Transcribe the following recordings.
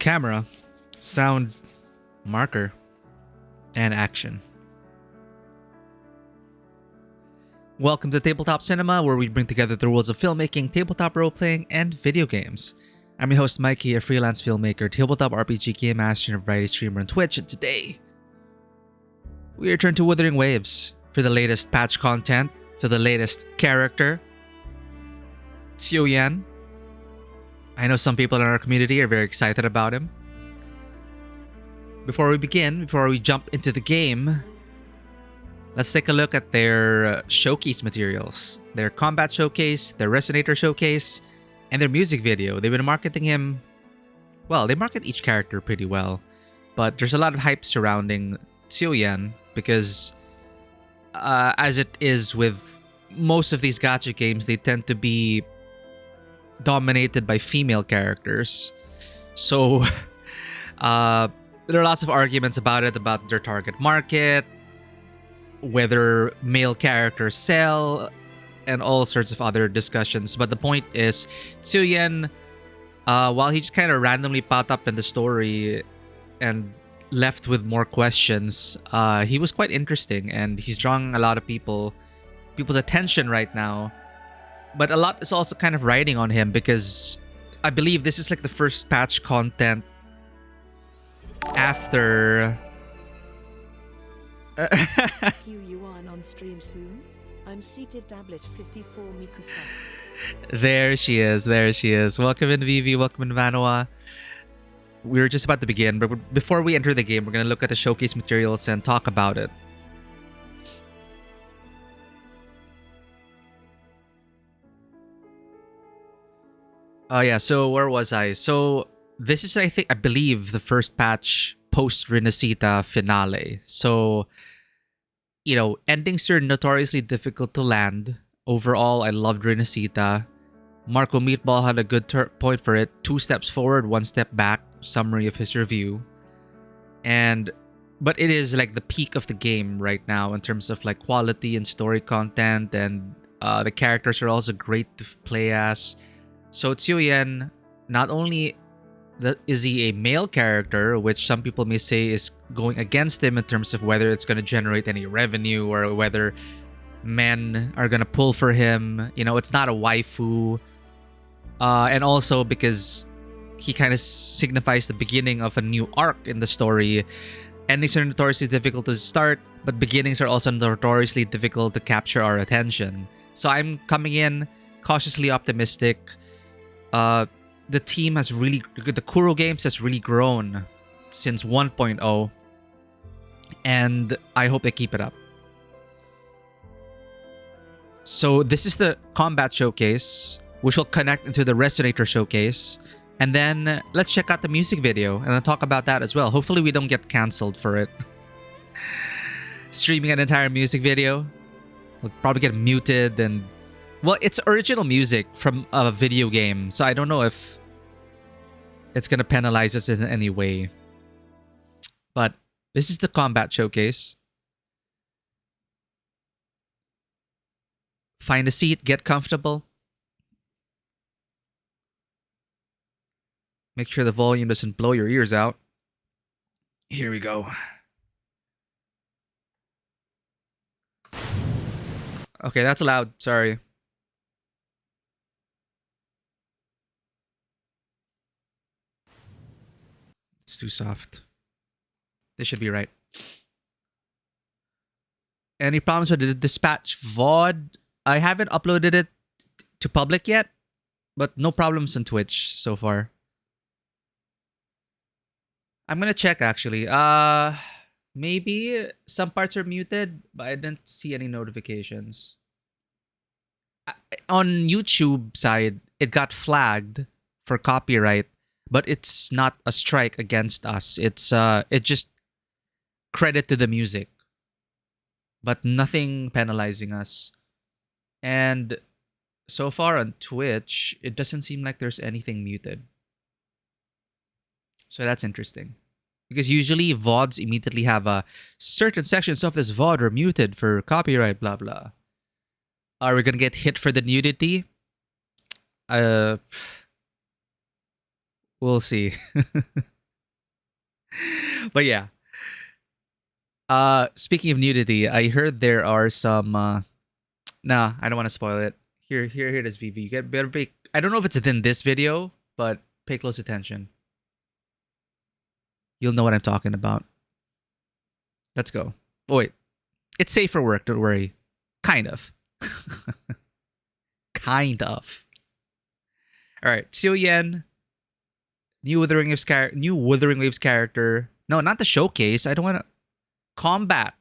camera, sound, marker, and action. Welcome to Tabletop Cinema, where we bring together the worlds of filmmaking, tabletop role-playing, and video games. I'm your host, Mikey, a freelance filmmaker, tabletop RPG game master, and variety streamer on Twitch, and today, we return to Wuthering Waves for the latest patch content, for the latest character, Qiuyuan. I know some people in our community are very excited about him. Before we jump into the game, let's take a look at their showcase materials. Their combat showcase, their resonator showcase, and their music video. They've been marketing him... Well, they market each character pretty well. But there's a lot of hype surrounding Qiuyuan because as it is with most of these gacha games, they tend to be dominated by female characters. So there are lots of arguments about it, about their target market, whether male characters sell, and all sorts of other discussions. But the point is, Qiuyuan, while he just kind of randomly popped up in the story and left with more questions, he was quite interesting, and he's drawing a lot of people's attention right now. But a lot is also kind of riding on him because I believe this is like the first patch content after... Qiuyuan on stream soon. I'm seated tablet 54 Mikusas. There she is. Welcome in, Vivi. Welcome in, Manoa. We're just about to begin, but before we enter the game, we're going to look at the showcase materials and talk about it. Oh yeah, so where was I? So this is, I believe, the first patch post Renacita finale. So, you know, endings are notoriously difficult to land. Overall, I loved Renacita. Marco Meatball had a good point for it. 2 steps forward, 1 step back. Summary of his review. But it is like the peak of the game right now in terms of like quality and story content, and the characters are also great to play as. So Qiuyuan, not only is he a male character, which some people may say is going against him in terms of whether it's going to generate any revenue or whether men are going to pull for him. You know, it's not a waifu. And also because he kind of signifies the beginning of a new arc in the story. Endings are notoriously difficult to start, but beginnings are also notoriously difficult to capture our attention. So I'm coming in cautiously optimistic. The team has really... The Kuro Games has really grown since 1.0. And I hope they keep it up. So this is the combat showcase, which will connect into the resonator showcase. And then let's check out the music video and I'll talk about that as well. Hopefully we don't get cancelled for it. Streaming an entire music video. We'll probably get muted and... Well, it's original music from a video game, so I don't know if it's going to penalize us in any way. But this is the combat showcase. Find a seat, get comfortable. Make sure the volume doesn't blow your ears out. Here we go. Okay, that's loud. Sorry. It's too soft. This should be right. Any problems with the Dispatch VOD? I haven't uploaded it to public yet, but no problems on Twitch so far. I'm gonna check actually. Maybe some parts are muted, but I didn't see any notifications. On YouTube side, it got flagged for copyright, but it's not a strike against us. It's just credit to the music, but nothing penalizing us. And so far on Twitch, it doesn't seem like there's anything muted. So that's interesting. Because usually VODs immediately have a certain sections of this VOD are muted for copyright, blah blah. Are we gonna get hit for the nudity? We'll see. But yeah. Speaking of nudity, I heard there are some nah, I don't want to spoil it. Here it is, VV. You get better pay. I don't know if it's within this video, but pay close attention. You'll know what I'm talking about. Let's go. Oh, wait. It's safe for work, don't worry. Kind of. Kind of. Alright, Qiuyuan. New Wuthering Waves character. No, not the showcase. I don't want to. Combat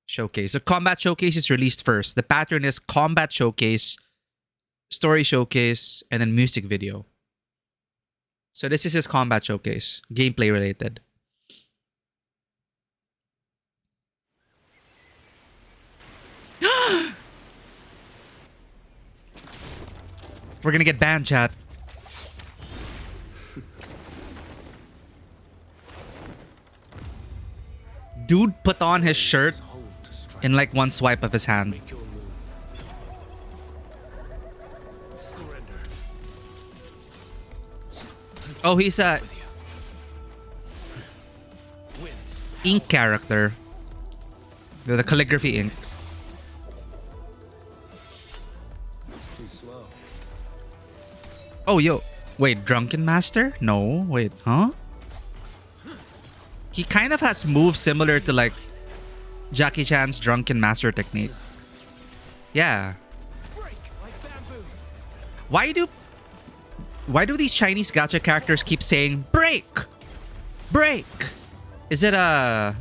showcase. So combat showcase is released first. The pattern is combat showcase, story showcase, and then music video. So this is his combat showcase, gameplay related. We're gonna get banned, chat. Dude put on his shirt in like one swipe of his hand. Oh, he's a ink character. The calligraphy ink. Oh, yo. Wait, Drunken Master? No, wait, huh? He kind of has moves similar to like Jackie Chan's Drunken Master technique. Yeah. Why do these Chinese gacha characters keep saying break? Break? Is it a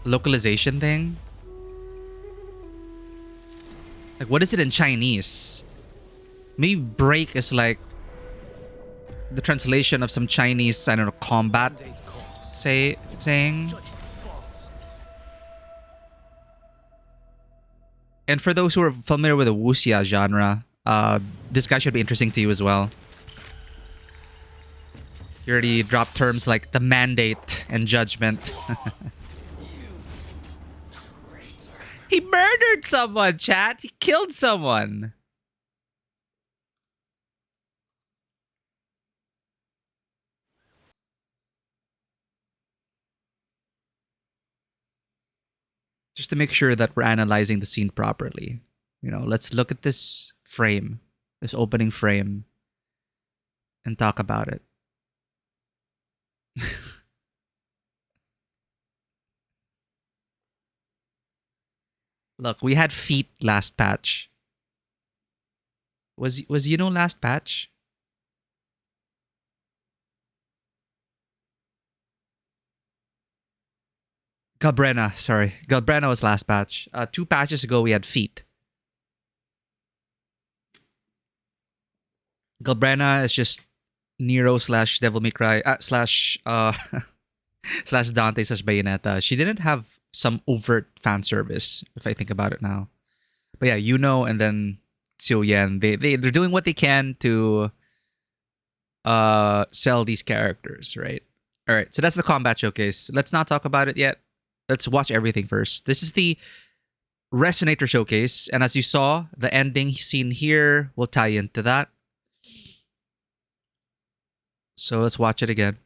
localization thing? Like, what is it in Chinese? Maybe break is like the translation of some Chinese, I don't know, combat saying. And for those who are familiar with the wuxia genre, this guy should be interesting to you as well. You already dropped terms like the mandate and judgment. He murdered someone, chat. He killed someone. Just to make sure that we're analyzing the scene properly. You know, let's look at this frame, this opening frame, and talk about it. Look, we had feet last patch. Was last patch? Galbrena, sorry. Galbrena was last patch. 2 patches ago, we had feet. Galbrena is just Nero slash Devil May Cry slash slash Dante slash Bayonetta. She didn't have some overt fan service, if I think about it now. But yeah, Yuno and then Qiuyuan, they're doing what they can to sell these characters, right? Alright, so that's the combat showcase. Let's not talk about it yet. Let's watch everything first. This is the Resonator showcase, and as you saw, the ending scene here will tie into that. So let's watch it again.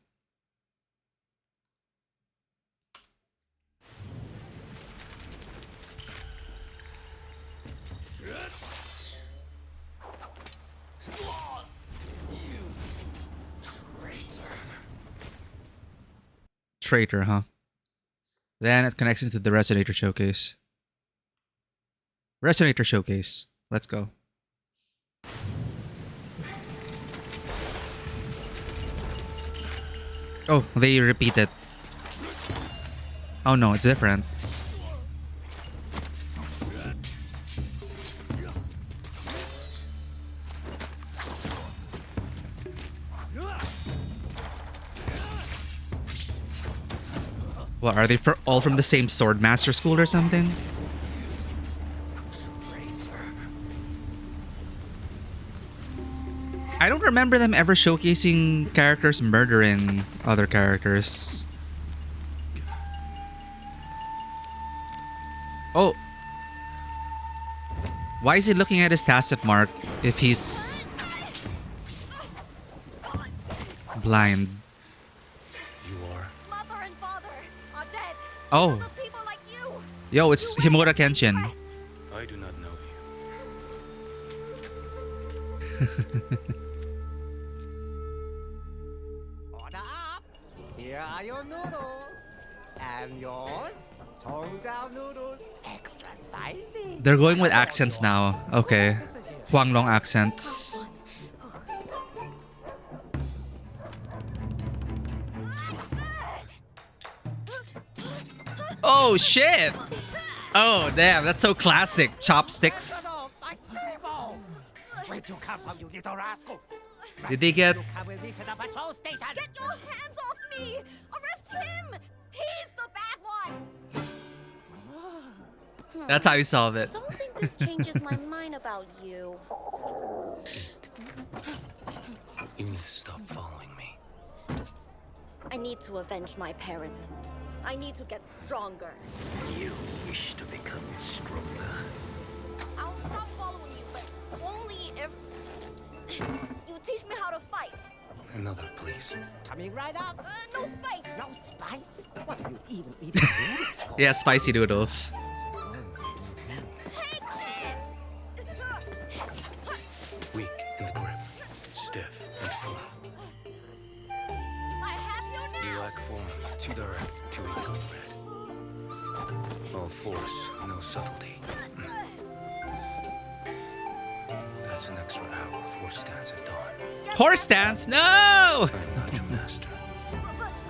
Traitor, huh? Then it connects into the Resonator showcase. Resonator showcase. Let's go. Oh, they repeat it. Oh no, it's different. What, are they all from the same sword master school or something? I don't remember them ever showcasing characters murdering other characters. Oh. Why is he looking at his tacit mark if he's blind? You are Oh, People like you. yo, it's Himura Kenshin. I do not know Order up! Here are your noodles. And yours? Tongue down noodles. Extra spicy. They're going with accents now. Okay. Huanglong accents. Oh, shit! Oh, damn, that's so classic. Chopsticks. My table! Where'd you come from, you little rascal? Did they get... You come with me to the patrol station. Get your hands off me! Arrest him! He's the bad one! That's how you solve it. Don't think this changes my mind about you. you. You need to stop following me. I need to avenge my parents. I need to get stronger. You wish to become stronger. I'll stop following you, but only if you teach me how to fight. Another, please. Coming right up. No spice. No spice? What are you even eating noodles for? Yeah, spicy noodles. Take this. Weak in the grip. Stiff and firm. I have you You now. lack form. Too direct, too easily read. All force, no subtlety. That's an extra hour of horse stance at dawn. Horse stance? No! I'm not your master.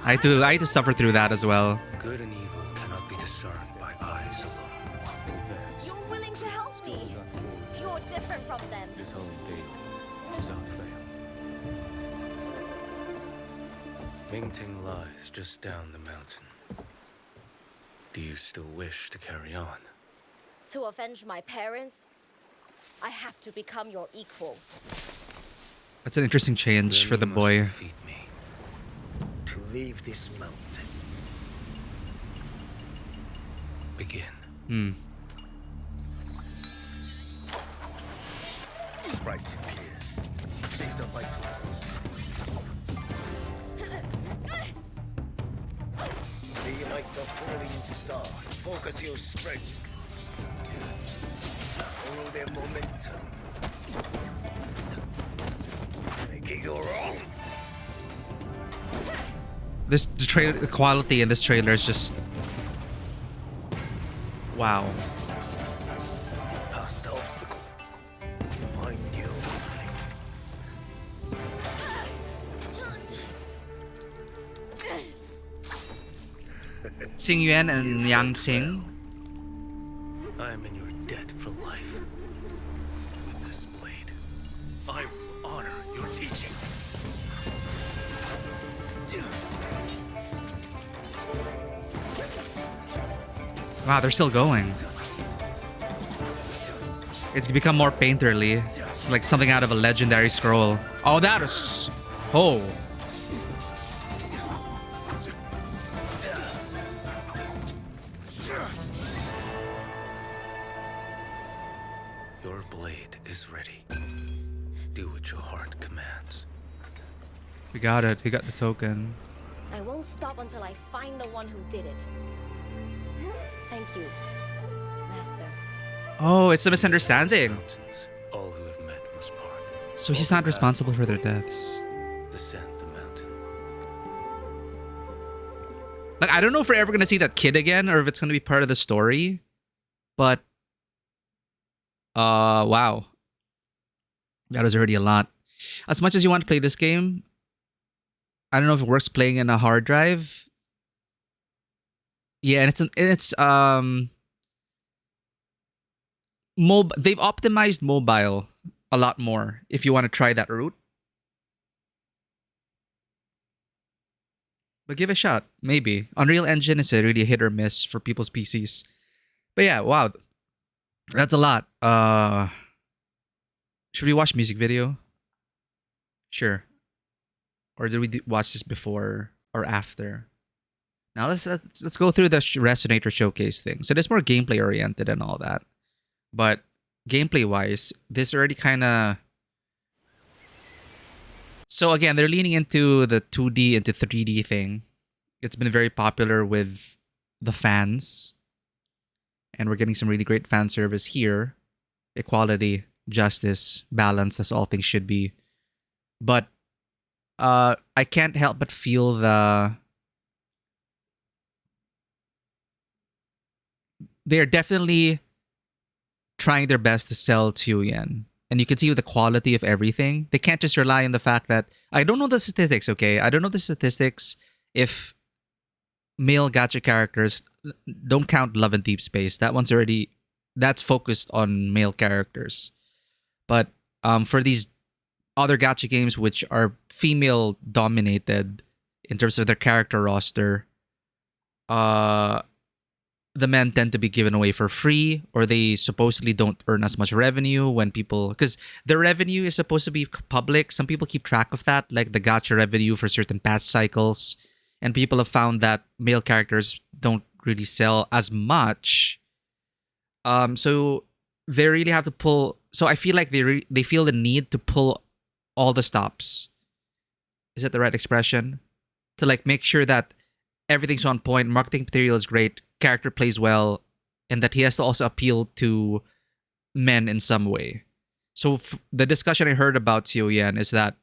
I had to suffer through that as well. Good and evil cannot be discerned by eyes alone. In advance, You're willing to help me. not forged. You're different from them. It is honed daily, without fail. Mingting lies just down the mountain. Do you still wish to carry on? To avenge my parents, I have to become your equal. That's an interesting change Then for you the must boy. defeat me. To leave this mountain. Begin. Hmm. Right to pierce. Save the vital. Be like the falling star. Focus your strength. Follow their momentum. Make it your own. The quality in this trailer is just... Wow. See past the obstacle. Find your opening. Qiuyuan and Yang Qing. I am in your debt for life. With this blade, I will honor your teachings. Wow, they're still going. It's become more painterly. It's like something out of a legendary scroll. Oh, that is... Oh. Your blade is ready. Do what your heart commands. We got it. We got the token. I won't stop until I find the one who did it. Thank you, Master. Oh, it's a misunderstanding. Mountains, all who have met must part. So he's not responsible for their deaths. Descend the mountain. Like, I don't know if we're ever going to see that kid again or if it's going to be part of the story. But... wow. That is already a lot. As much as you want to play this game, I don't know if it works playing in a hard drive. Yeah, and they've optimized mobile a lot more if you want to try that route. But give it a shot, maybe. Unreal Engine is a really hit or miss for people's PCs. But yeah, wow. That's a lot. Should we watch music video? Sure. Or did we watch this before or after? Now let's go through the Resonator showcase thing. So it's more gameplay oriented and all that. But gameplay wise, this already kind of... So again, they're leaning into the 2D into 3D thing. It's been very popular with the fans, and we're getting some really great fan service here. Equality, justice, balance, as all things should be. But I can't help but feel they're definitely trying their best to sell Qiuyuan. And you can see with the quality of everything. They can't just rely on the fact that I don't know the statistics, okay? I don't know the statistics if male gacha characters don't count Love and Deep Space. That's focused on male characters. But for these other gacha games which are female dominated in terms of their character roster, the men tend to be given away for free, or they supposedly don't earn as much revenue when people, because the revenue is supposed to be public. Some people keep track of that, like the gacha revenue for certain patch cycles, and people have found that male characters don't really sell as much. So they really have to pull. So I feel like they feel the need to pull all the stops. Is that the right expression? To like make sure that everything's on point, marketing material is great, character plays well, and that he has to also appeal to men in some way. So the discussion I heard about Qiuyuan is that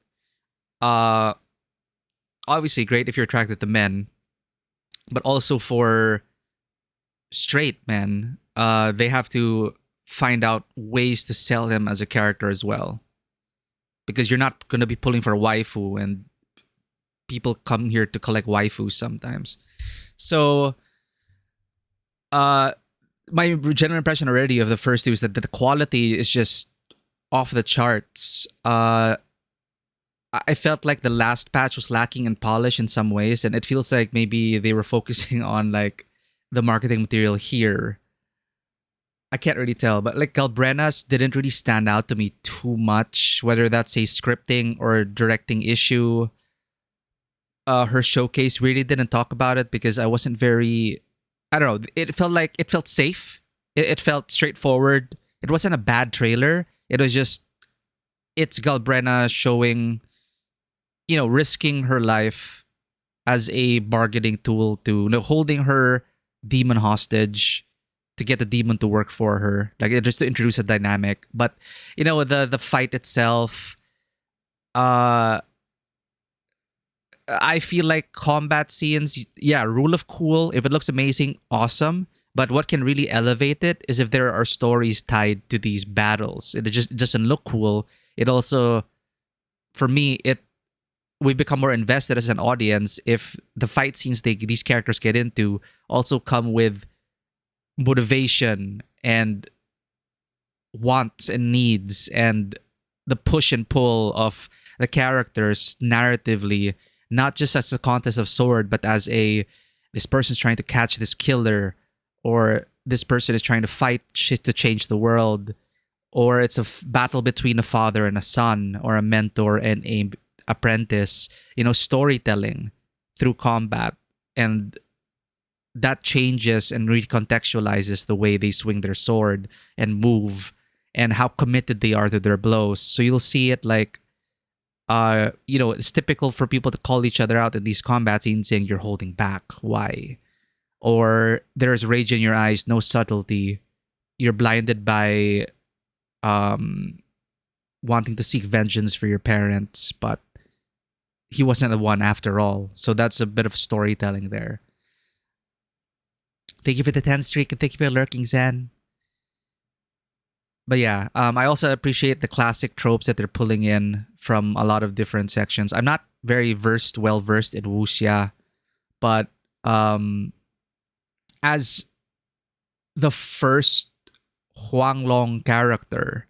obviously great if you're attracted to men, but also for straight men, they have to find out ways to sell him as a character as well. Because you're not going to be pulling for a waifu, and people come here to collect waifus sometimes. So, my general impression already of the first two is that the quality is just off the charts. I felt like the last patch was lacking in polish in some ways, and it feels like maybe they were focusing on like the marketing material here. I can't really tell, but like Galbrena's didn't really stand out to me too much, whether that's a scripting or directing issue. Her showcase really didn't talk about it because I wasn't very, I don't know, it felt safe. It felt straightforward. It wasn't a bad trailer. It was just, it's Galbrena showing, risking her life as a bargaining tool to, holding her demon hostage to get the demon to work for her, like just to introduce a dynamic. But the fight itself, I feel like combat scenes, yeah, rule of cool. If it looks amazing, awesome. But what can really elevate it is if there are stories tied to these battles. It just doesn't look cool. It also, for me, we become more invested as an audience if the fight scenes these characters get into also come with motivation and wants and needs and the push and pull of the characters narratively, not just as a contest of sword, but as this person's trying to catch this killer, or this person is trying to fight shit to change the world, or it's a battle between a father and a son, or a mentor and a apprentice. Storytelling through combat, and that changes and recontextualizes the way they swing their sword and move and how committed they are to their blows. So you'll see it like, it's typical for people to call each other out in these combat scenes saying you're holding back. Why? Or there's rage in your eyes, no subtlety. You're blinded by wanting to seek vengeance for your parents, but he wasn't the one after all. So that's a bit of storytelling there. Thank you for the 10 streak, and thank you for lurking, Zen. But yeah, I also appreciate the classic tropes that they're pulling in from a lot of different sections. I'm not very well versed in wuxia, but as the first Huanglong character,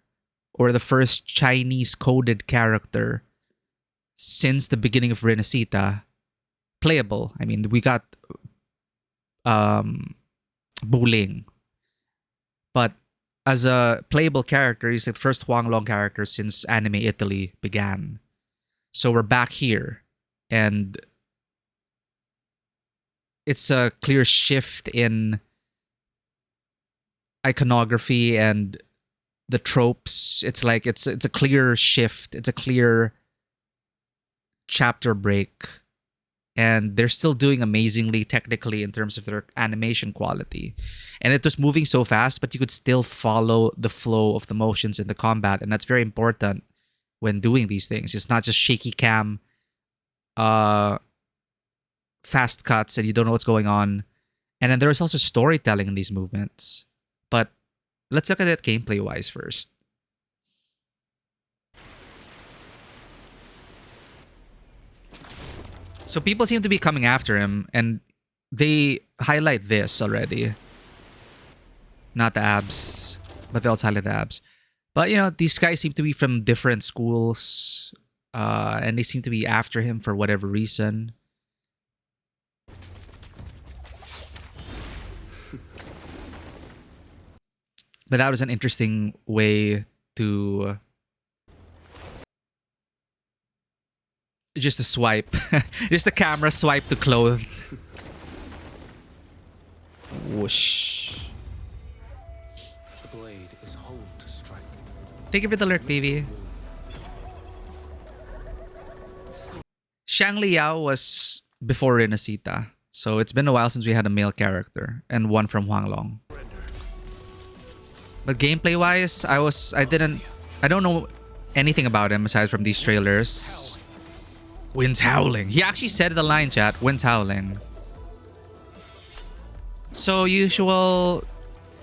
or the first Chinese coded character since the beginning of Renacita, playable. I mean, we got Buling, but as a playable character, he's the first Huanglong character since anime Italy began. So we're back here, and it's a clear shift in iconography and the tropes. It's like it's a clear shift. It's a clear chapter break and they're still doing amazingly technically in terms of their animation quality. And it was moving so fast, but you could still follow the flow of the motions in the combat, and that's very important when doing these things. It's not just shaky cam, fast cuts, and you don't know what's going on. And then there is also storytelling in these movements. But let's look at it gameplay wise first. So people seem to be coming after him, and they highlight this already. Not the abs, but they also highlight the abs. But you know, these guys seem to be from different schools, and they seem to be after him for whatever reason. But that was an interesting way to just a swipe. Just the camera swipe to clothe. Whoosh. The blade is whole to strike. Thank you for the lurk, baby. Shang Liao was before Renacita, so it's been a while since we had a male character, and one from Huanglong. But gameplay wise, I don't know anything about him aside from these trailers. Wind's howling. He actually said the line, chat. Wind's howling. So usual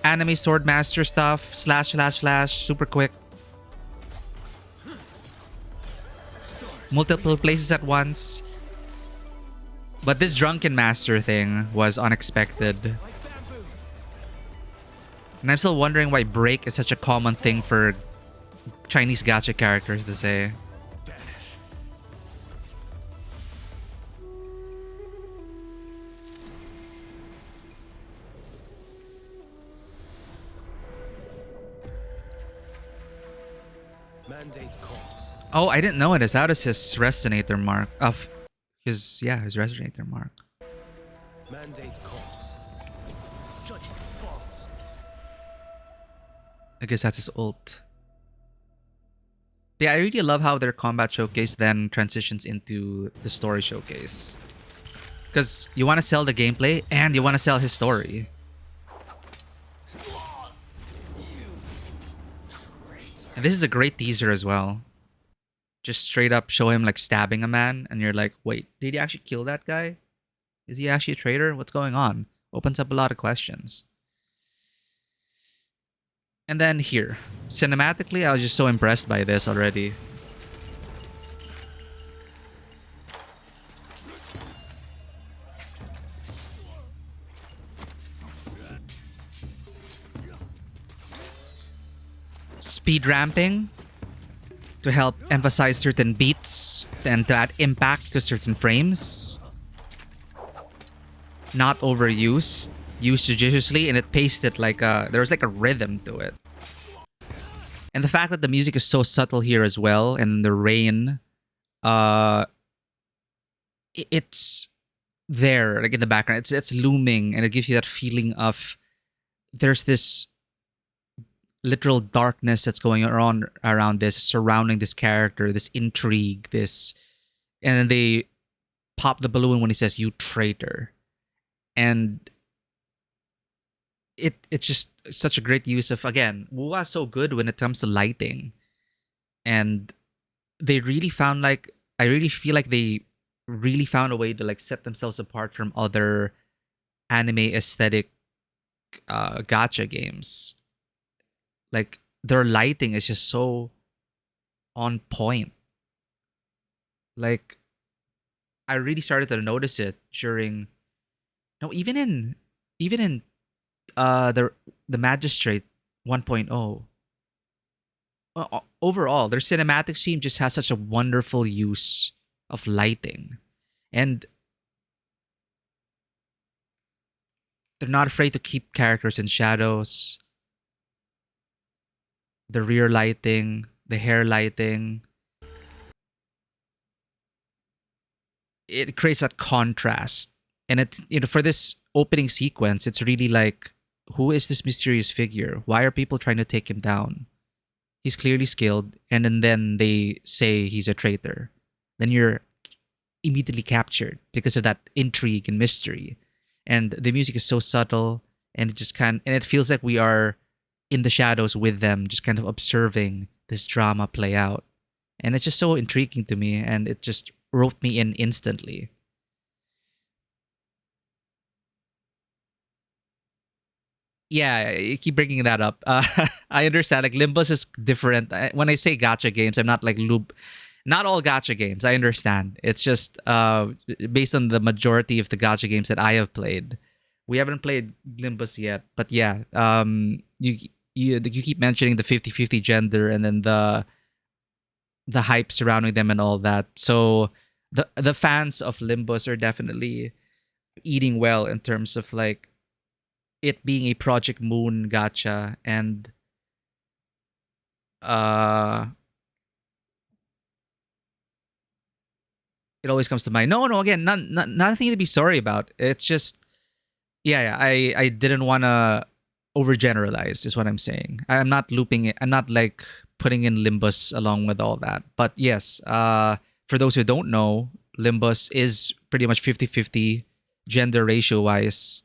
anime swordmaster stuff. Slash, slash, slash. Super quick. Multiple places at once. But this drunken master thing was unexpected. And I'm still wondering why break is such a common thing for Chinese gacha characters to say. Mandate calls. Oh, I didn't know it. That is his resonator mark. Of his resonator mark. Mandate calls. Judgment falls. I guess that's his ult. Yeah, I really love how their combat showcase then transitions into the story showcase. Because you want to sell the gameplay and you want to sell his story. And this is a great teaser as well. Just straight up show him like stabbing a man and you're like, wait, did he actually kill that guy? Is he actually a traitor? What's going on? Opens up a lot of questions. And then here, cinematically, I was just so impressed by this already. Speed ramping to help emphasize certain beats and to add impact to certain frames. Not overused. Used judiciously, and it paced it like there was like a rhythm to it. And the fact that the music is so subtle here as well, and the rain, it's there, like in the background. It's looming, and it gives you that feeling of there's this literal darkness that's going around this, surrounding this character, this intrigue, this, and then they pop the balloon when he says "you traitor," and it's just such a great use of, again, Wuwa is so good when it comes to lighting. And they really found I really feel like they really found a way to like set themselves apart from other anime aesthetic gacha games. Like their lighting is just so on point. Like I really started to notice it during even in the Magistrate 1.0. Overall, their cinematic team just has such a wonderful use of lighting. And they're not afraid to keep characters in shadows. The rear lighting, the hair lighting. It creates that contrast. And it, for this opening sequence, it's really like, who is this mysterious figure? Why are people trying to take him down? He's clearly skilled, and then they say he's a traitor. Then you're immediately captured because of that intrigue and mystery. And the music is so subtle, and it feels like we are in the shadows with them, just kind of observing this drama play out. And it's just so intriguing to me, and it just roped me in instantly. Yeah, you keep bringing that up. I understand. Like Limbus is different. When I say gacha games, I'm not like loop. Not all gacha games. I understand. It's just based on the majority of the gacha games that I have played. We haven't played Limbus yet, but yeah. You keep mentioning the 50-50 gender, and then the hype surrounding them and all that. So the fans of Limbus are definitely eating well in terms of like it being a Project Moon gacha, and uh it always comes to mind. No, again, nothing to be sorry about. It's just yeah, I didn't want to overgeneralize is what I'm saying. I'm not looping it. I'm not like putting in Limbus along with all that. But yes, for those who don't know, Limbus is pretty much 50-50 gender ratio wise,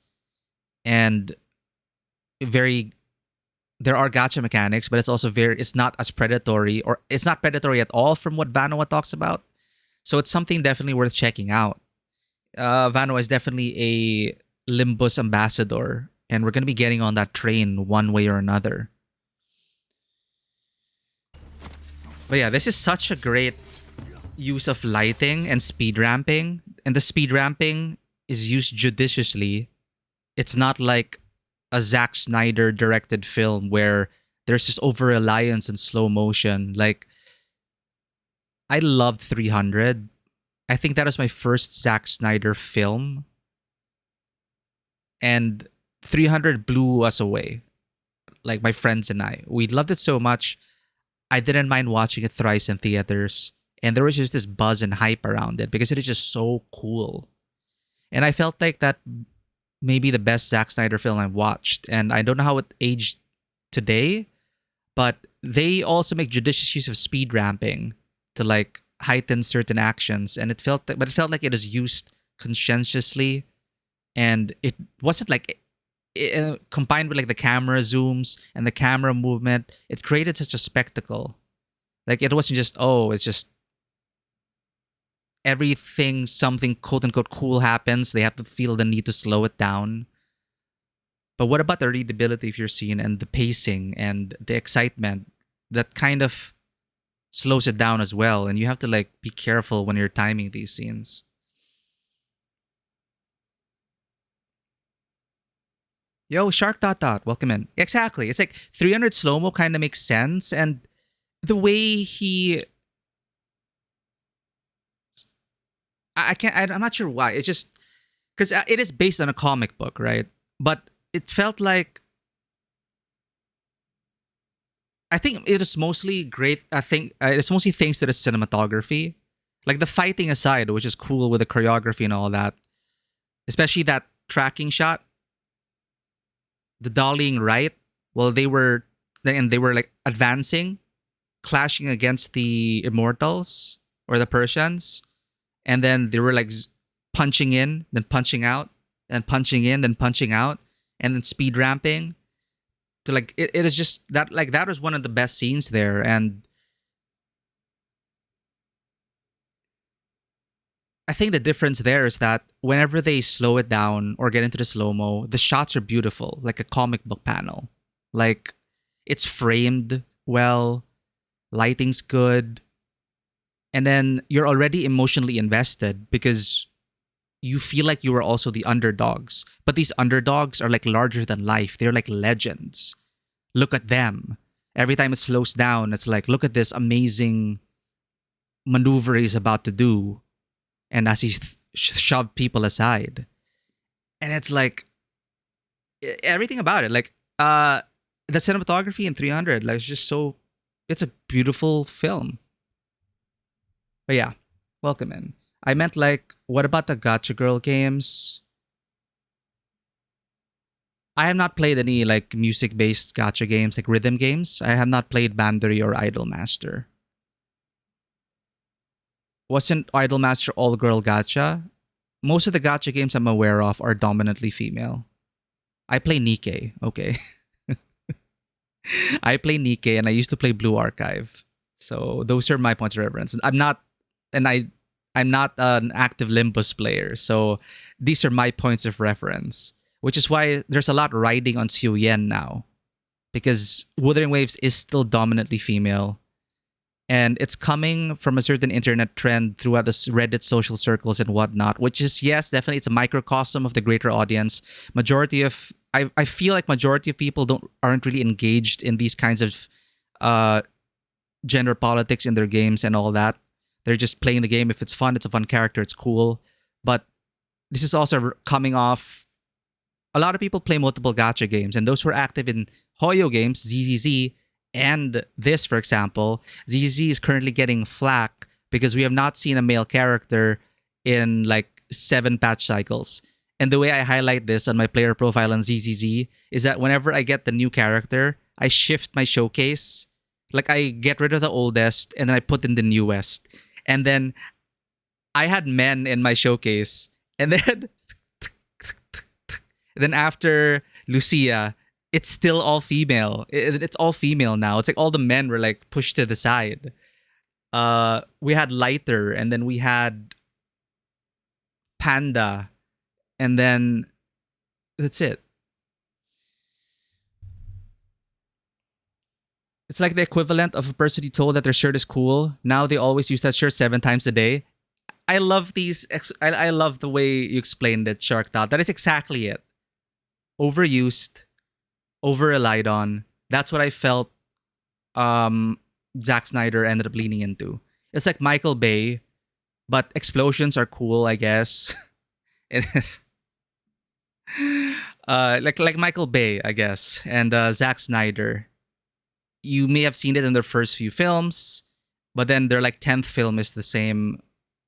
and very there are gacha mechanics, but it's not as predatory, or it's not predatory at all from what Vanoa talks about. So it's something definitely worth checking out. Vanoa is definitely a Limbus ambassador, and we're gonna be getting on that train one way or another. But yeah, this is such a great use of lighting and speed ramping, and the speed ramping is used judiciously. It's not like a Zack Snyder directed film where there's this over reliance on slow motion. Like, I loved 300. I think that was my first Zack Snyder film, and 300 blew us away. Like my friends and I, we loved it so much. I didn't mind watching it thrice in theaters, and there was just this buzz and hype around it because it is just so cool. And I felt like that may be the best Zack Snyder film I've watched. And I don't know how it aged today, but they also make judicious use of speed ramping to like heighten certain actions, and it felt like it is used conscientiously, and it wasn't like combined with like the camera zooms and the camera movement, it created such a spectacle. Like it wasn't just it's just everything, something quote unquote cool happens, they have to feel the need to slow it down. But what about the readability of your scene and the pacing and the excitement that kind of slows it down as well, and you have to like be careful when you're timing these scenes. Yo, Shark Dot Dot, welcome in. Exactly. It's like 300 slow-mo kind of makes sense, and the way he I can't I'm not sure why. It's just because it is based on a comic book, right? But it felt like I think it is mostly great. I think it's mostly thanks to the cinematography, like the fighting aside, which is cool with the choreography and all that. Especially that tracking shot, the dollying right while they were like advancing, clashing against the immortals or the Persians, and then they were like punching in, then punching out, and punching in, then punching out, and then speed ramping. So like it is just that like that was one of the best scenes there, and I think the difference there is that whenever they slow it down or get into the slow mo, the shots are beautiful, like a comic book panel. Like it's framed well, lighting's good, and then you're already emotionally invested because you feel like you are also the underdogs. But these underdogs are like larger than life. They're like legends. Look at them. Every time it slows down, it's like, look at this amazing maneuver he's about to do. And as he shoved people aside. And it's like, everything about it. Like, the cinematography in 300, like, it's just so, it's a beautiful film. But yeah, welcome in. I meant like, what about the Gacha Girl games? I have not played any like music-based gacha games, like rhythm games. I have not played Bandery or Idol Master. wasn't Idolmaster all girl gacha? Most of the gacha games I'm aware of are dominantly female. I play Nikkei, okay. I play Nikkei and I used to play Blue Archive. So those are my points of reference. I'm not an active Limbus player. So these are my points of reference, which is why there's a lot riding on Qiuyuan now, because Wuthering Waves is still dominantly female. And it's coming from a certain internet trend throughout the Reddit social circles and whatnot, which is, yes, definitely it's a microcosm of the greater audience. I feel like majority of people aren't really engaged in these kinds of gender politics in their games and all that. They're just playing the game. If it's fun, it's a fun character, it's cool. But this is also coming off. A lot of people play multiple gacha games, and those who are active in Hoyo games, ZZZ, and this, for example, ZZZ is currently getting flack because we have not seen a male character in like 7 patch cycles. And the way I highlight this on my player profile on ZZZ is that whenever I get the new character, I shift my showcase. Like I get rid of the oldest and then I put in the newest. And then I had men in my showcase. And then after Lucia, it's still all female. It's all female now. It's like all the men were like pushed to the side. We had Lighter, and then we had Panda, and then that's it. It's like the equivalent of a person you told that their shirt is cool. Now they always use that shirt 7 times a day. I love these. I love the way you explained it, Shark Thought. That is exactly it. Overused, over relied on. That's what I felt Zack Snyder ended up leaning into. It's like Michael Bay, but explosions are cool, I guess. Like Michael Bay, I guess, and Zack Snyder. You may have seen it in their first few films, but then their like 10th film is the same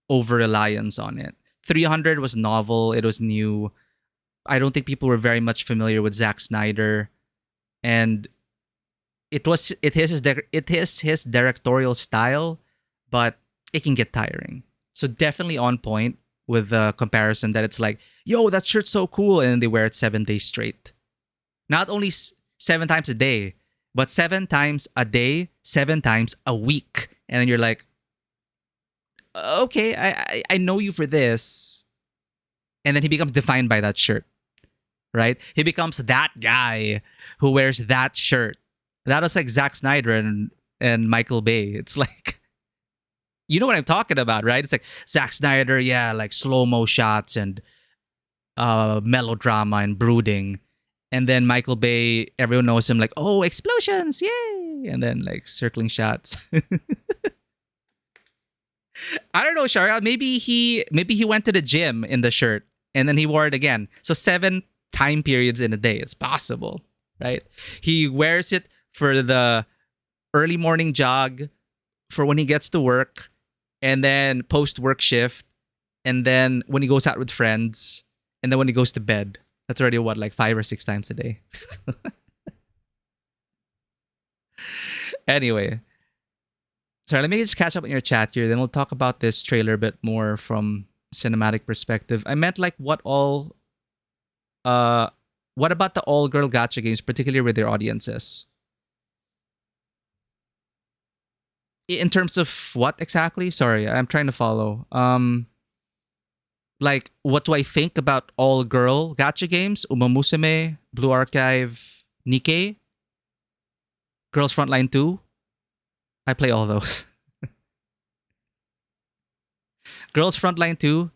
over reliance on it. 300 was novel, it was new. I don't think people were very much familiar with Zack Snyder, and it is his directorial style, but it can get tiring. So definitely on point with the comparison that it's like, yo, that shirt's so cool, and then they wear it 7 days straight. Not only 7 times a day, but 7 times a day, 7 times a week, and then you're like, okay, I know you for this, and then he becomes defined by that shirt. Right? He becomes that guy who wears that shirt. That was like Zack Snyder and Michael Bay. It's like, you know what I'm talking about, right? It's like Zack Snyder, yeah, like slow-mo shots and melodrama and brooding. And then Michael Bay, everyone knows him like, oh, explosions, yay! And then like circling shots. I don't know, Shara. Maybe he went to the gym in the shirt and then he wore it again. So 7 time periods in a day. It's possible, right? He wears it for the early morning jog, for when he gets to work, and then post-work shift, and then when he goes out with friends, and then when he goes to bed. That's already what, like 5 or 6 times a day. Anyway. Sorry, let me just catch up on your chat here. Then we'll talk about this trailer a bit more from cinematic perspective. I meant like what about the all-girl gacha games, particularly with their audiences? In terms of what exactly? Sorry, I'm trying to follow. Like, what do I think about all-girl gacha games? Umamusume, Blue Archive, Nikkei, Girls Frontline 2. I play all those. Girls Frontline 2,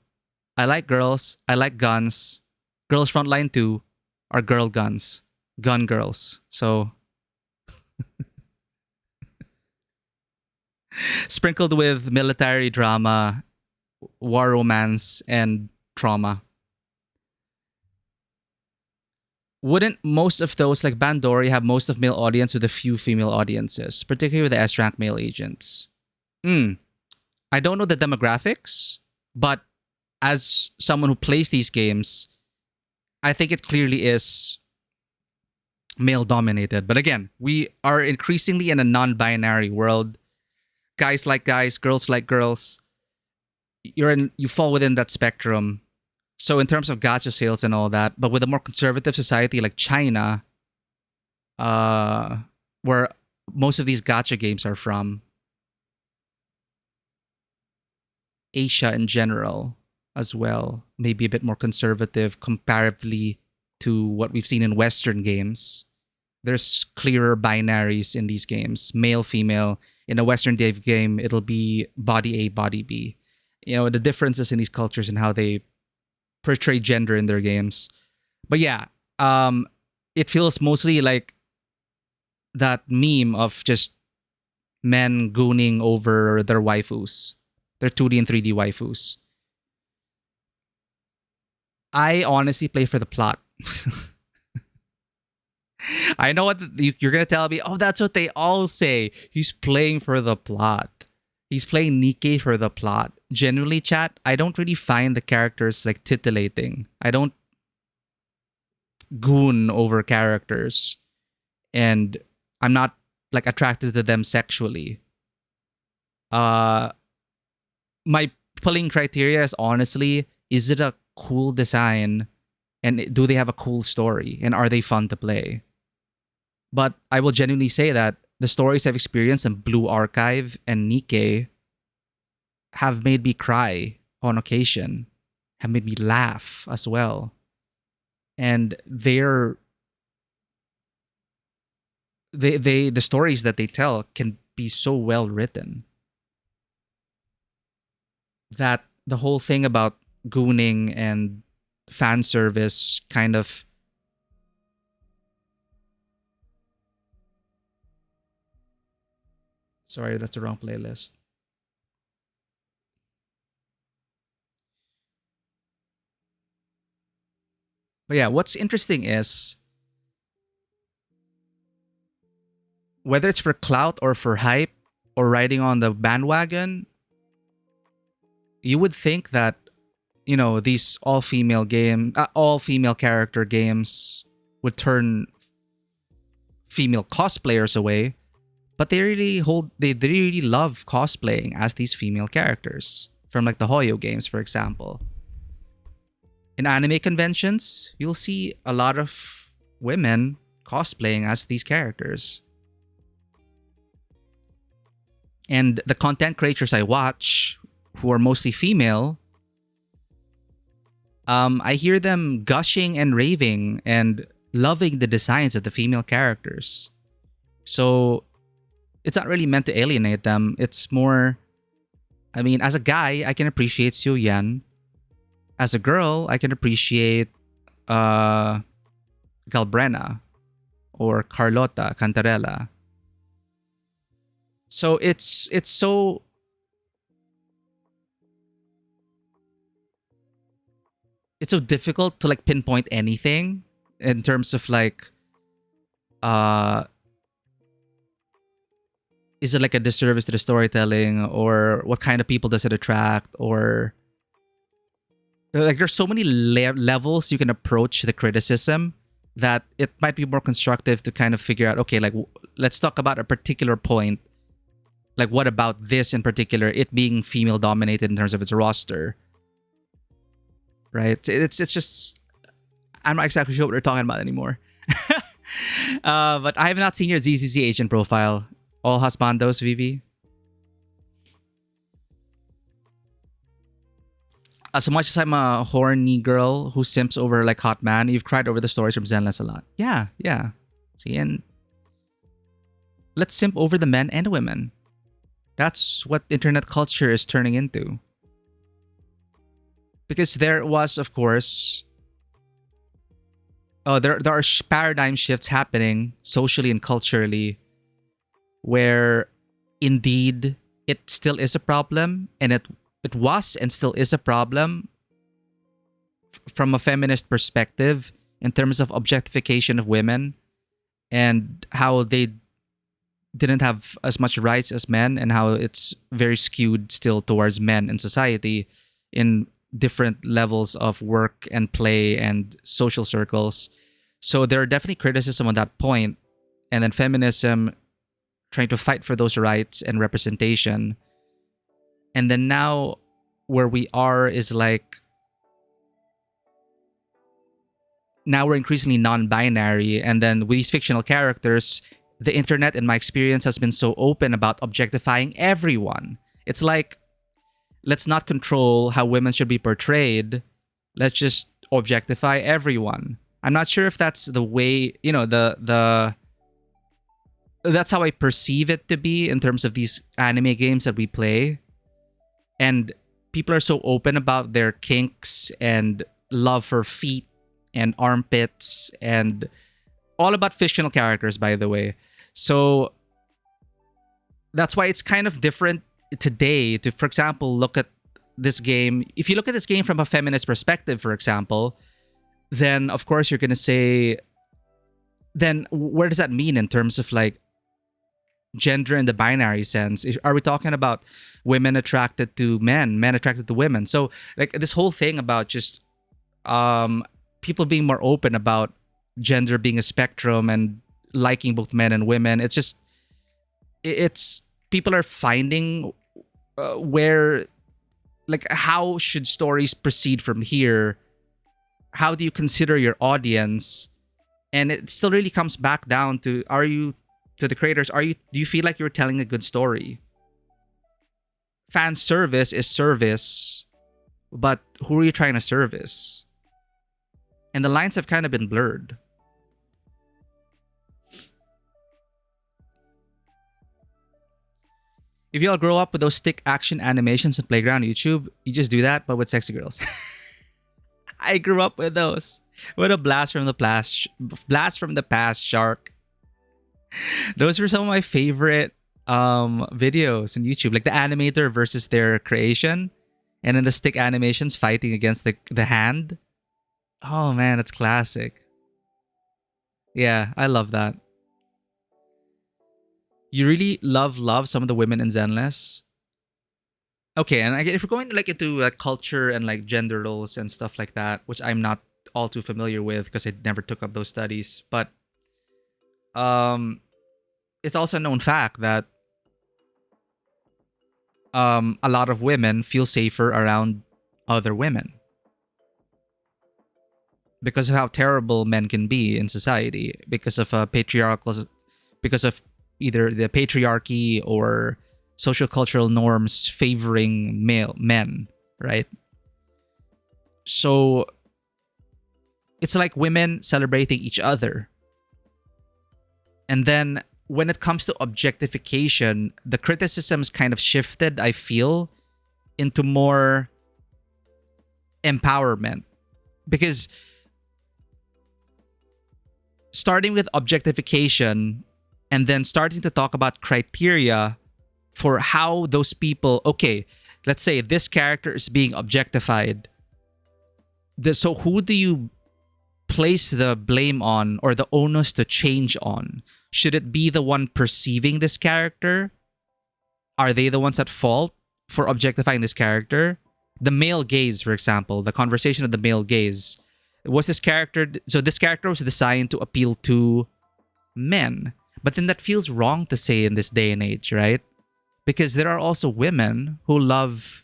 I like girls, I like guns. Girls Frontline 2 are girl guns. Gun girls. So sprinkled with military drama, war romance, and trauma. Wouldn't most of those, like Bandori, have most of male audience with a few female audiences, particularly with the S-rank male agents? I don't know the demographics, but as someone who plays these games, I think it clearly is male-dominated. But again, we are increasingly in a non-binary world. Guys like guys, girls like girls. you fall within that spectrum. So in terms of gacha sales and all that, but with a more conservative society like China, uh, where most of these gacha games are from, Asia in general as well, maybe a bit more conservative comparatively to what we've seen in Western games. There's clearer binaries in these games, male, female. In a Western Dave game, it'll be body A, body B. You know, the differences in these cultures and how they portray gender in their games. But yeah, it feels mostly like that meme of just men gooning over their waifus, their 2D and 3D waifus. I honestly play for the plot. I know what you're gonna tell me. Oh, that's what they all say. He's playing for the plot. He's playing Nikkei for the plot. Generally, chat, I don't really find the characters like titillating. I don't goon over characters, and I'm not like attracted to them sexually. My pulling criteria is honestly, is it a cool design, and do they have a cool story, and are they fun to play? But I will genuinely say that the stories I've experienced in Blue Archive and Nikkei have made me cry on occasion, have made me laugh as well. And the stories that they tell can be so well written that the whole thing about gooning and fan service kind of sorry, that's the wrong playlist. But yeah, what's interesting is whether it's for clout or for hype or riding on the bandwagon, you would think that, you know, these all female character games would turn female cosplayers away, but they really love cosplaying as these female characters from like the Hoyo games, for example. In anime conventions, you'll see a lot of women cosplaying as these characters. And the content creators I watch, who are mostly female, I hear them gushing and raving and loving the designs of the female characters. So it's not really meant to alienate them. It's more, I mean, as a guy, I can appreciate Qiuyuan. As a girl, I can appreciate Galbrena or Carlota Cantarella. So it's so difficult to like pinpoint anything in terms of like is it like a disservice to the storytelling, or what kind of people does it attract, or like there's so many levels you can approach the criticism that it might be more constructive to kind of figure out, okay, like let's talk about a particular point. Like, what about this in particular, it being female dominated in terms of its roster, right? It's just, I'm not exactly sure what we're talking about anymore. But I have not seen your ZCC agent profile. All husbandos, Vivi? As much as I'm a horny girl who simps over like hot man, you've cried over the stories from Zenless a lot. Yeah. See, and let's simp over the men and women. That's what internet culture is turning into. Because there was, of course, there are paradigm shifts happening socially and culturally where indeed it still is a problem, and it was and still is a problem from a feminist perspective in terms of objectification of women and how they didn't have as much rights as men, and how it's very skewed still towards men in society in different levels of work and play and social circles. So there are definitely criticism on that point, and then feminism trying to fight for those rights and representation. And then now where we are is like now we're increasingly non-binary, and then with these fictional characters, the internet, in my experience, has been so open about objectifying everyone. It's like, let's not control how women should be portrayed. Let's just objectify everyone. I'm not sure if that's the way, the that's how I perceive it to be in terms of these anime games that we play. And people are so open about their kinks and love for feet and armpits and all about fictional characters, by the way. So that's why it's kind of different today to, for example, look at this game. If you look at this game from a feminist perspective, for example, then of course you're going to say, then where does that mean in terms of like gender in the binary sense? Are we talking about women attracted to men attracted to women? So like this whole thing about just people being more open about gender being a spectrum and liking both men and women, it's people are finding where, like, how should stories proceed from here? How do you consider your audience? And it still really comes back down to, to the creators, do you feel like you're telling a good story? Fan service is service, but who are you trying to service? And the lines have kind of been blurred. If y'all grow up with those stick action animations on Playground YouTube, you just do that, but with sexy girls. I grew up with those. What a blast from the past, Shark. Those were some of my favorite videos on YouTube, like the animator versus their creation, and then the stick animations fighting against the hand. Oh man, that's classic. Yeah, I love that. You really love some of the women in Zenless. Okay, and if we're going like into culture and like gender roles and stuff like that, which I'm not all too familiar with because I never took up those studies, but it's also a known fact that a lot of women feel safer around other women because of how terrible men can be in society, because of because of either the patriarchy or social cultural norms favoring men, right? So it's like women celebrating each other. And then when it comes to objectification, the criticisms kind of shifted, I feel, into more empowerment. Because starting with objectification and then starting to talk about criteria for how those people, okay, let's say this character is being objectified. So who do you place the blame on or the onus to change on? Should it be the one perceiving this character? Are they the ones at fault for objectifying this character? The male gaze, for example, the conversation of the male gaze. Was this character... So this character was designed to appeal to men. But then that feels wrong to say in this day and age, right? Because there are also women who love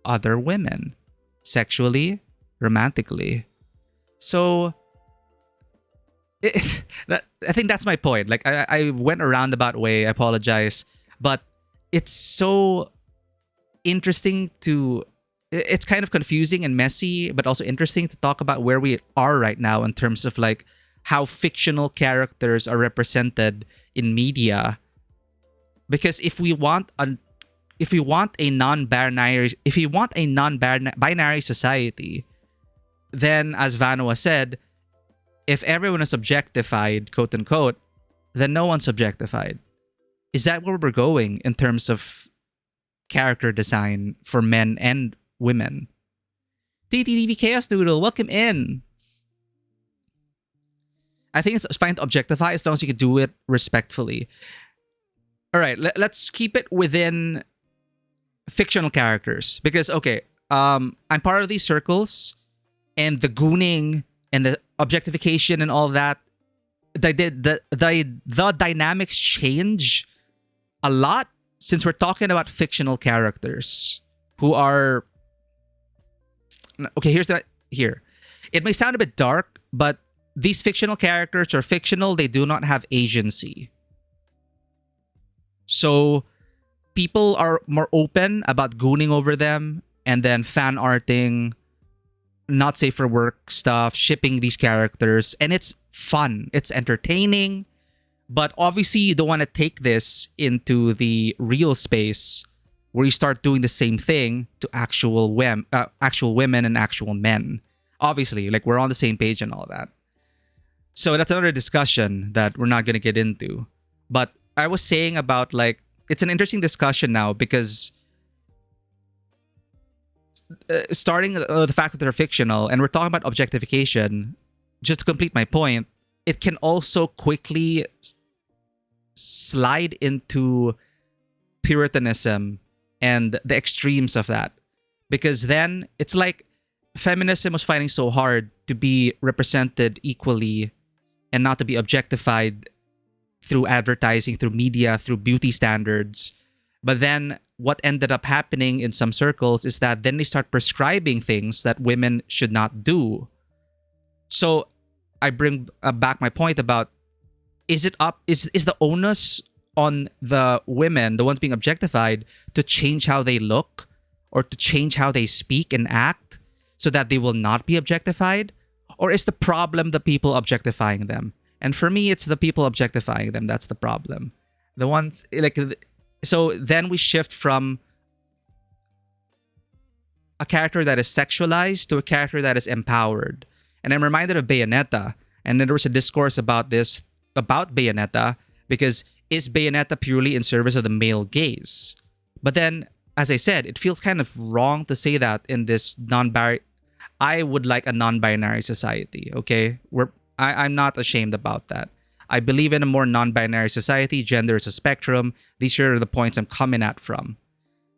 other women. Sexually, romantically. So... I think that's my point. Like, I went a roundabout way. I apologize. But it's so interesting to... It's kind of confusing and messy, but also interesting to talk about where we are right now in terms of like how fictional characters are represented in media. Because if we want a non-binary society, then as Vanua said, if everyone is objectified, quote unquote, then no one's objectified. Is that where we're going in terms of character design for men and women? TTTV Chaos Doodle, welcome in. I think it's fine to objectify as long as you can do it respectfully. All right, let's keep it within fictional characters. Because, okay, I'm part of these circles, and the gooning and the objectification and all that, the dynamics change a lot since we're talking about fictional characters who are Okay, here. It may sound a bit dark, but these fictional characters are fictional. They do not have agency. So people are more open about gooning over them and then fan arting, not safe for work stuff, shipping these characters, and it's fun. It's entertaining, but obviously you don't want to take this into the real space where you start doing the same thing to actual women and actual men. Obviously, like, we're on the same page and all that. So that's another discussion that we're not going to get into. But I was saying about, like, it's an interesting discussion now because starting the fact that they're fictional and we're talking about objectification, just to complete my point, it can also quickly slide into puritanism and the extremes of that. Because then it's like feminism was fighting so hard to be represented equally and not to be objectified through advertising, through media, through beauty standards. But then what ended up happening in some circles is that then they start prescribing things that women should not do. So I bring back my point about, is the onus on the women, the ones being objectified, to change how they look or to change how they speak and act so that they will not be objectified? Or is the problem the people objectifying them? And for me, it's the people objectifying them. That's the problem. The ones, like, so then we shift from a character that is sexualized to a character that is empowered. And I'm reminded of Bayonetta. And then there was a discourse about this, about Bayonetta, because is Bayonetta purely in service of the male gaze? But then, as I said, it feels kind of wrong to say that in this non-binary. I would like a non-binary society, okay? I'm not ashamed about that. I believe in a more non-binary society. Gender is a spectrum. These are the points I'm coming at from.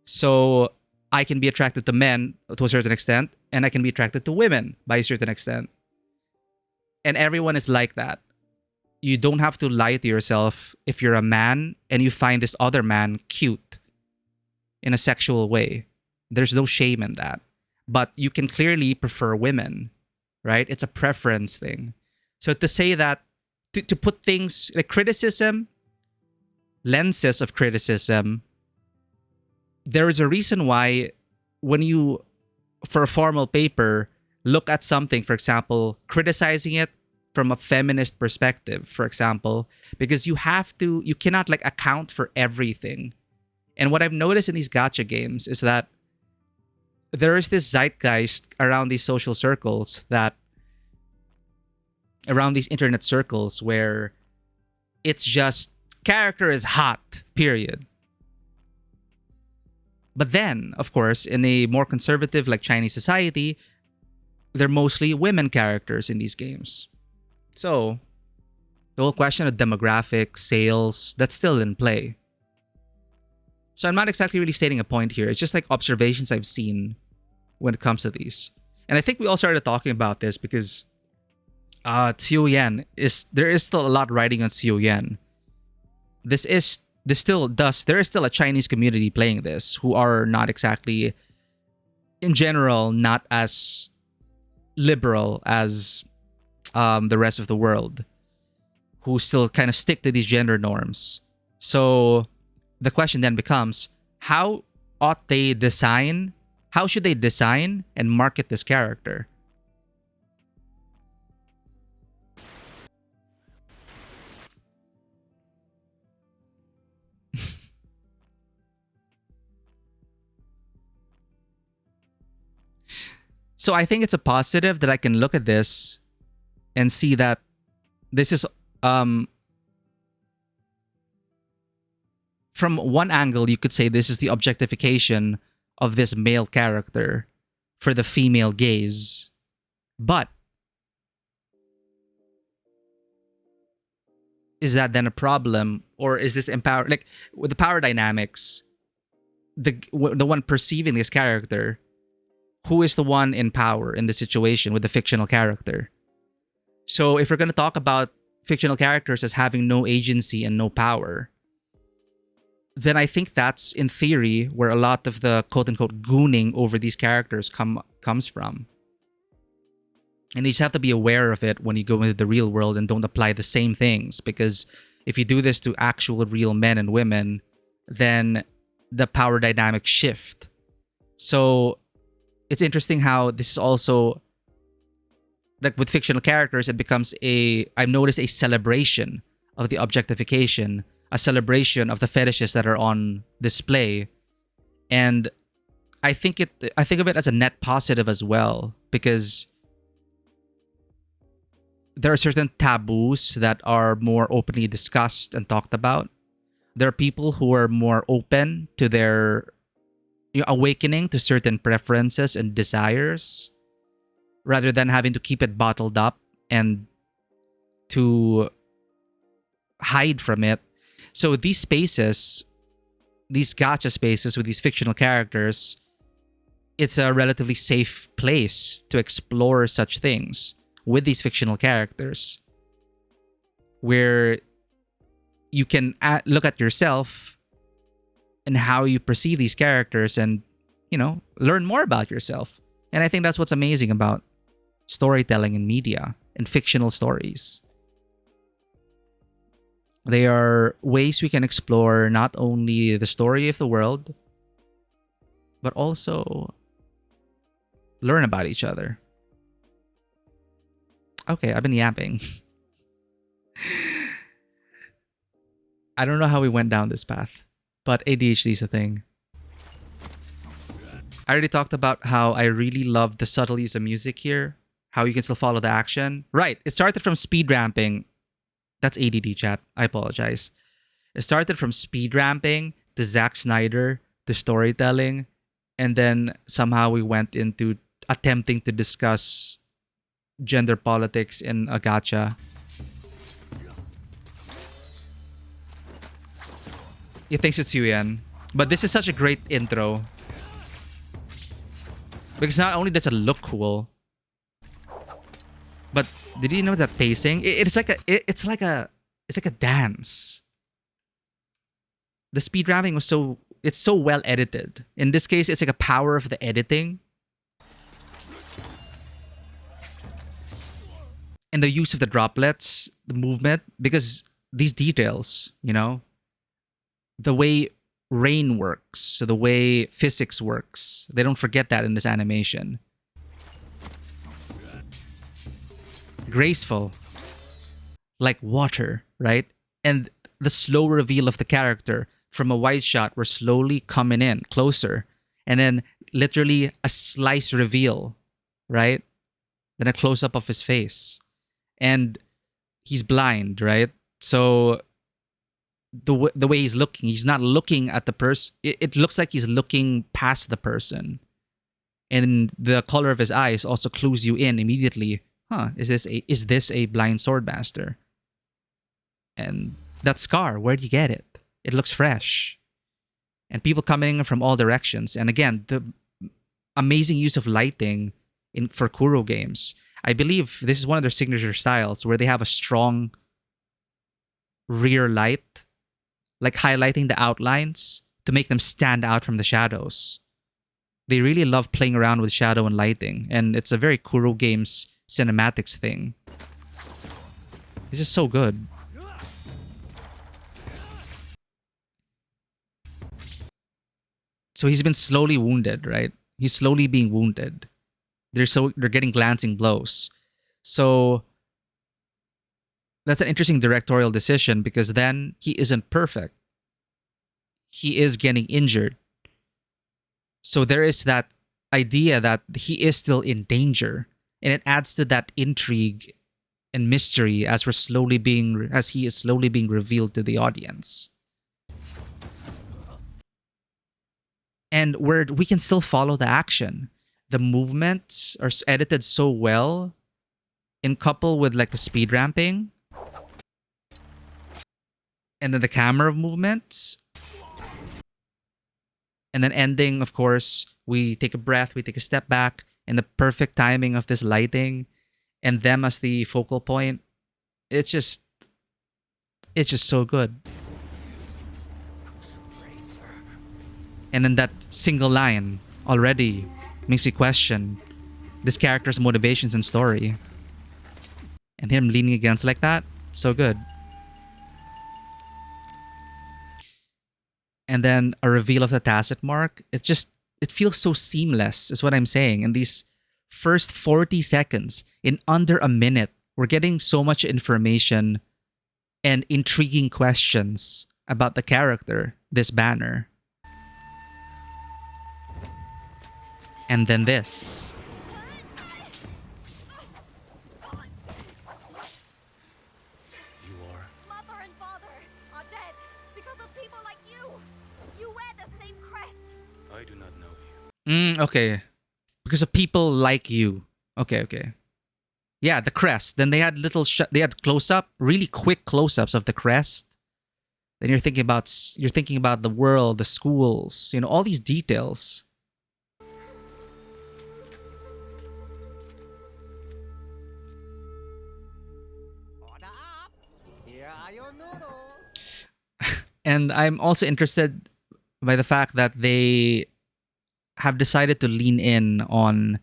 So I can be attracted to men to a certain extent, and I can be attracted to women by a certain extent. And everyone is like that. You don't have to lie to yourself if you're a man and you find this other man cute in a sexual way. There's no shame in that. But you can clearly prefer women, right? It's a preference thing. So to say that, to put things like criticism, lenses of criticism, there is a reason why when you, for a formal paper, look at something, for example, criticizing it from a feminist perspective, for example, because you cannot like account for everything. And what I've noticed in these gacha games is that there is this zeitgeist around these social circles around these internet circles where it's just character is hot, period. But then, of course, in a more conservative like Chinese society, they're mostly women characters in these games. So the whole question of demographics, sales, that's still in play. So I'm not exactly really stating a point here. It's just like observations I've seen when it comes to these. And I think we all started talking about this because Qiuyuan there is still a lot riding on Qiuyuan. There is still a Chinese community playing this who are not exactly, in general, not as liberal as the rest of the world, who still kind of stick to these gender norms. So the question then becomes, how should they design and market this character? So I think it's a positive that I can look at this and see that this is from one angle, you could say this is the objectification of this male character for the female gaze. But is that then a problem, or is this empower, like with the power dynamics, the one perceiving this character, who is the one in power in the situation with the fictional character? So if we're going to talk about fictional characters as having no agency and no power, then I think that's in theory where a lot of the quote unquote gooning over these characters comes from. And you just have to be aware of it when you go into the real world and don't apply the same things, because if you do this to actual real men and women, then the power dynamics shift. So it's interesting how this is also, like with fictional characters, it becomes I've noticed a celebration of the objectification, a celebration of the fetishes that are on display. And I think of it as a net positive as well, because there are certain taboos that are more openly discussed and talked about. There are people who are more open to their awakening to certain preferences and desires, rather than having to keep it bottled up and to hide from it. So these spaces, these gacha spaces with these fictional characters, it's a relatively safe place to explore such things with these fictional characters, where you can look at yourself and how you perceive these characters and, learn more about yourself. And I think that's what's amazing about storytelling in media and fictional stories. They are ways we can explore not only the story of the world, but also learn about each other. Okay, I've been yapping. I don't know how we went down this path, but ADHD is a thing. I already talked about how I really love the subtle use of music here, how you can still follow the action. Right, it started from speed ramping. That's ADD chat, I apologize. It started from speed ramping to Zack Snyder to storytelling, and then somehow we went into attempting to discuss gender politics in a gacha. It thinks it's Qiuyuan. But this is such a great intro, because not only does it look cool, but did you know that pacing? It's like a dance. The speed ramping it's so well edited. In this case, it's like a power of the editing and the use of the droplets, the movement, because these details, the way rain works, the way physics works, they don't forget that in this animation. Graceful, like water, right? And the slow reveal of the character from a wide shot, we're slowly coming in closer, and then literally a slice reveal, right? Then a close up of his face, and he's blind, right? So the way he's looking, he's not looking at the person. It looks like he's looking past the person, and the color of his eyes also clues you in immediately. Is this a blind swordmaster? And that scar, where'd you get it? It looks fresh. And people coming in from all directions. And again, the amazing use of lighting for Kuro games. I believe this is one of their signature styles, where they have a strong rear light, like highlighting the outlines to make them stand out from the shadows. They really love playing around with shadow and lighting, and it's a very Kuro games cinematics thing. This is so good. So he's been slowly wounded, right? He's slowly being wounded. They're getting glancing blows. So that's an interesting directorial decision, because then he isn't perfect. He is getting injured. So there is that idea that he is still in danger, and it adds to that intrigue and mystery as he is slowly being revealed to the audience. And where we can still follow the action. The movements are edited so well, in couple with like the speed ramping, and then the camera movements, and then ending, of course, we take a breath, we take a step back, and the perfect timing of this lighting and them as the focal point. It's just so good. And then that single line already makes me question this character's motivations and story. And him leaning against like that, so good. And then a reveal of the tacit mark. It feels so seamless, is what I'm saying. In these first 40 seconds, in under a minute, we're getting so much information and intriguing questions about the character, this banner. And then this. You are. Mother and father are dead because of people like you. You wear the same crest. I do not know you. Okay. Because of people like you. Okay. Yeah, the crest. Then they had they had close-up, really quick close-ups of the crest. Then you're thinking about the world, the schools, all these details. Order up. Here are your noodles. And I'm also interested by the fact that they have decided to lean in on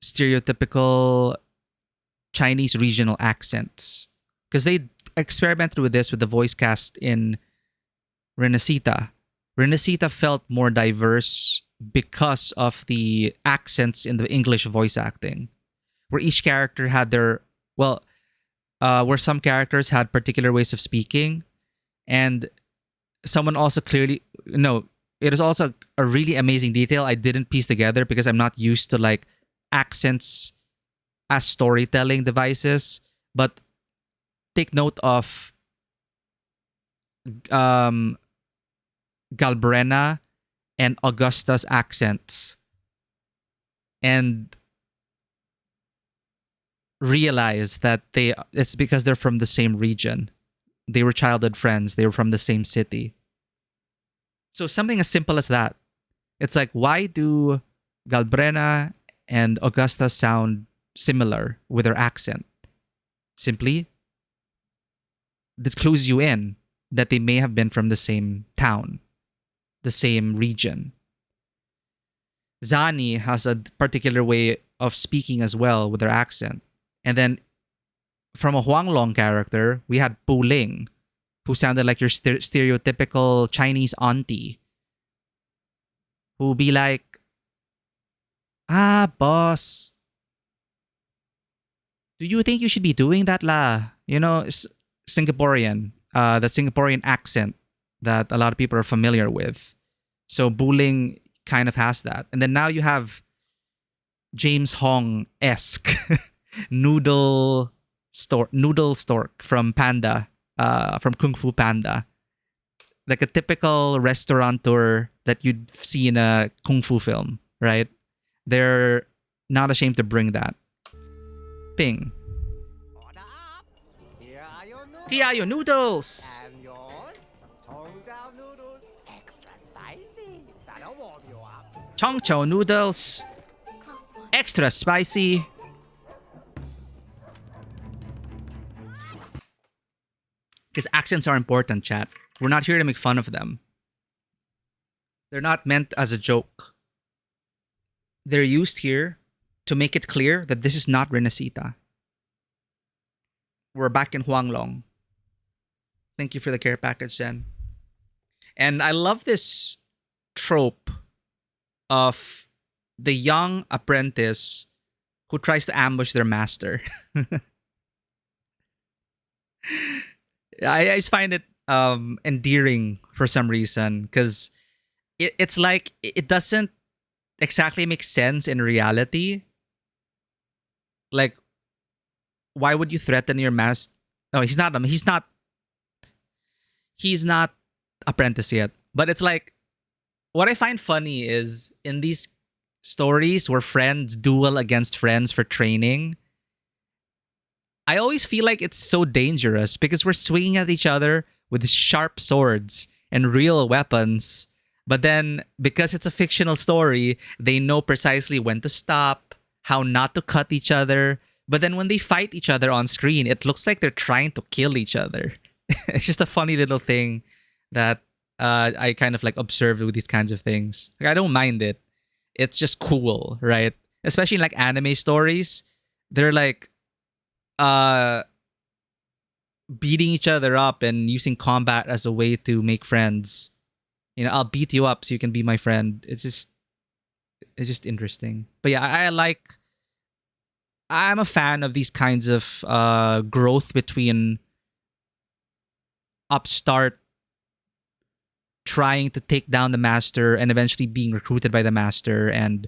stereotypical Chinese regional accents. Because they experimented with this with the voice cast in Renacita. Renacita felt more diverse because of the accents in the English voice acting. Where each character had where some characters had particular ways of speaking. And someone also it is also a really amazing detail I didn't piece together because I'm not used to like accents as storytelling devices. But take note of Galbrena and Augusta's accents and realize that it's because they're from the same region. They were childhood friends. They were from the same city. So something as simple as that. It's like, why do Galbrena and Augusta sound similar with their accent? Simply, that clues you in that they may have been from the same town, the same region. Zani has a particular way of speaking as well with their accent. And then from a Huanglong character, we had Pu Ling, who sounded like your stereotypical Chinese auntie. Who be like, boss, do you think you should be doing that la? Singaporean, the Singaporean accent that a lot of people are familiar with. So Buling kind of has that. And then now you have James Hong-esque Noodle Stork from Panda, from Kung Fu Panda. Like a typical restaurateur that you'd see in a Kung Fu film, right? They're not ashamed to bring that. Ping. Order up. Here are your noodles. Here are your noodles! And yours? Tong down noodles. Extra spicy. That'll warm you up. Chong chow noodles, Close one. extra spicy. Because accents are important, chat. We're not here to make fun of them. They're not meant as a joke. They're used here to make it clear that this is not Renacita. We're back in Huanglong. Thank you for the care package, Zen. And I love this trope of the young apprentice who tries to ambush their master. I just find it endearing for some reason because it's like it doesn't exactly make sense in reality. Like, why would you threaten your master? No, he's not apprentice yet. But it's like, what I find funny is in these stories where friends duel against friends for training, I always feel like it's so dangerous because we're swinging at each other with sharp swords and real weapons. But then, because it's a fictional story, they know precisely when to stop, how not to cut each other. But then when they fight each other on screen, it looks like they're trying to kill each other. It's just a funny little thing that I kind of like observe with these kinds of things. Like I don't mind it. It's just cool, right? Especially in like anime stories, they're like uh beating each other up and using combat as a way to make friends. You know, I'll beat you up so you can be my friend. It's just interesting. But yeah, I'm a fan of these kinds of growth between upstart trying to take down the master and eventually being recruited by the master and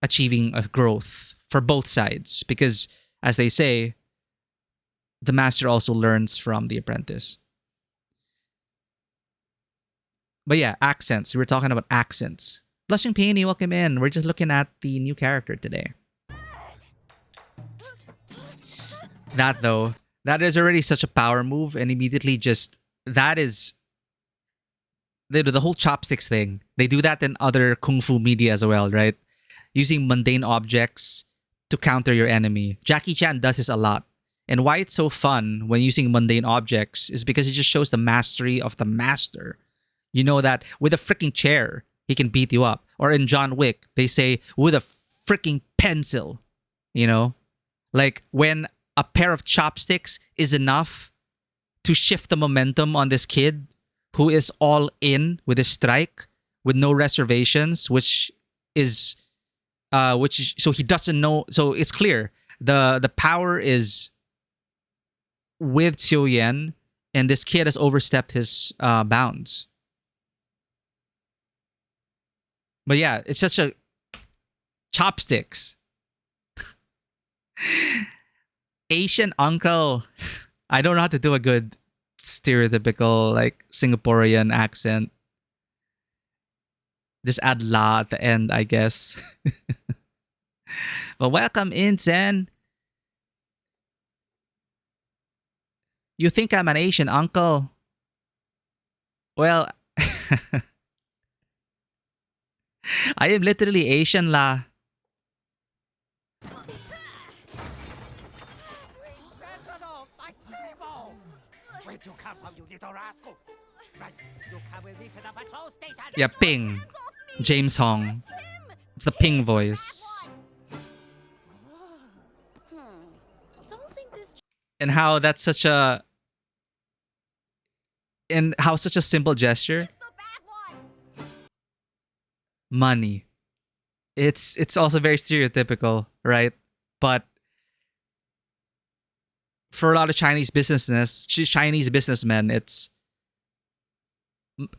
achieving a growth for both sides. Because as they say, the master also learns from the apprentice. But yeah, accents. We were talking about accents. Blushing Peony, welcome in. We're just looking at the new character today. That though, that is already such a power move, and immediately just that is the whole chopsticks thing. They do that in other kung fu media as well, right? Using mundane objects to counter your enemy. Jackie Chan does this a lot. And why it's so fun when using mundane objects is because it just shows the mastery of the master. You know that with a freaking chair, he can beat you up. Or in John Wick, they say, with a freaking pencil. You know? Like, when a pair of chopsticks is enough to shift the momentum on this kid who is all in with his strike, with no reservations, so he doesn't know. So it's clear. The power is with Qiuyuan, and this kid has overstepped his bounds. But yeah, it's such a chopsticks. Asian uncle. I don't know how to do a good stereotypical like Singaporean accent. Just add la at the end, I guess. But welcome in, Zen. You think I'm an Asian uncle? Well, I am literally Asian la. Sentinel, my table! Where'd you come from, you little rascal? Right, you come with me to the patrol station. Yeah, Ping. James Hong. It's the Ping voice. Don't think this And how that's such a... And how such a simple gesture. the bad one. Money. It's also very stereotypical, right? But for a lot of Chinese businessmen, it's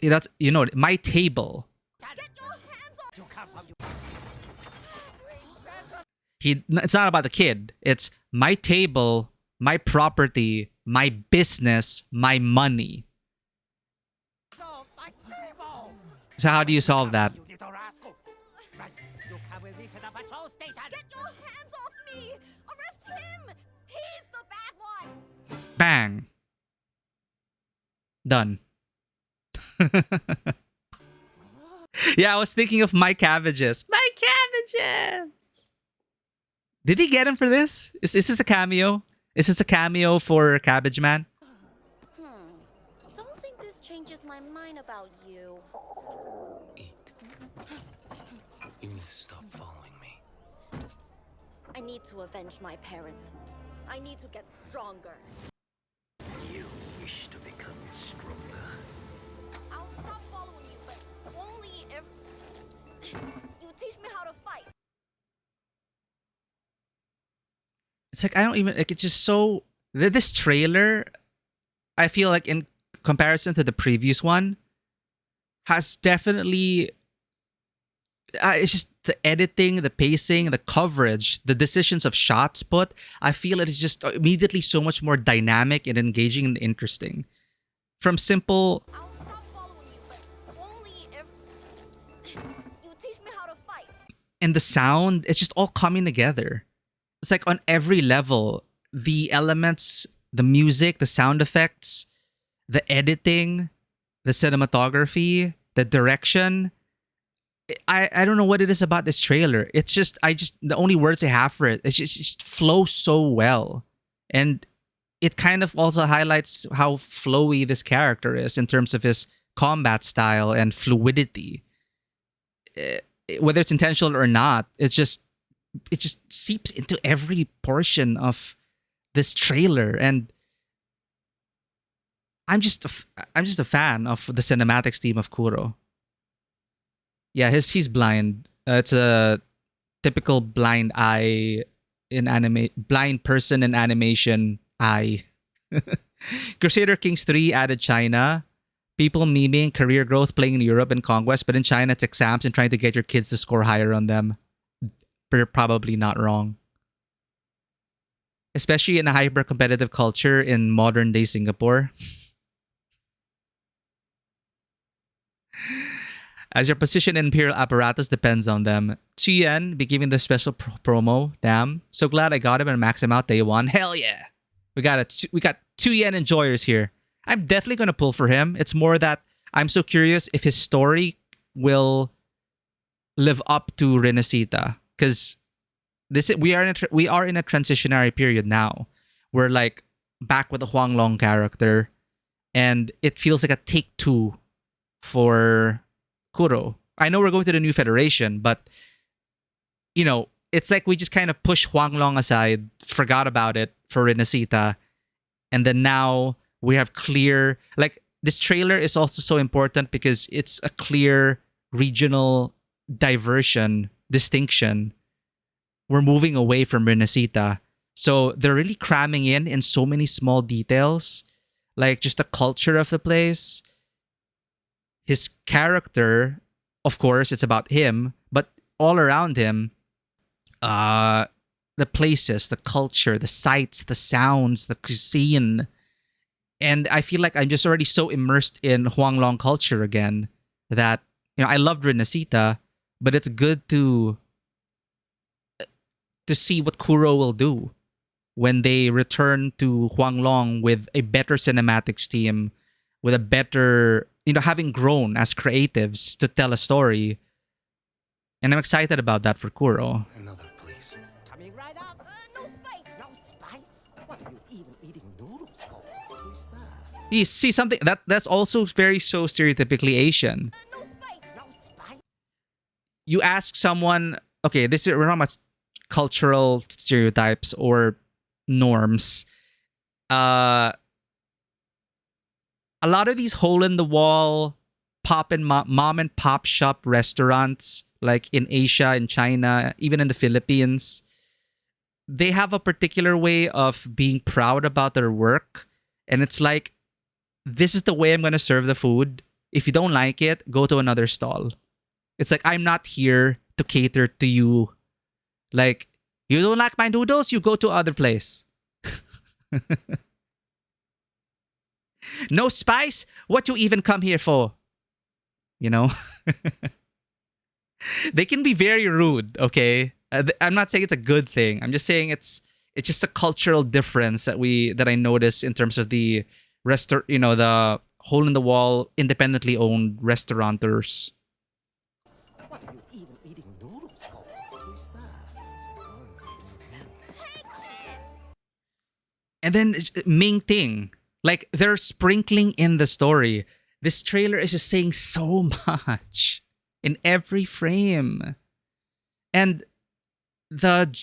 that's my table. You come from, you... It's not about the kid. It's my table, my property, my business, my money. No, my table! So how do you solve that? You little rascal. Right, you come with me to the patrol station. Get your hands off me! Arrest him! He's the bad one! Bang. Done. Yeah, I was thinking of my cabbages. My cabbages. Did he get him for this? Is this a cameo? Is this a cameo for Cabbage Man? Don't think this changes my mind about you. Eat. You need to stop following me. I need to avenge my parents. I need to get stronger. You wish to become stronger. I'll stop following you, but only if you teach me how to fight. It's like I don't even like. It's just so this trailer. I feel like in comparison to the previous one, has definitely. It's just the editing, the pacing, the coverage, the decisions of shots put. I feel it is just immediately so much more dynamic and engaging and interesting. From simple. I'll stop following you, but only if you teach me how to fight. And the sound, it's just all coming together. It's like on every level, the elements, the music, the sound effects, the editing, the cinematography, the direction. I don't know what it is about this trailer. It's just the only words I have for it. It just flows so well, and it kind of also highlights how flowy this character is in terms of his combat style and fluidity. Whether it's intentional or not, it just seeps into every portion of this trailer, and I'm just a fan of the cinematics team of Kuro. Yeah, he's blind. It's a typical blind eye in blind person in animation eye. Crusader Kings 3 added China. People memeing career growth playing in Europe and Conquest, but in China it's exams and trying to get your kids to score higher on them. They're probably not wrong. Especially in a hyper-competitive culture in modern-day Singapore. As your position in Imperial apparatus depends on them. Qiuyuan be giving the special promo. Damn. So glad I got him and max him out day one. Hell yeah. We got 2 yen enjoyers here. I'm definitely going to pull for him. It's more that I'm so curious if his story will live up to Renesita, because we are in a transitionary period now. We're like back with the Huang Long character, and it feels like a take two for Kuro. I know we're going to the new federation, but it's like we just kind of push Huang Long aside, forgot about it for Renesita, and then now we have clear, like, this trailer is also so important because it's a clear regional distinction. We're moving away from Renesita. So they're really cramming in so many small details, like just the culture of the place. His character, of course, it's about him, but all around him, the places, the culture, the sights, the sounds, the cuisine. And I feel like I'm just already so immersed in Huang Long culture again that, I loved Renesita, but it's good to see what Kuro will do when they return to Huang Long with a better cinematics team, with a better, having grown as creatives to tell a story. And I'm excited about that for Kuro. Another, please. Coming right up. No spice. No spice? What are you even eating noodles for? Who's that? You see something that's also very so stereotypically Asian. No spice. No spice? You ask someone, okay, we're not about cultural stereotypes or norms. A lot of these hole in the wall mom and pop shop restaurants, like in Asia, in China, even in the Philippines, they have a particular way of being proud about their work. And it's like, this is the way I'm going to serve the food. If you don't like it, go to another stall. It's like, I'm not here to cater to you. Like, you don't like my noodles, you go to other place. No spice? What you even come here for? They can be very rude, okay? I'm not saying it's a good thing. I'm just saying it's just a cultural difference that I notice in terms of the the hole in the wall, independently owned restaurateurs. What are you even eating noodles for? Who's that? And then Ming Ting, like, they're sprinkling in the story. This trailer is just saying so much in every frame. And the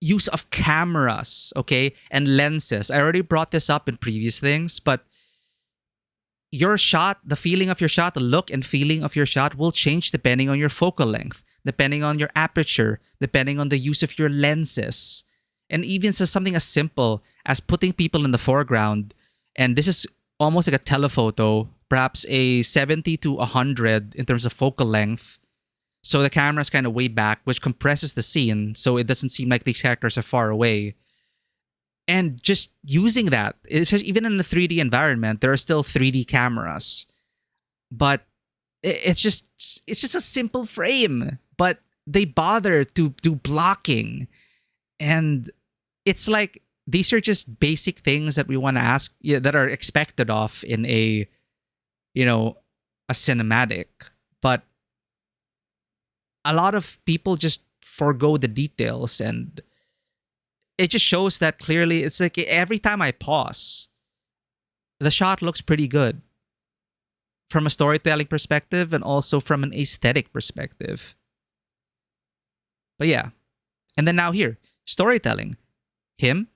use of cameras, okay, and lenses. I already brought this up in previous things, but your shot, the feeling of your shot, the look and feeling of your shot will change depending on your focal length, depending on your aperture, depending on the use of your lenses. And even something as simple as putting people in the foreground, and this is almost like a telephoto, perhaps a 70 to 100 in terms of focal length. So the camera's kind of way back, which compresses the scene, so it doesn't seem like these characters are far away. And just using that, even in a 3D environment, there are still 3D cameras. But it's just a simple frame, but they bother to do blocking. And it's like, these are just basic things that we want to ask, that are expected of in a cinematic. But a lot of people just forego the details, and it just shows that clearly. It's like every time I pause, the shot looks pretty good. from a storytelling perspective and also from an aesthetic perspective. But yeah. And then now here, storytelling. Him,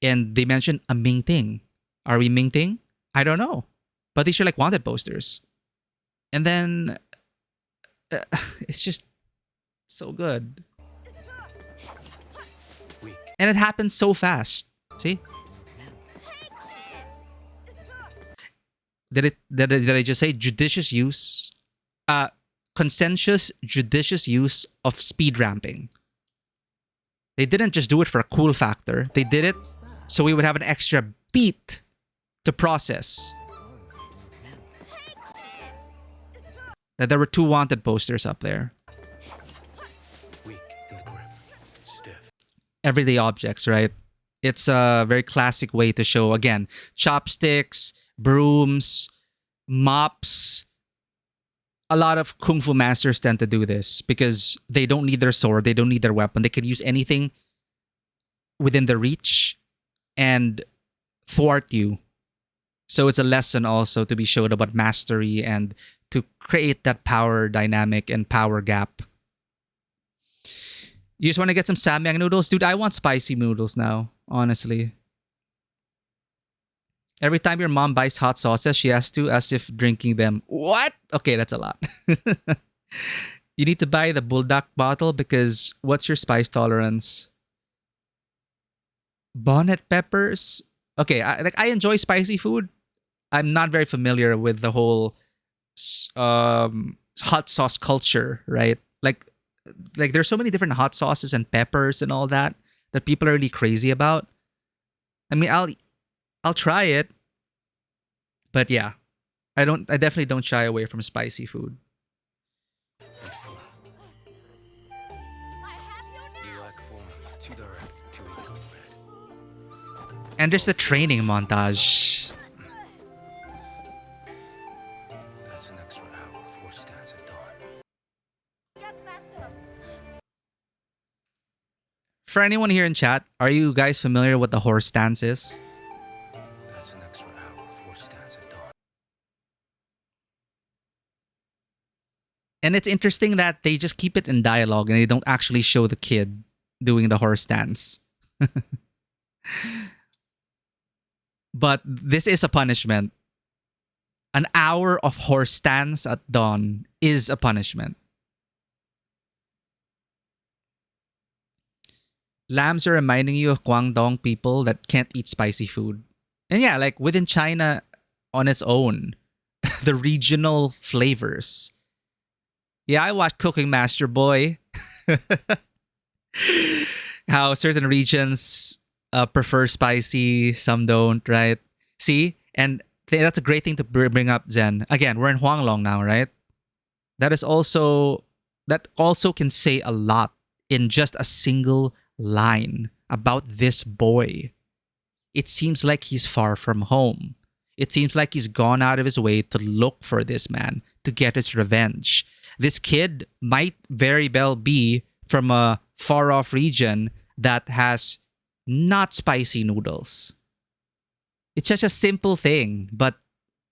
and they mentioned a Ming Ting. Are we Ming Ting? I don't know. But these are like wanted posters. And then it's just so good. Weak. And it happens so fast. See? Did I just say judicious use? Conscientious, judicious use of speed ramping. They didn't just do it for a cool factor. They did it so we would have an extra beat to process. That there were 2 wanted posters up there. Weak in the grip. Stiff. Everyday objects, right? It's a very classic way to show, again, chopsticks, brooms, mops. A lot of Kung Fu masters tend to do this because they don't need their sword, they don't need their weapon. They can use anything within their reach and thwart you. So it's a lesson also to be showed about mastery and to create that power dynamic and power gap. You just want to get some samyang noodles? Dude, I want spicy noodles now, honestly. Every time your mom buys hot sauces, she has to, as if drinking them. What? Okay, that's a lot. You need to buy the bulldog bottle because what's your spice tolerance? Bonnet peppers? Okay, I enjoy spicy food. I'm not very familiar with the whole hot sauce culture, right? Like there's so many different hot sauces and peppers and all that people are really crazy about. I mean, I'll try it, but yeah, I definitely don't shy away from spicy food. You lack form. Too direct. Too easily read. And there's the training montage. That's an extra hour of horse stance at dawn. Yes, Master. For anyone here in chat, are you guys familiar with the horse stance is? That's an extra hour of horse stance at dawn. And it's interesting that they just keep it in dialogue and they don't actually show the kid doing the horse stance. But this is a punishment. An hour of horse stance at dawn is a punishment. Lambs are reminding you of Guangdong people that can't eat spicy food. And yeah, like within China on its own, the regional flavors. Yeah, I watched Cooking Master Boy. How certain regions prefer spicy, some don't, right? See? And that's a great thing to bring up, Zen. Again, we're in Huanglong now, right? That also can say a lot in just a single line about this boy. It seems like he's far from home. It seems like he's gone out of his way to look for this man, to get his revenge. This kid might very well be from a far-off region that has not spicy noodles. It's such a simple thing, but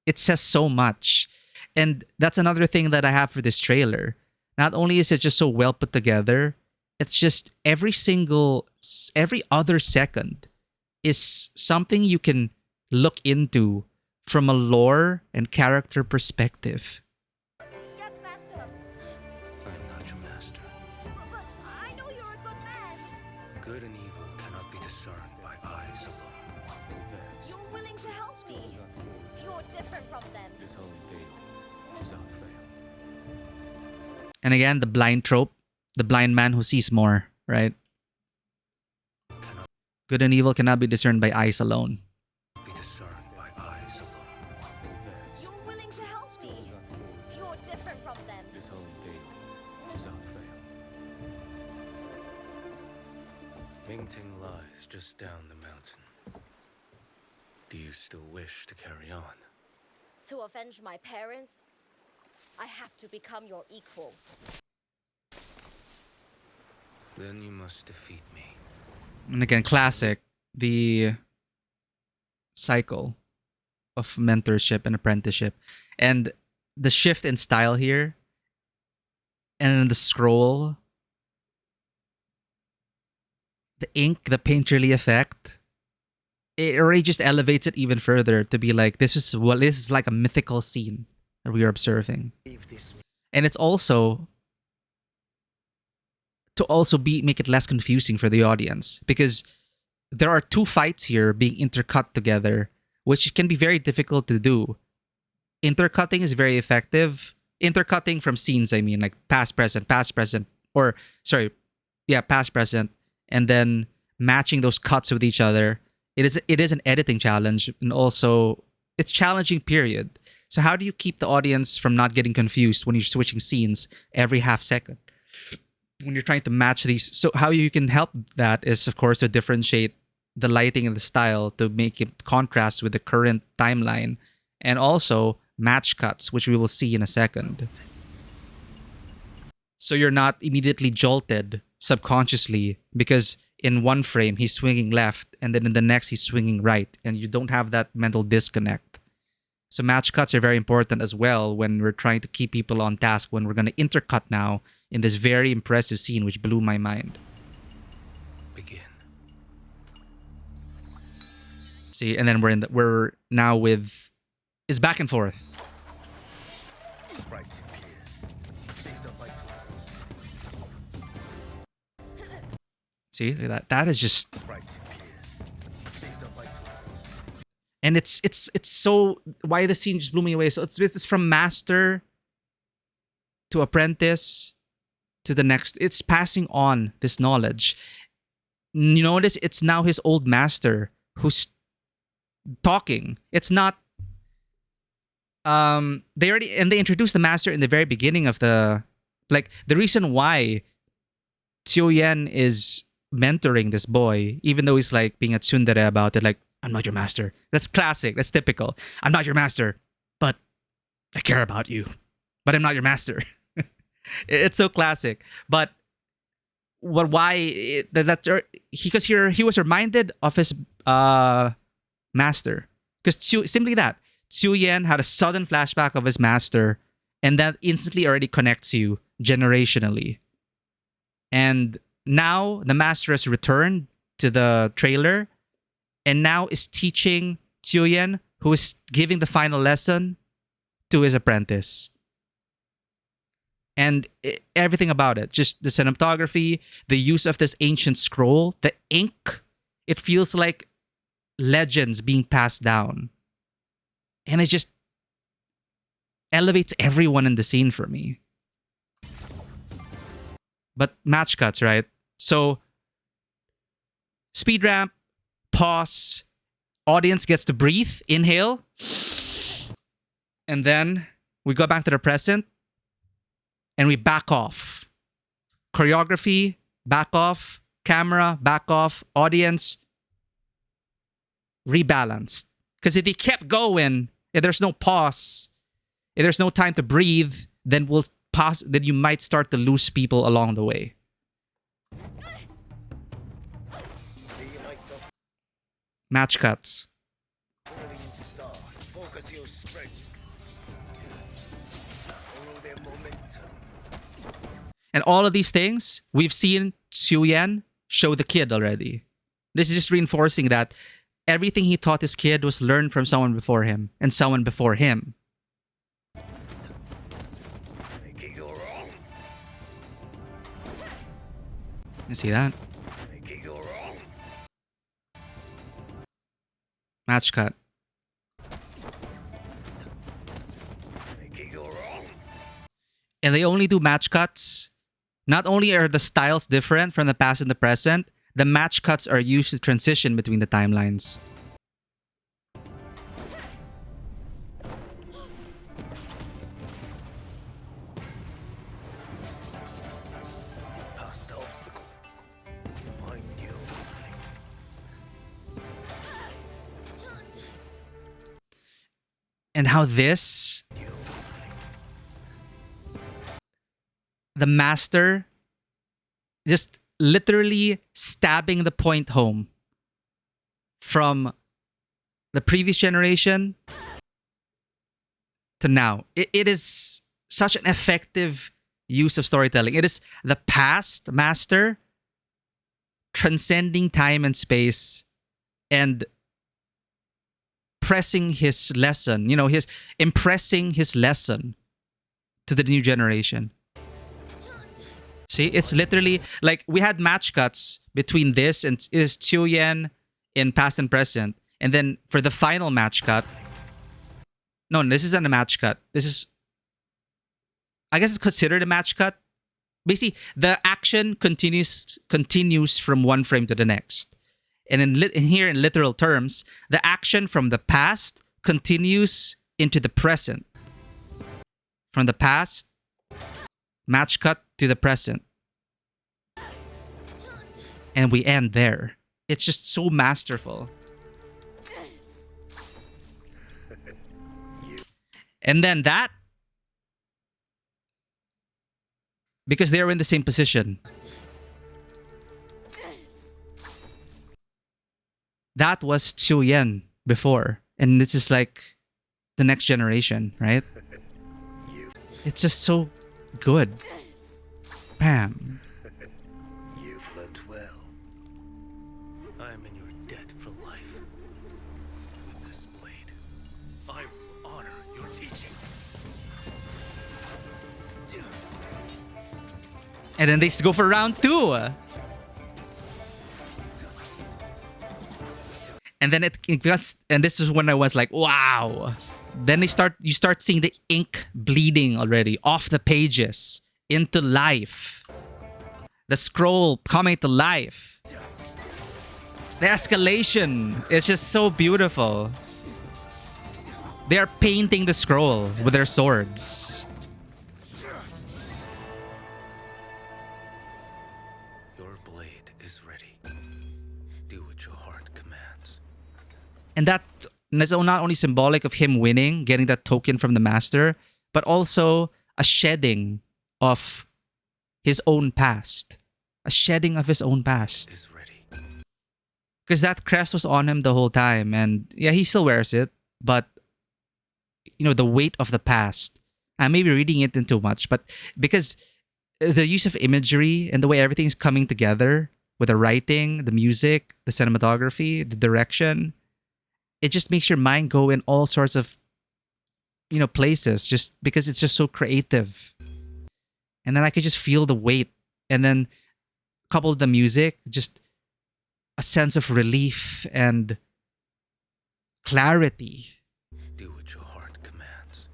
it says so much. And that's another thing that I have for this trailer. Not only is it just so well put together, it's just every other second is something you can look into from a lore and character perspective. Yes, Master. I'm not your master. But I know you're a good man. Good and evil cannot be discerned by eyes alone. In advance, You're willing to help me. You're different from them. his holy day without fail. And again, the blind trope, the blind man who sees more, right? Cannot Good and evil cannot be discerned by eyes alone. be discerned by eyes alone. In advance, You're willing to help me. You're different from them. his holy day without fail. Mingting lies just down the mountain. Do you still wish to carry on? To avenge my parents, I have to become your equal. Then you must defeat me. And again, classic, the cycle of mentorship and apprenticeship. And the shift in style here, and the scroll, the ink, the painterly effect, it already just elevates it even further to be like, this is like a mythical scene that we are observing. And it's also to also make it less confusing for the audience, because there are two fights here being intercut together, which can be very difficult to do. Intercutting is very effective. Intercutting from scenes, I mean, like past, present, or sorry, yeah, past, present, and then matching those cuts with each other. It is an editing challenge, and also it's challenging, period. So how do you keep the audience from not getting confused when you're switching scenes every half second? When you're trying to match these, so how you can help that is, of course, to differentiate the lighting and the style to make it contrast with the current timeline, and also match cuts, which we will see in a second. So you're not immediately jolted subconsciously because in one frame he's swinging left and then in the next he's swinging right, and you don't have that mental disconnect. So match cuts are very important as well when we're trying to keep people on task, when we're going to intercut now in this very impressive scene which blew my mind. Begin. See, and then we're now with, it's back and forth. See, look at that. That is just, and it's so, why the scene just blew me away. So it's from master to apprentice to the next. It's passing on this knowledge. You notice it's now his old master who's talking. It's not they introduced the master in the very beginning of the, like, the reason why Qiuyuan is mentoring this boy, even though he's like being a tsundere about it, like, I'm not your master. That's classic. That's typical. I'm not your master, but I care about you. But I'm not your master. It's so classic. But because here he was reminded of his master. Because simply that, Qiuyuan had a sudden flashback of his master, and that instantly already connects you generationally. And now the master has returned to the trailer and now is teaching Qiuyuan, who is giving the final lesson to his apprentice. And everything about it, just the cinematography, the use of this ancient scroll, the ink, it feels like legends being passed down. And it just elevates everyone in the scene for me. But match cuts, right? So, speed ramp, pause, audience gets to breathe, inhale, and then we go back to the present and we back off. Choreography, back off, camera, back off, audience, rebalanced. Because if they kept going, if there's no pause, if there's no time to breathe, then then you might start to lose people along the way. Match cuts. And all of these things, we've seen Qiuyuan show the kid already. This is just reinforcing that everything he taught his kid was learned from someone before him and someone before him. You see that? Match cut. And they only do match cuts. Not only are the styles different from the past and the present, the match cuts are used to transition between the timelines. And how this, the master just literally stabbing the point home from the previous generation to now. It is such an effective use of storytelling. It is the past master transcending time and space and pressing his lesson, his impressing his lesson to the new generation. See, it's literally like we had match cuts between this and is Qiuyuan in past and present. And then for the final match cut, no, this isn't a match cut. This is, I guess it's considered a match cut. Basically, the action continues from one frame to the next. And in here, in literal terms, the action from the past continues into the present. From the past, match cut to the present. And we end there. It's just so masterful. And then that, because they were in the same position, that was Qiuyuan before. And this is like the next generation, right? It's just so good. Bam. You've learned well. I am in your debt for life. With this blade, I will honor your teachings. And then they go for round 2. And then and this is when I was like, wow. Then you start seeing the ink bleeding already off the pages into life. The scroll coming to life. The escalation is just so beautiful. They are painting the scroll with their swords. Your blade is ready. Do what your heart commands. And that is not only symbolic of him winning, getting that token from the master, but also a shedding of his own past. A shedding of his own past. Is ready. Because that crest was on him the whole time. And yeah, he still wears it. But, the weight of the past. I may be reading it in too much. But because the use of imagery and the way everything's coming together with the writing, the music, the cinematography, the direction, it just makes your mind go in all sorts of, places just because it's just so creative. And then I could just feel the weight. And then coupled with the music, just a sense of relief and clarity. Do what your heart commands.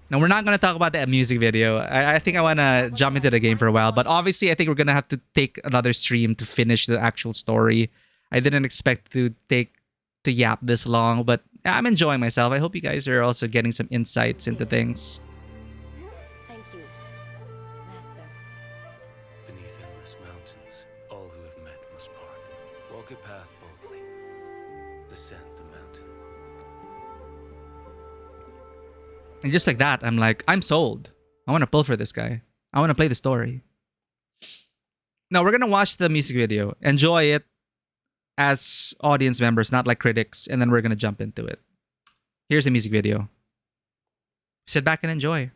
Now, we're not going to talk about that music video. I think I want to jump into the game for a while. But obviously, I think we're going to have to take another stream to finish the actual story. I didn't expect to yap this long, but I'm enjoying myself. I hope you guys are also getting some insights into things. Thank you, Master. Beneath endless mountains, all who have met must part. Walk a path boldly. Descend the mountain. And just like that, I'm like, I'm sold. I want to pull for this guy. I want to play the story. Now, we're going to watch the music video. Enjoy it as audience members, not like critics. And then we're going to jump into it. Here's the music video. Sit back and enjoy.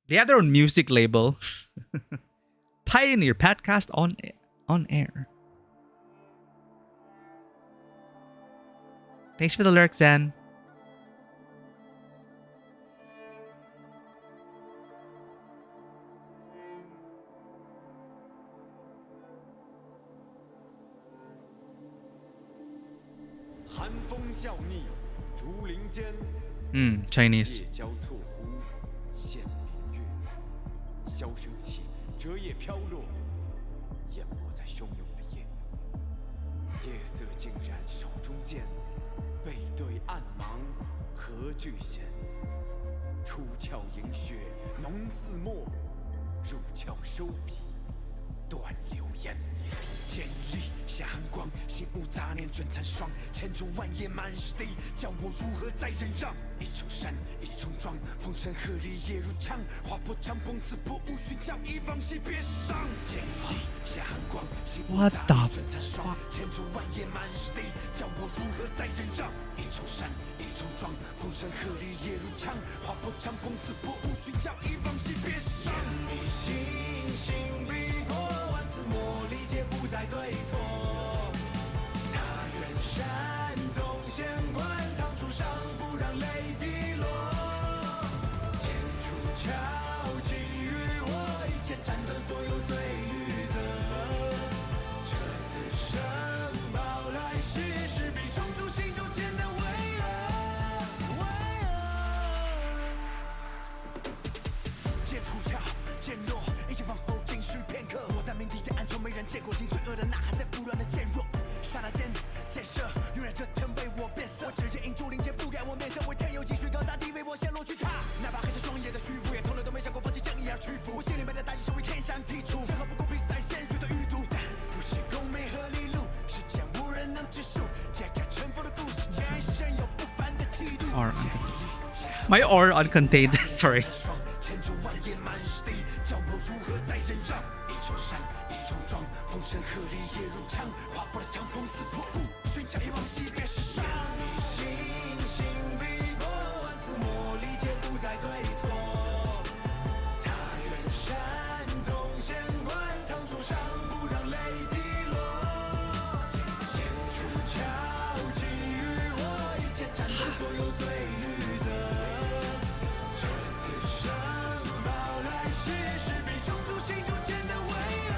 They have their own music label. Pioneer Podcast on air. Thanks for the lurk, Zen. Chinese. 夜交错忽现明月，箫声起，折叶飘落，淹没在汹涌的夜。夜色竟然手中剑，背对暗芒何惧险？出鞘迎雪浓似墨，入鞘收笔断流烟。剑力下寒光，心无杂念卷残霜，千重万叶满是敌，叫我如何再忍让？一重山，一重庄，风声鹤唳夜如枪，划破长风，刺破无寻，叫一方息别伤。剑力下寒光，心 What the fuck? 千重万夜满是地，叫我如何在忍让？一重山，一重装，风声鹤唳夜如长，划破长风刺破无寻找一方惜别伤。眼里星星笔过，万次磨砺，皆不再对错。他远山总险关，藏书上不让泪滴落。剑出鞘，给予我一剑斩断所有罪与责。这次生报来世，势必冲出心中间的巍峨。剑出鞘，剑落，一剑往后，仅需片刻。我在鸣笛，在暗处，没人见过，听罪恶的呐喊在不断的渐弱。刹那间，箭射，永远这天为我变色。我直接引注灵剑，不改我面色，为天有继续高大地为我陷落去踏。哪怕还是双眼的虚浮，也从来都没想过放弃正义而屈服。我心里面的大义是为天下剔除，任何不公平在现实的余毒。但不是功名和利禄，世间无人能知数。揭开尘封的故事，前生有不凡的气度。My or uncontained. Sorry. 千重万夜满是地，叫我如何再忍让？一重山，一重装，风声鹤唳夜如长，划破了长风刺破雾，寻找一往昔别时伤。眼里星星笔过，万次磨砺，皆不再对错。他远山总险关，藏书上不让泪滴落。剑出鞘，给予我一剑斩断所有罪与责。这次生报来世，势必冲出心中间的巍峨。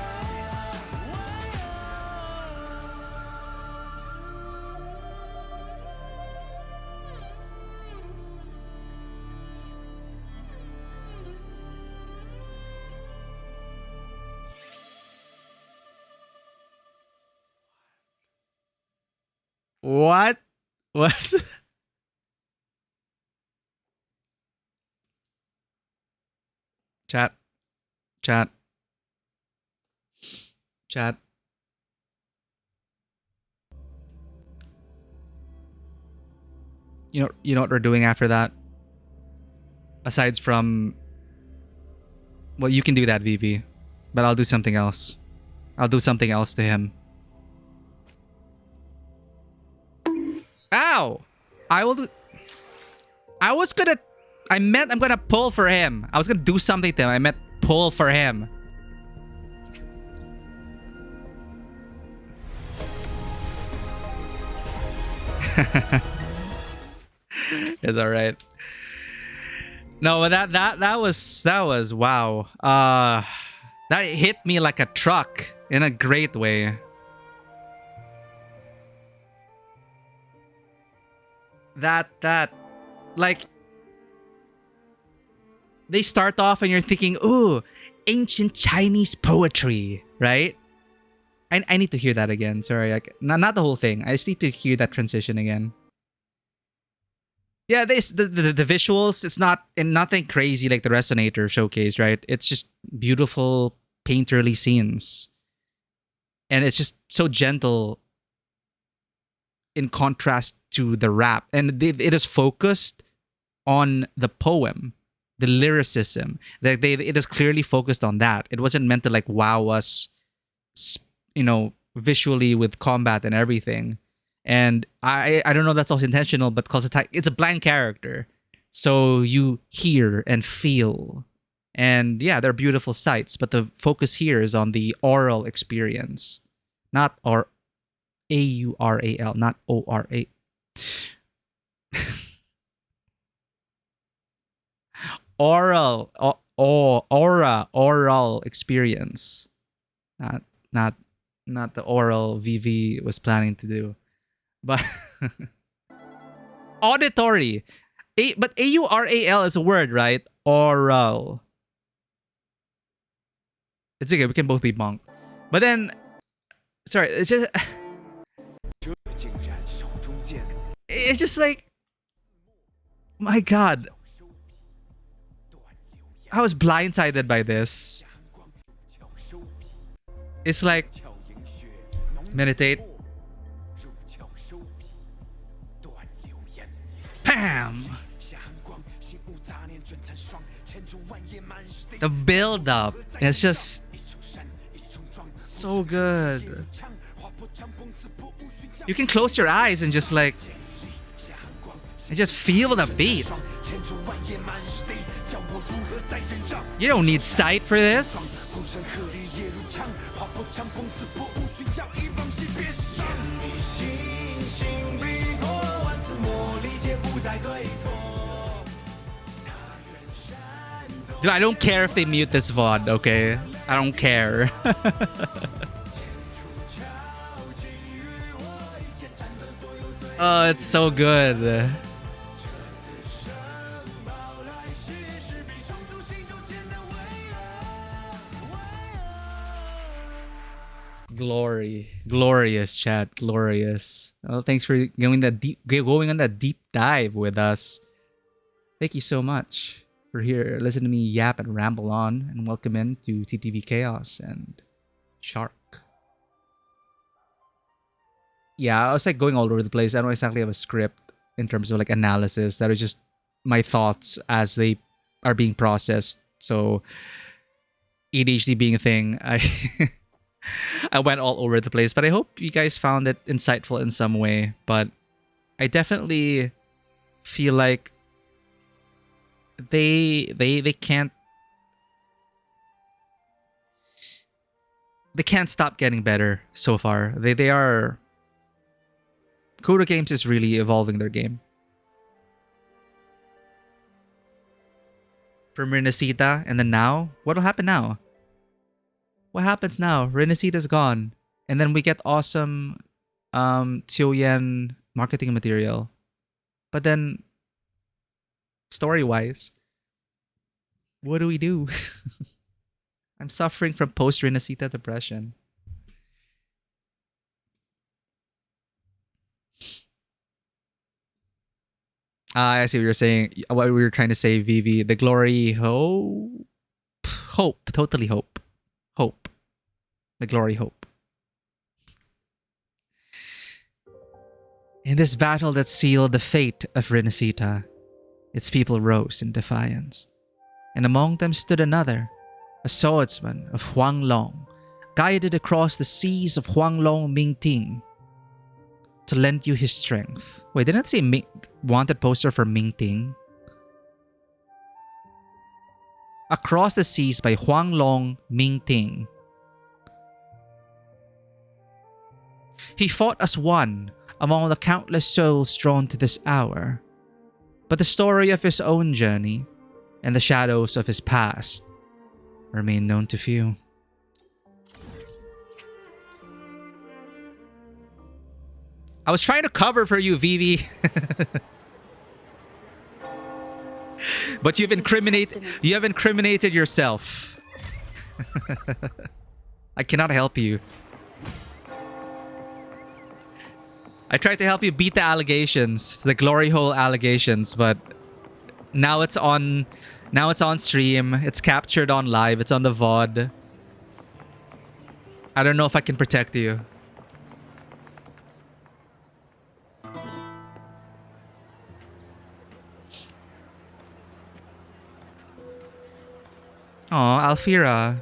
What was chat? Chat. Chat. You know what we're doing after that? Aside from, well, you can do that, Vivi, but I'll do something else. I'll do something else to him. Ow! I will do. I meant I'm gonna pull for him. I was gonna do something to him. I meant pull for him. It's alright. No, but that was wow. That hit me like a truck in a great way. That like, they start off and you're thinking, ooh, ancient Chinese poetry, right? I need to hear that again. Sorry, like, not the whole thing. I just need to hear that transition again. Yeah, the visuals, it's nothing crazy like the Resonator showcase, right? It's just beautiful painterly scenes. And it's just so gentle in contrast to the rap. And it is focused on the poem, the lyricism. It is clearly focused on that. It wasn't meant to like wow us, visually with combat and everything. And I don't know if that's also intentional, but because it's a blank character. So you hear and feel. And yeah, they're beautiful sights, but the focus here is on the oral experience. Not A-U-R-A-L, not O-R-A. Oral experience. Not the oral VV was planning to do. But auditory. But A-U-R-A-L is a word, right? Oral. It's okay, we can both be monk. But then, sorry, it's just like, my God. I was blindsided by this. It's like, meditate. Bam! The build up. It's just So good. You can close your eyes and just like feel the beat. You don't need sight for this. Dude, I don't care if they mute this VOD, okay? I don't care. Oh, it's so good. Glory. Glorious, chat. Glorious. Well, thanks for going on that deep dive with us. Thank you so much for here. Listen to me yap and ramble on, and welcome in to TTV Chaos and Shark. Yeah, I was like going all over the place. I don't exactly have a script in terms of like analysis. That was just my thoughts as they are being processed. So ADHD being a thing, I went all over the place, but I hope you guys found it insightful in some way. But I definitely feel like they can't stop getting better so far. They are Coda Games is really evolving their game. From Renacita and then now, what'll happen now? What happens now? Renacita's gone. And then we get awesome Qiuyuan marketing material. But then story-wise, what do we do? I'm suffering from post-Renacita depression. I see what you're saying. What we were trying to say, Vivi. The glory, hope. Totally hope. Hope. The glory, hope. In this battle that sealed the fate of Renacita, its people rose in defiance. And among them stood another, a swordsman of Huanglong, guided across the seas of Huanglong Mingting to lend you his strength. Wait, didn't it say wanted poster for Mingting? Across the seas by Huanglong Mingting. He fought as one among the countless souls drawn to this hour. But the story of his own journey and the shadows of his past remain known to few. I was trying to cover for you, Vivi. But you have incriminated yourself. I cannot help you. I tried to help you beat the allegations, the glory hole allegations, but now it's on stream. It's captured on live. It's on the VOD. I don't know if I can protect you. Aw, Alfira.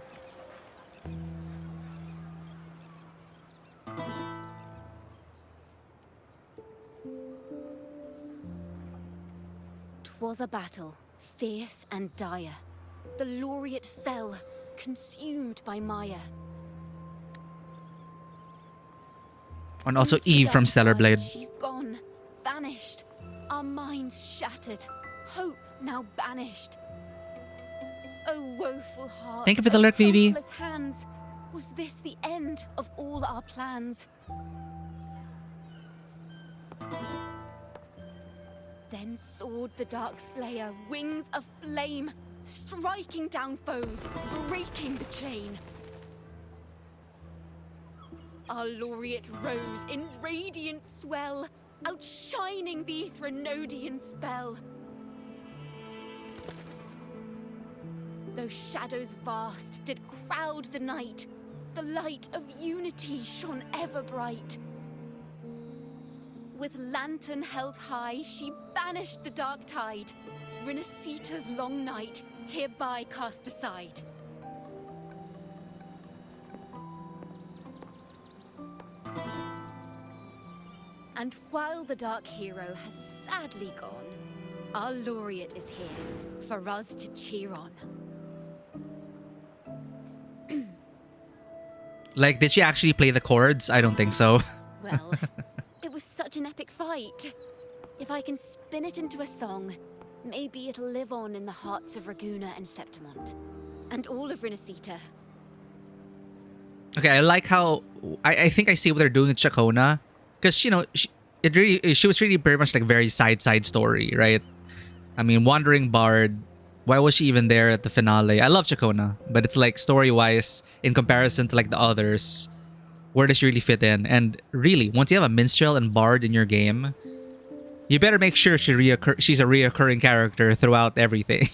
Was a battle, fierce and dire. The laureate fell, consumed by Maya. And also Into Eve the from dark Stellar side, Blade. She's gone, vanished. Our minds shattered, hope now banished. Oh, woeful heart. Thank you for the alert, Vivi. Hopeless hands. Was this the end of all our plans? Then soared the Dark Slayer, wings of flame, striking down foes, breaking the chain. Our laureate rose in radiant swell, outshining the Threnodian spell. Though shadows vast did crowd the night, the light of unity shone ever bright. With lantern held high, she banished the dark tide. Renacita's long night hereby cast aside. And while the Dark Hero has sadly gone, our laureate is here for us to cheer on. Like, did she actually play the chords? I don't think so. Well, it was such an epic fight. If I can spin it into a song, maybe it'll live on in the hearts of Raguna and Septimont, and all of Rinasita. Okay, I like how I think I see what they're doing with Chacona, because you know she was really very much like very side story, right? I mean, Wandering Bard. Why was she even there at the finale? I love Chacona, but it's like story wise in comparison to like the others, where does she really fit in? And really, once you have a minstrel and bard in your game, you better make sure she's a reoccurring character throughout everything.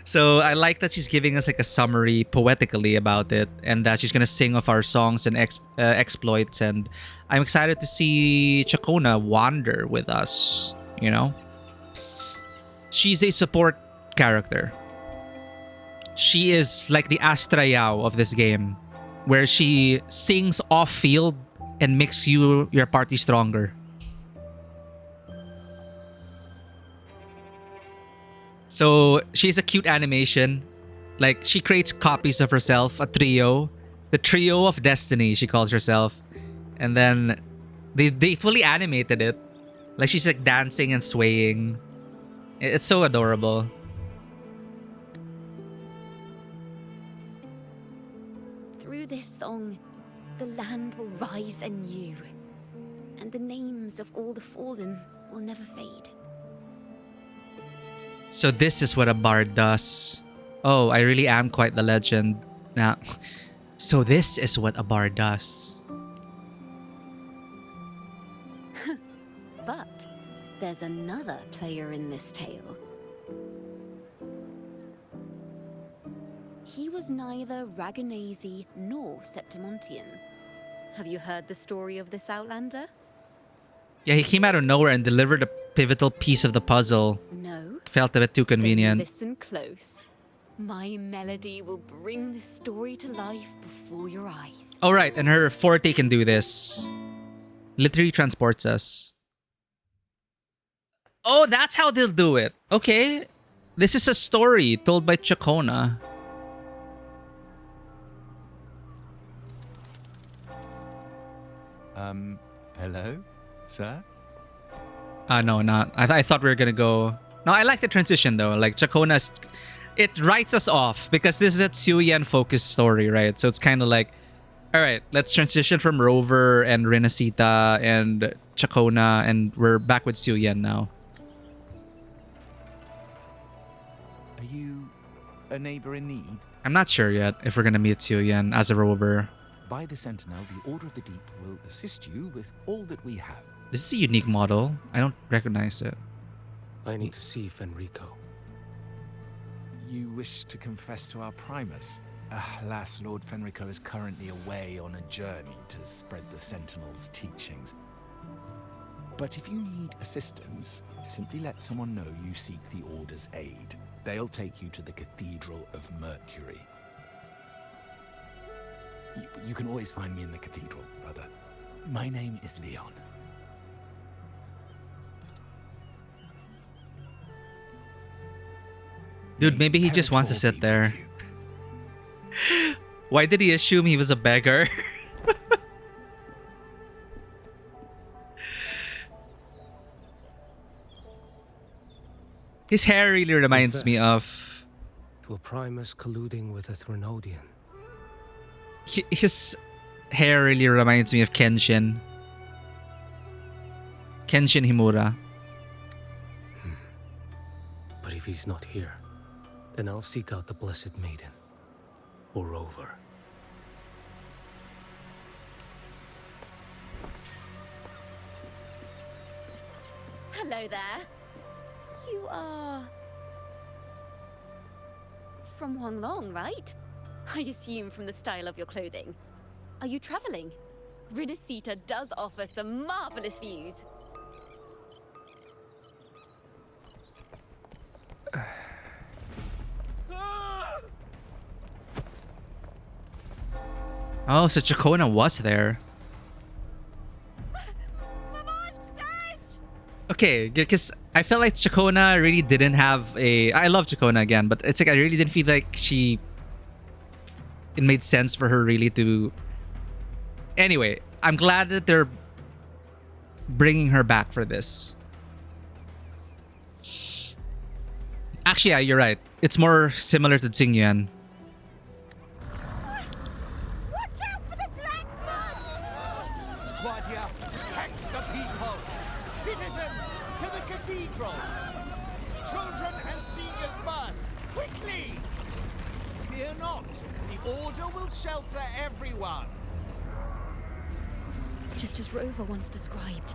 So I like that she's giving us like a summary poetically about it, and that she's gonna sing of our songs and exploits. And I'm excited to see Chacona wander with us. You know, she's a support character. She is like the Astrayao of this game, where she sings off field and makes your party stronger. So she's a cute animation. Like, she creates copies of herself, a trio. The Trio of Destiny, she calls herself. And then they fully animated it. Like, she's like dancing and swaying. It's so adorable. Through this song, the land will rise anew, and the names of all the fallen will never fade. So this is what a bard does. Oh, I really am quite the legend. Now, so this is what a bard does. But there's another player in this tale. He was neither Raganese nor Septimontian. Have you heard the story of this outlander? Yeah, he came out of nowhere and delivered a pivotal piece of the puzzle. No. Felt a bit too Then convenient. listen close. My melody will bring the story to life before your eyes. Oh, right, and her forte can do this. Literally transports us. Oh, that's how they'll do it. Okay. This is a story told by Chacona. Hello, sir? No, not. I thought we were gonna go. No, I like the transition though. Like Chacona's, it writes us off because this is a Qiuyuan focused story, right? So it's kind of like, all right, let's transition from Rover and Rinasita and Chacona, and we're back with Qiuyuan now. Are you a neighbor in need? I'm not sure yet if we're gonna meet Qiuyuan as a Rover. By the Sentinel, the Order of the Deep will assist you with all that we have. This is a unique model. I don't recognize it. I need to see Fenrico. You wish to confess to our Primus? Alas, Lord Fenrico is currently away on a journey to spread the Sentinel's teachings. But if you need assistance, simply let someone know you seek the Order's aid. They'll take you to the Cathedral of Mercury. You can always find me in the cathedral, brother. My name is Leon. Dude, maybe he just wants to sit there. Why did he assume he was a beggar? His hair really reminds me of... To a Primus colluding with a Threnodian. His hair really reminds me of Kenshin. Kenshin Himura. But if he's not here, then I'll seek out the Blessed Maiden. Or Rover. Hello there. You are... from Huanglong, right? I assume from the style of your clothing. Are you traveling? Rinasita does offer some marvelous views. Oh, so Chacona was there. Mama! Okay, because I felt like Chacona really didn't have a. I love Chacona again, but it's like I really didn't feel like she. It made sense for her really to. Anyway, I'm glad that they're bringing her back for this. Actually, yeah, you're right. It's more similar to Qiuyuan. Watch out for the black blood! Guardia, protect the people! Citizens, to the cathedral! Children and seniors first! Quickly! Fear not, the Order will shelter everyone! Just as Rover once described.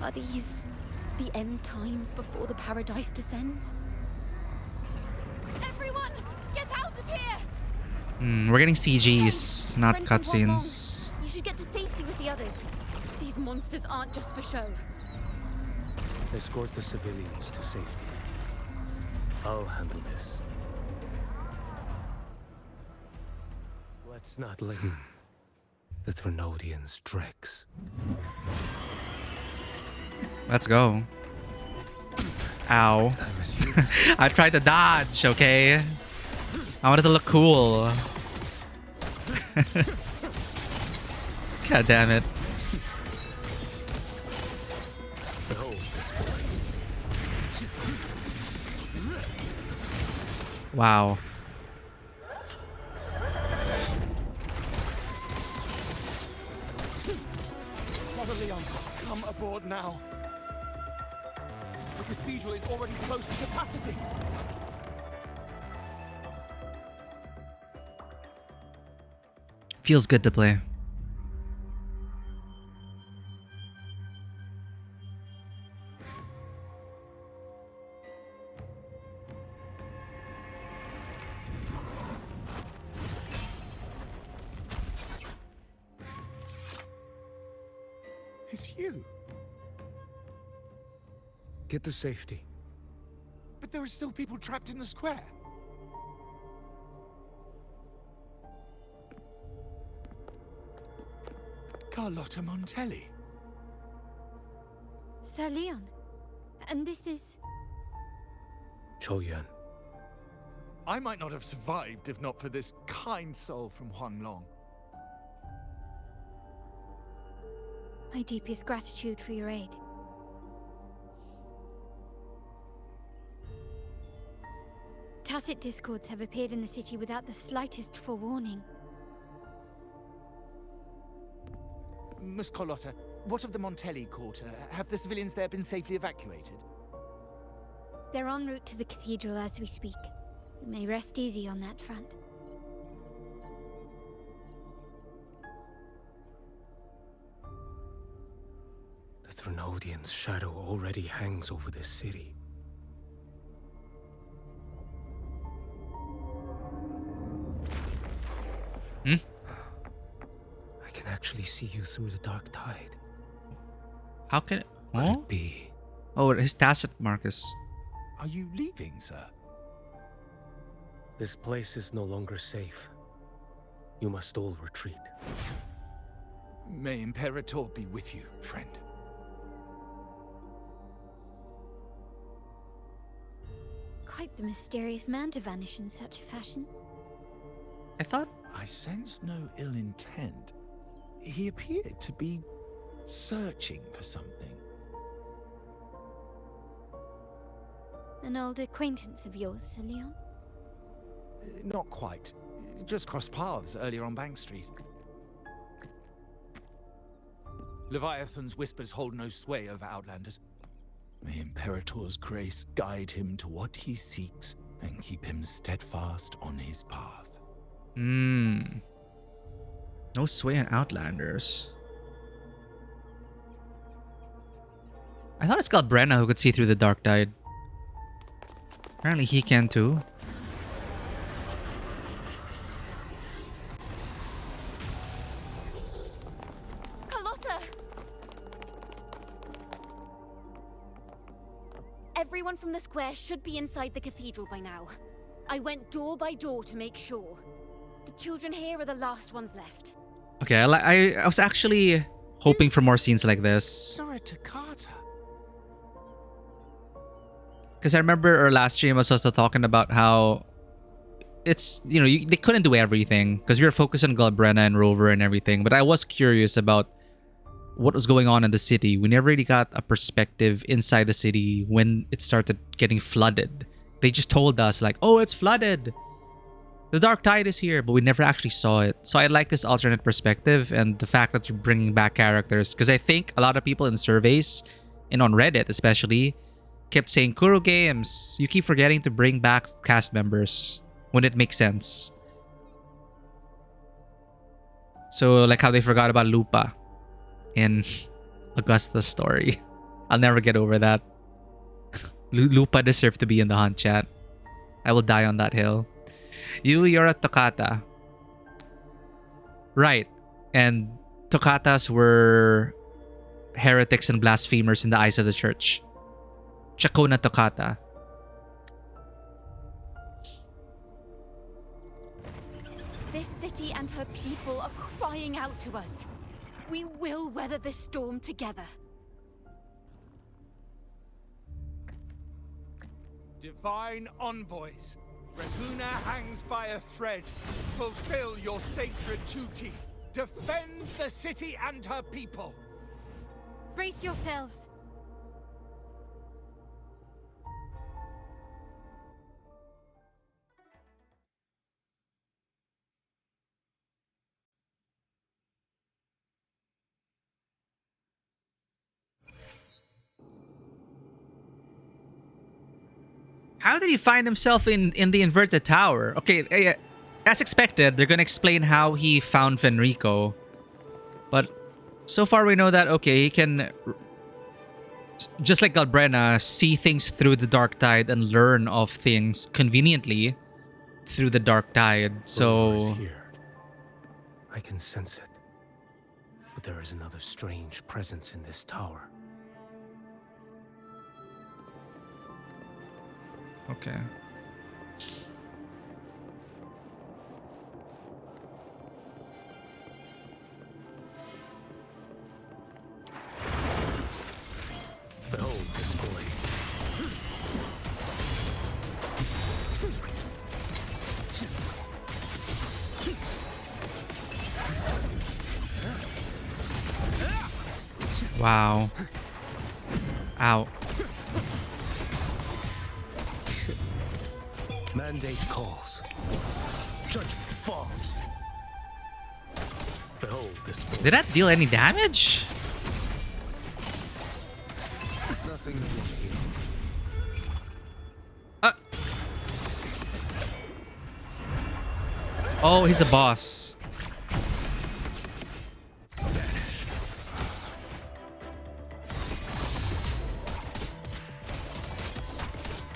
Are these the end times before the paradise descends? Everyone, get out of here! We're getting CGs, not Friend and Wong Wong, cutscenes. you should get to safety with the others. These monsters aren't just for show. Escort the civilians to safety. I'll handle this. Let's not let the Trinodians Drex. Let's go. Ow. Time as you. I tried to dodge, okay? I wanted to look cool. God damn it. Behold this boy. Wow. Brother Leon, come aboard now. The cathedral is already close to capacity. Feels good to play. It's you. Get to safety. But there are still people trapped in the square. Carlotta Montelli. Sir Leon, and this is... Qiuyuan. I might not have survived if not for this kind soul from Huanglong. My deepest gratitude for your aid. Tacit discords have appeared in the city without the slightest forewarning. Miss Carlotta, what of the Montelli quarter? Have the civilians there been safely evacuated? They're en route to the cathedral as we speak. You may rest easy on that front. The Trinodian's shadow already hangs over this city. I can actually see you through the dark tide. How can it... Could Oh? it be? Oh, his tacit Marcus. Are you leaving, sir? This place is no longer safe. You must all retreat. May Imperator be with you, friend. Quite the mysterious man to vanish in such a fashion. I thought... I sense no ill intent. He appeared to be searching for something. An old acquaintance of yours, Sir Leon? Not quite. Just crossed paths earlier on Bank Street. Leviathan's whispers hold no sway over Outlanders. May Imperator's grace guide him to what he seeks and keep him steadfast on his path. No sway on Outlanders. I thought it's called Brenna who could see through the dark tide. Apparently he can too. Carlotta! Everyone from the square should be inside the cathedral by now. I went door by door to make sure. The children here are the last ones left. Okay, I was actually hoping for more scenes like this. You're a Takata. Because I remember our last stream was also talking about how it's, they couldn't do everything because we were focused on Galbrena and Rover and everything. But I was curious about what was going on in the city. We never really got a perspective inside the city when it started getting flooded. They just told us like, oh, it's flooded. The dark tide is here, but we never actually saw it. So I like this alternate perspective and the fact that you're bringing back characters. Because I think a lot of people in surveys and on Reddit especially kept saying, Kuro Games, you keep forgetting to bring back cast members when it makes sense. So like how they forgot about Lupa in Augusta's story. I'll never get over that. Lupa deserved to be in the hunt, chat. I will die on that hill. You're a Tokata. Right. And Tokatas were heretics and blasphemers in the eyes of the church. Chakona Tokata. This city and her people are crying out to us. We will weather this storm together. Divine envoys, Raguna hangs by a thread. Fulfill your sacred duty. Defend the city and her people. Brace yourselves. How did he find himself in the inverted tower? Okay, as expected, they're gonna explain how he found Fenrico. But so far we know that, okay, he can, just like Galbrena, see things through the dark tide and learn of things conveniently through the dark tide. Rover is So here. I can sense it. But there is another strange presence in this tower. okay. Behold this blade. Wow. Ow. Mandate calls. Judgment falls. Behold this blade. Did that deal any damage? Nothing that will heal. Oh, he's a boss. Vanish.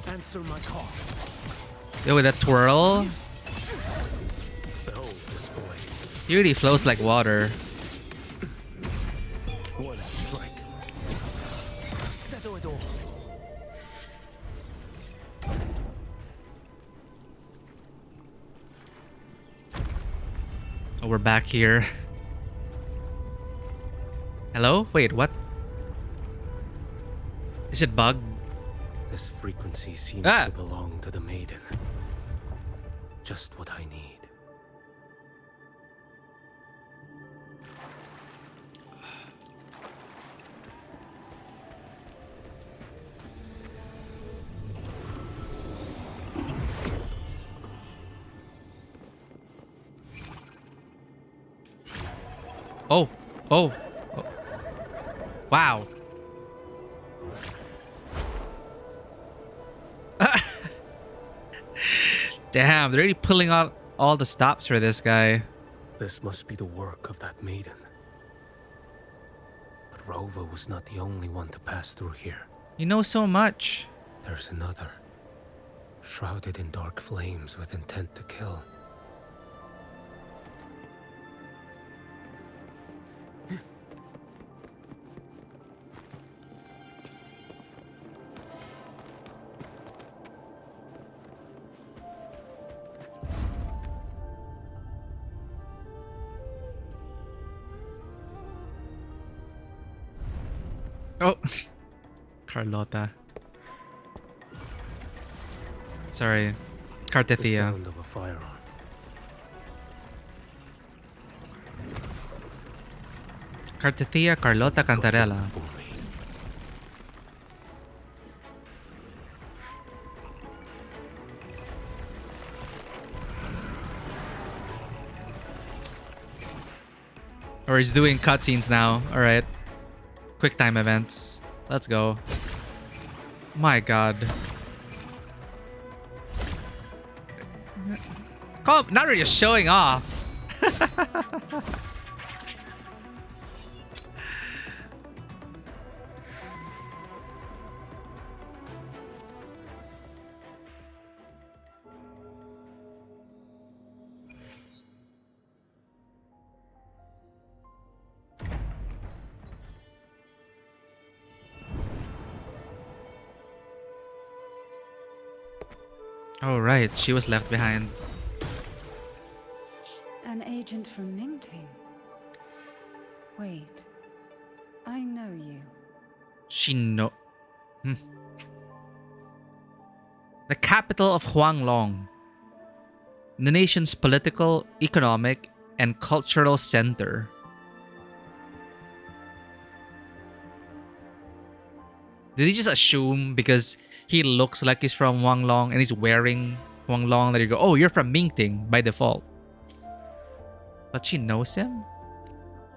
Answer my call. Yo, with that twirl, Behold this blade. he really flows like water. One strike. To settle it all. Oh, we're back here. Hello? Wait, what? Is it bugged? This frequency seems Ah. to belong to the maiden. Just what I need. Oh. Oh. Oh. Wow. Damn, they're really pulling out all the stops for this guy. This must be the work of that maiden. But Rover was not the only one to pass through here. You know so much. There's another, shrouded in dark flames with intent to kill. Oh, Carlota. Sorry, The Cartethia. sound of a firearm. Cartethia Carlota Something got here Cantarella. before me. Or he's doing cutscenes now. All right, quick time events. Let's go. My God. Come, not really showing off. Oh, right. She was left behind. An agent from Mingting. Wait. I know you. She know. The capital of Huanglong. The nation's political, economic, and cultural center. Did he just assume because he looks like he's from Huanglong and he's wearing Huanglong that you go, oh, you're from Mingting by default? But she knows him?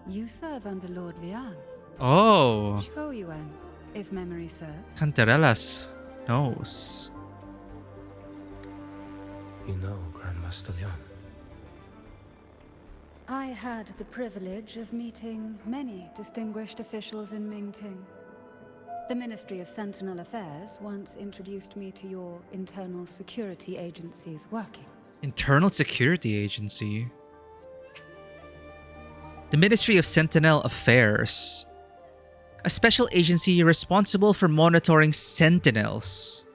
You serve under Lord Liang. Oh, Qiuyuan, if memory serves. Cantarella's knows. You know, Grandmaster Liang. I had the privilege of meeting many distinguished officials in Mingting. The Ministry of Sentinel Affairs once introduced me to your internal security agency's workings. Internal Security Agency. The Ministry of Sentinel Affairs. A special agency responsible for monitoring sentinels,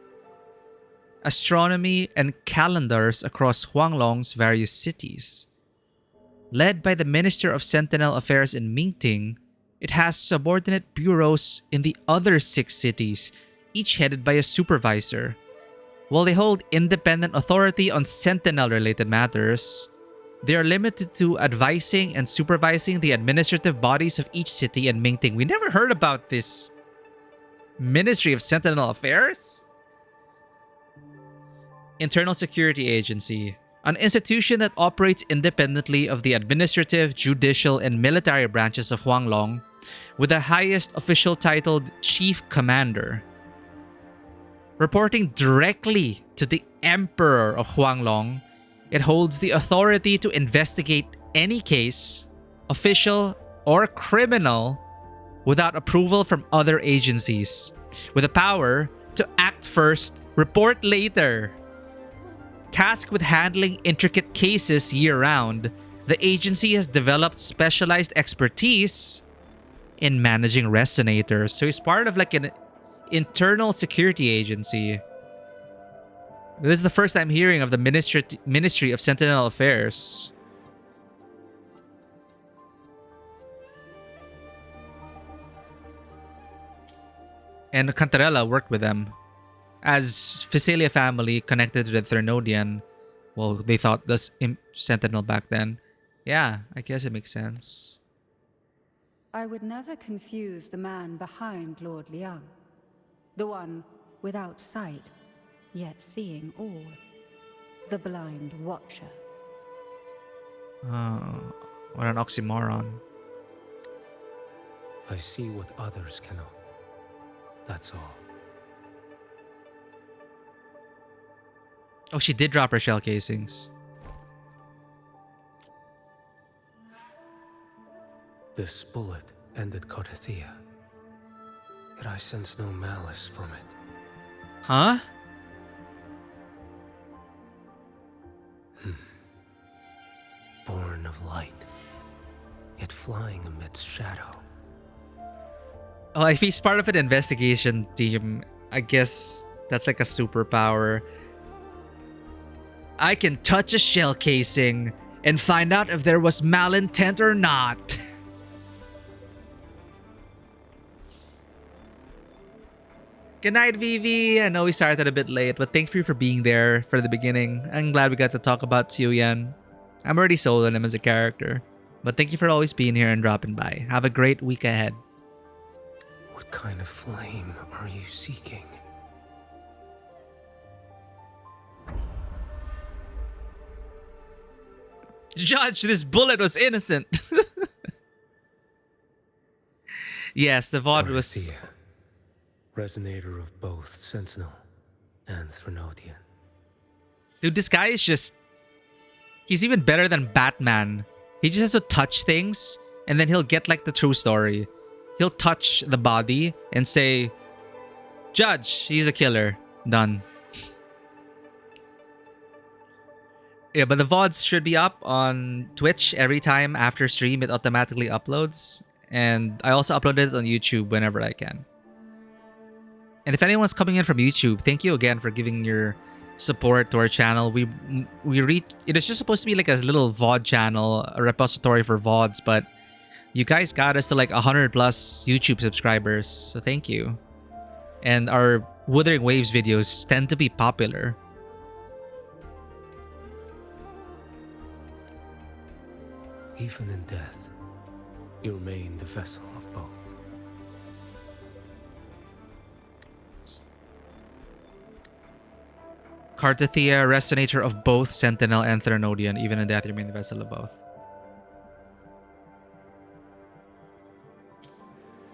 astronomy, and calendars across Huanglong's various cities. Led by the Minister of Sentinel Affairs in Mingting, it has subordinate bureaus in the other 6 cities, each headed by a supervisor. While they hold independent authority on sentinel-related matters, they are limited to advising and supervising the administrative bodies of each city and Mingting. We never heard about this Ministry of Sentinel Affairs? Internal Security Agency. An institution that operates independently of the administrative, judicial, and military branches of Huanglong, with the highest official titled Chief Commander. Reporting directly to the Emperor of Huanglong, it holds the authority to investigate any case, official or criminal, without approval from other agencies, with the power to act first, report later. Tasked with handling intricate cases year-round, the agency has developed specialized expertise in managing resonators. So it's part of like an internal security agency. This is the first time hearing of the Ministry of Sentinel Affairs. And Cantarella worked with them. As Physalia family connected to the Thernodian, well, they thought this Sentinel back then. Yeah, I guess it makes sense. I would never confuse the man behind Lord Liang. The one without sight, yet seeing all. The blind watcher. What an oxymoron. I see what others cannot. That's all. Oh, she did drop her shell casings. This bullet ended Cartethia. Yet I sense no malice from it. Huh? Born of light, yet flying amidst shadow. Oh, if he's part of an investigation team, I guess that's like a superpower. I can touch a shell casing and find out if there was malintent or not. Good night, Vivi. I know we started a bit late, but thank you for being there for the beginning. I'm glad we got to talk about Qiuyuan. I'm already sold on him as a character, but thank you for always being here and dropping by. Have a great week ahead. What kind of flame are you seeking? Judge, this bullet was innocent. Yes, the VOD was... Dorothea, resonator of both Sentinel and Threnodian. Dude, this guy is just... He's even better than Batman. He just has to touch things, and then he'll get like the true story. He'll touch the body and say, Judge, he's a killer. Done. Yeah, but the VODs should be up on Twitch every time after stream. It automatically uploads. And I also upload it on YouTube whenever I can. And if anyone's coming in from YouTube, thank you again for giving your support to our channel. We reach... It is just supposed to be like a little VOD channel, a repository for VODs, but you guys got us to like 100 plus YouTube subscribers. So thank you. And our Wuthering Waves videos tend to be popular. Even in death, you remain the vessel of both. Cartathea, resonator of both Sentinel and Threnodian. Even in death, you remain the vessel of both.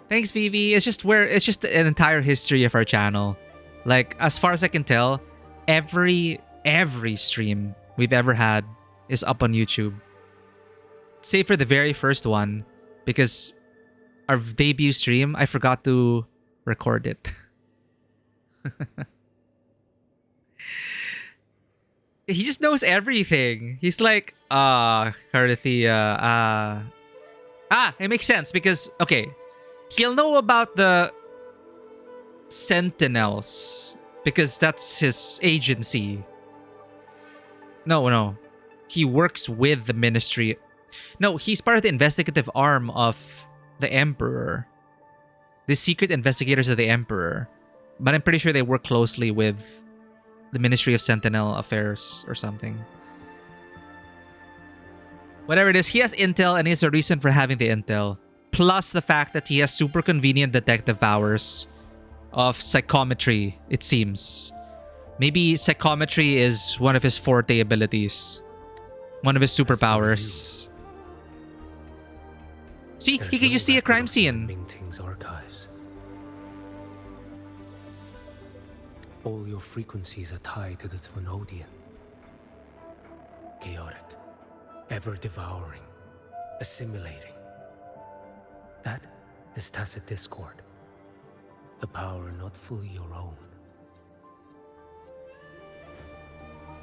Thanks, Vivi. It's just an entire history of our channel. Like, as far as I can tell, every stream we've ever had is up on YouTube. Save for the very first one, because our debut stream, I forgot to record it. He just knows everything. He's like, Cartathea, it makes sense because, okay, he'll know about the Sentinels because that's his agency. No. He works with the Ministry. No, he's part of the investigative arm of the Emperor. The secret investigators of the Emperor. But I'm pretty sure they work closely with the Ministry of Sentinel Affairs or something. Whatever it is, he has intel and he has a reason for having the intel. Plus the fact that he has super convenient detective powers of psychometry, it seems. Maybe psychometry is one of his forte abilities. One of his superpowers. See, he can just see a crime scene. Mingting's archives. All your frequencies are tied to the Threnodian. Chaotic, ever-devouring, assimilating. That is tacit discord. A power not fully your own.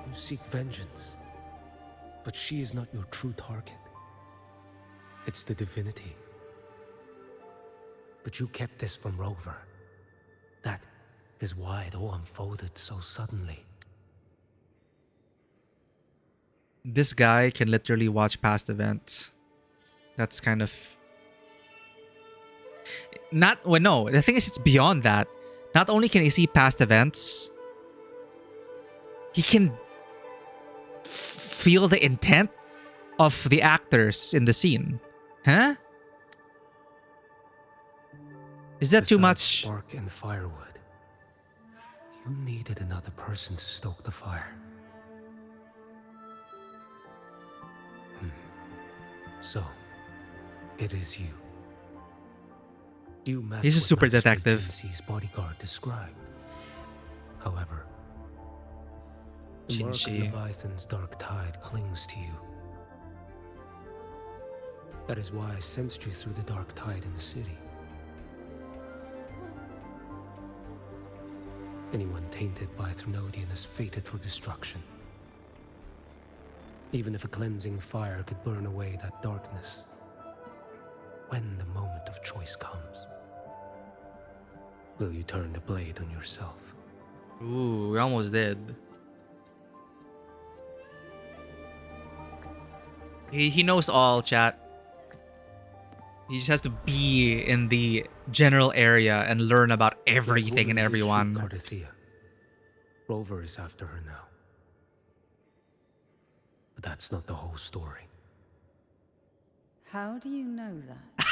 You seek vengeance, but she is not your true target. It's the divinity. But you kept this from Rover. That is why it all unfolded so suddenly. This guy can literally watch past events. That's kind of... No, the thing is it's beyond that. Not only can he see past events, he can feel the intent of the actors in the scene. Huh? Is that too much? Spark and firewood. You needed another person to stoke the fire. So, it is you. You met He's a what super Magistrate detective. Jinxi's bodyguard described. However, the mark of Jinxi. Leviathan's dark tide clings to you. That is why I sensed you through the dark tide in the city. Anyone tainted by Threnodian is fated for destruction. Even if a cleansing fire could burn away that darkness, when the moment of choice comes, will you turn the blade on yourself? Ooh, we almost did. He knows all, chat. He just has to be in the general area and learn about everything and everyone. Cardathea. Rover is after her now. But that's not the whole story. How do you know that?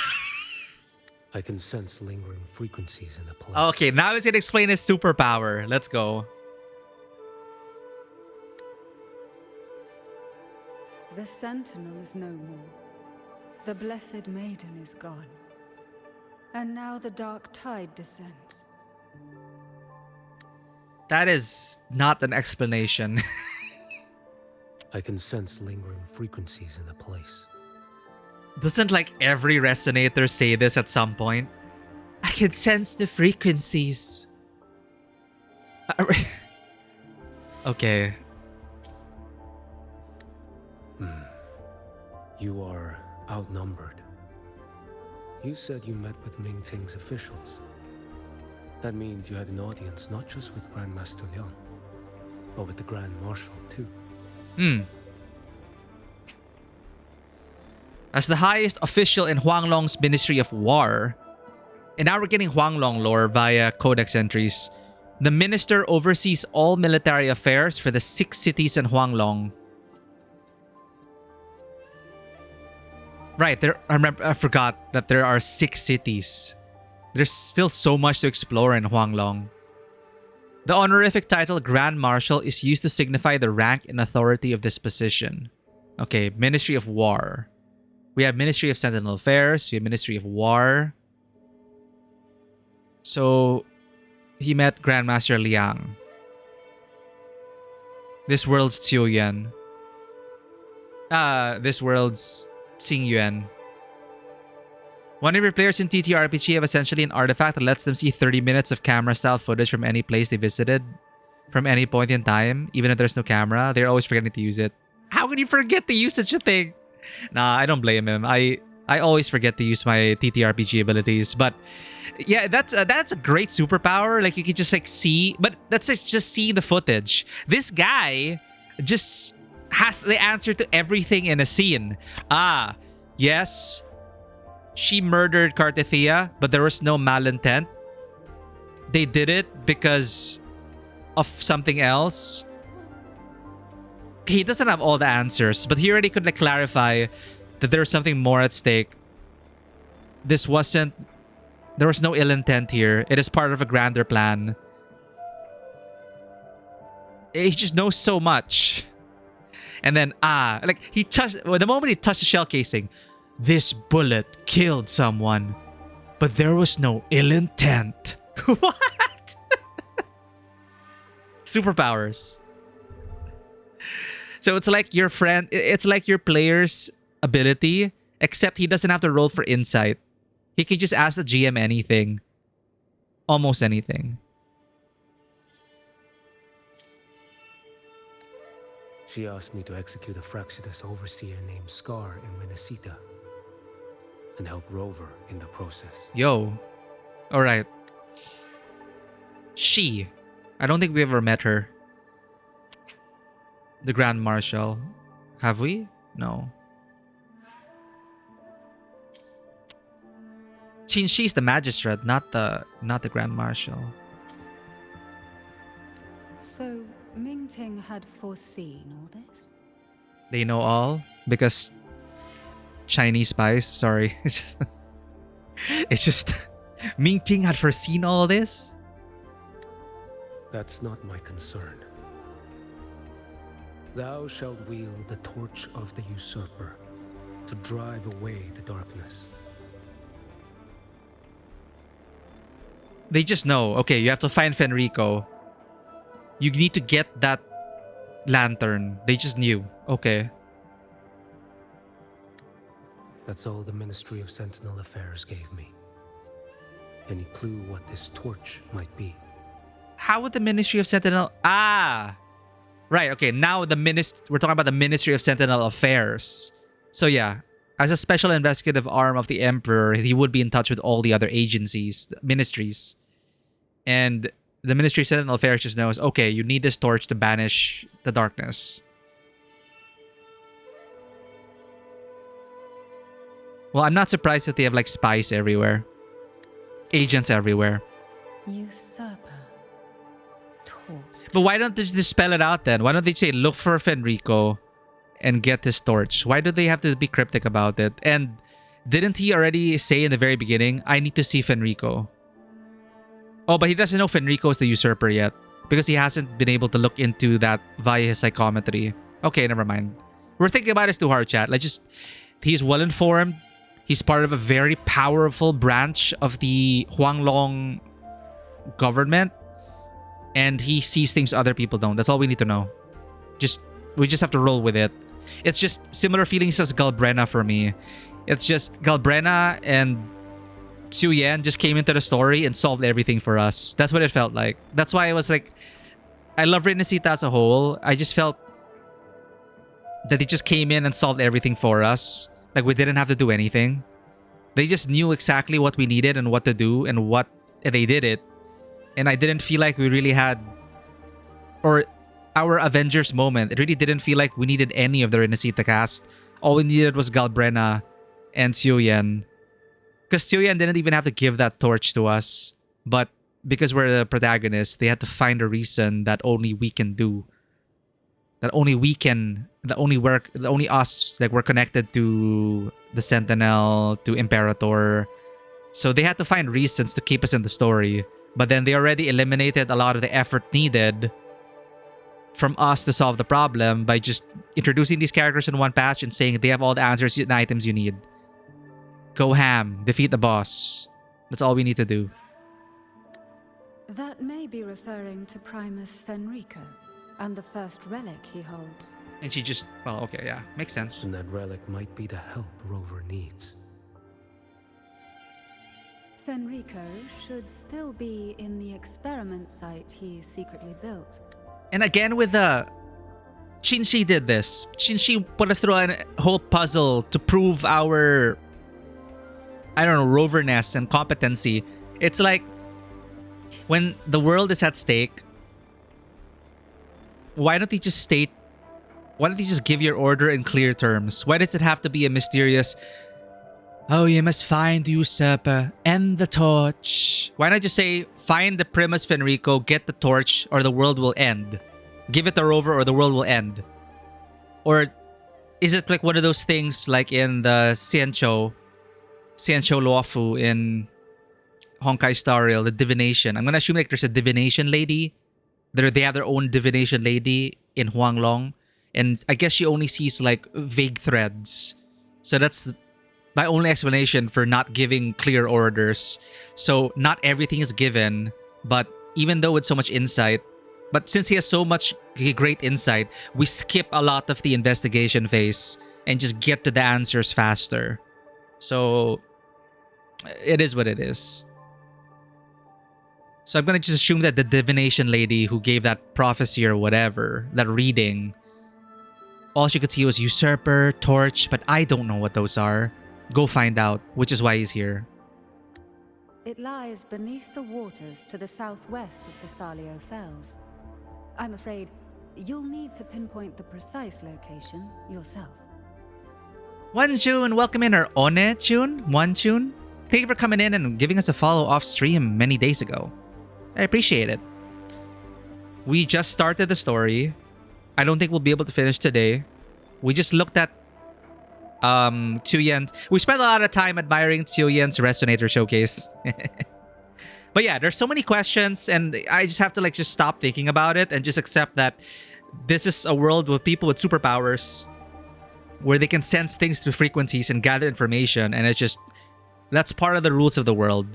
I can sense lingering frequencies in the place. Okay, now he's gonna explain his superpower. Let's go. The Sentinel is no more. The Blessed Maiden is gone. And now the dark tide descends. That is not an explanation. I can sense lingering frequencies in the place. Doesn't like every resonator say this at some point? I can sense the frequencies. Okay. You are outnumbered. You said you met with Ming Ting's officials. That means you had an audience not just with Grandmaster Liang, but with the Grand Marshal too. As the highest official in Huanglong's Ministry of War, and now we're getting Huanglong lore via codex entries, the minister oversees all military affairs for the 6 cities in Huanglong. Right, I forgot that there are 6 cities. There's still so much to explore in Huanglong. The honorific title Grand Marshal is used to signify the rank and authority of this position. Okay, Ministry of War. We have Ministry of Sentinel Affairs. We have Ministry of War. So, he met Grandmaster Liang. This world's Qiuyuan. This world's Qiuyuan. One of your players in TTRPG have essentially an artifact that lets them see 30 minutes of camera-style footage from any place they visited, from any point in time, even if there's no camera. They're always forgetting to use it. How can you forget to use such a thing? Nah, I don't blame him. I always forget to use my TTRPG abilities, but yeah, that's a great superpower. Like you can just like see, but that's just seeing the footage. This guy just has the answer to everything in a scene. Yes, she murdered Cardathea, but there was no malintent. They did it because of something else. He doesn't have all the answers, but he already could like clarify that there was something more at stake. There was no ill intent here. It is part of a grander plan. He just knows so much. And then, like the moment he touched the shell casing, this bullet killed someone, but there was no ill intent. What? Superpowers. So it's like it's like your player's ability, except he doesn't have to roll for insight. He can just ask the GM anything. Almost anything. She asked me to execute a Fraxidus overseer named Scar in Minnesota and help Rover in the process. Yo. Alright. I don't think we ever met her. The Grand Marshal. Have we? No. She's the magistrate, not the Grand Marshal. So, Ming Ting had foreseen all this? They know all because Chinese spies. Sorry. It's just Ming Ting had foreseen all this? That's not my concern. Thou shalt wield the torch of the usurper to drive away the darkness. They just know. Okay, you have to find Fenrico. You need to get that lantern. They just knew. Okay. That's all the Ministry of Sentinel Affairs gave me. Any clue what this torch might be? How would the Ministry of Sentinel... Right, okay. Now we're talking about the Ministry of Sentinel Affairs. So yeah, as a special investigative arm of the Emperor, he would be in touch with all the other agencies, ministries. And the Ministry of Sentinel Affairs just knows, okay, you need this torch to banish the darkness. Well, I'm not surprised that they have like spies everywhere. Agents everywhere. Usurper. Torch. But why don't they just spell it out then? Why don't they say look for Fenrico and get his torch? Why do they have to be cryptic about it? And didn't he already say in the very beginning, I need to see Fenrico? Oh, but he doesn't know Fenrico is the usurper yet because he hasn't been able to look into that via his psychometry. Okay, never mind. We're thinking about this too hard, chat. He's well informed. He's part of a very powerful branch of the Huanglong government. And he sees things other people don't. That's all we need to know. We just have to roll with it. It's just similar feelings as Galbrena for me. It's just Galbrena and Qiuyuan just came into the story and solved everything for us. That's what it felt like. That's why I was like, I love Renesita as a whole. I just felt that they just came in and solved everything for us. Like we didn't have to do anything. They just knew exactly what we needed and what to do and they did it. And I didn't feel like we really had, or our Avengers moment, it really didn't feel like we needed any of the Renesita cast. All we needed was Galbrena and Qiuyuan. Because Qiuyuan didn't even have to give that torch to us. But because we're the protagonists, they had to find a reason that only we can do. That only we can, that only us, like we're connected to the Sentinel, to Imperator. So they had to find reasons to keep us in the story. But then they already eliminated a lot of the effort needed from us to solve the problem by just introducing these characters in one patch and saying they have all the answers and items you need. Go ham, defeat the boss. That's all we need to do. That may be referring to Primus Fenrico and the first relic he holds. And she just, well, okay, yeah, makes sense. And that relic might be the help Rover needs. Fenrico should still be in the experiment site he secretly built. And again with the... Qinshi did this. Qinshi put us through a whole puzzle to prove our... I don't know, roverness and competency. It's like... when the world is at stake, why don't you just state... Why don't you just give your order in clear terms? Why does it have to be a mysterious... Oh, you must find the usurper and the torch. Why not just say, find the Primus Fenrico, get the torch, or the world will end. Give it to Rover or the world will end. Or is it like one of those things like in the Xianqiu Luofu in Honkai Star Rail, the divination. I'm going to assume like there's a divination lady. They have their own divination lady in Huanglong. And I guess she only sees like vague threads. So that's my only explanation for not giving clear orders. So not everything is given, but even though with so much insight, but since he has so much great insight, we skip a lot of the investigation phase and just get to the answers faster. So it is what it is. So I'm going to just assume that the divination lady who gave that prophecy or whatever, that reading, all she could see was usurper, torch, but I don't know what those are. Go find out, which is why he's here. It lies beneath the waters to the southwest of the Salio Fells. I'm afraid you'll need to pinpoint the precise location yourself. One June, welcome in our One June. Thank you for coming in and giving us a follow off stream many days ago. I appreciate it. We just started the story. I don't think we'll be able to finish today. We just looked at Qiuyuan. We spent a lot of time admiring Qiuyuan's Resonator showcase. But yeah, there's so many questions and I just have to just stop thinking about it and just accept that this is a world with people with superpowers where they can sense things through frequencies and gather information, and it's just, that's part of the rules of the world.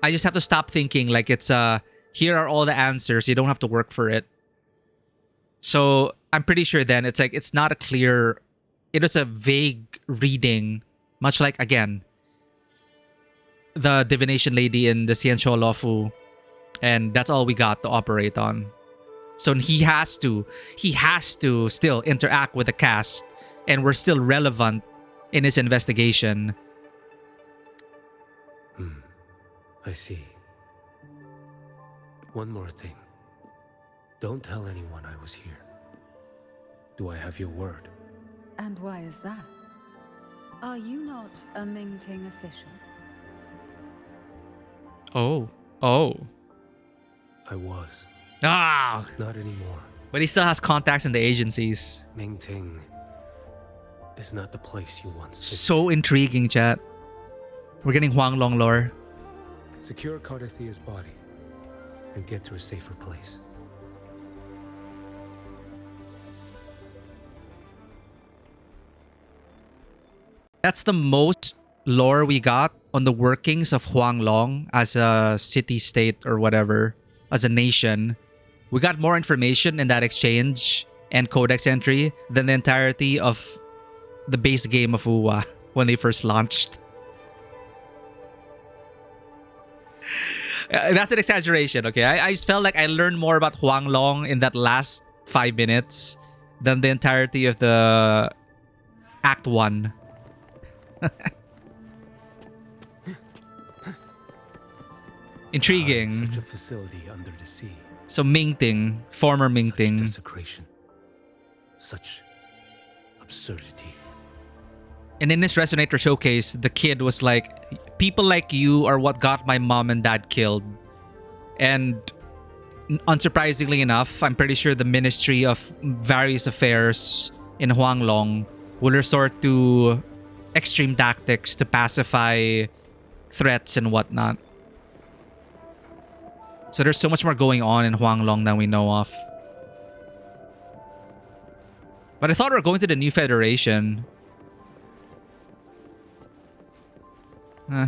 I just have to stop thinking like it's here are all the answers, you don't have to work for it. So I'm pretty sure then it's like it's not a clear, it is a vague reading, much like again the divination lady in the Xianqiu Luofu, and that's all we got to operate on. So he has to still interact with the cast, and we're still relevant in his investigation. I see. One more thing. Don't tell anyone I was here. Do I have your word? And why is that? Are you not a Mingting official? Oh, Oh. I was. Ah! Not anymore. But he still has contacts in the agencies. Mingting is not the place you once So intriguing, chat. We're getting Huanglong lore. visited. Secure Cardathia's body and get to a safer place. That's the most lore we got on the workings of Huanglong as a city-state or whatever, as a nation. We got more information in that exchange and codex entry than the entirety of the base game of Uwa when they first launched. That's an exaggeration, okay? I just felt like I learned more about Huanglong in that last 5 minutes than the entirety of the Act 1. Intriguing. Such a facility under the sea. So Mingting, former Such Mingting. desecration. Such absurdity. And in this Resonator showcase, the kid was like, people like you are what got my mom and dad killed. And unsurprisingly enough, I'm pretty sure the Ministry of Various Affairs in Huanglong will resort to extreme tactics to pacify threats and whatnot. So there's so much more going on in Huanglong than we know of. But I thought we were going to the new Federation. Huh.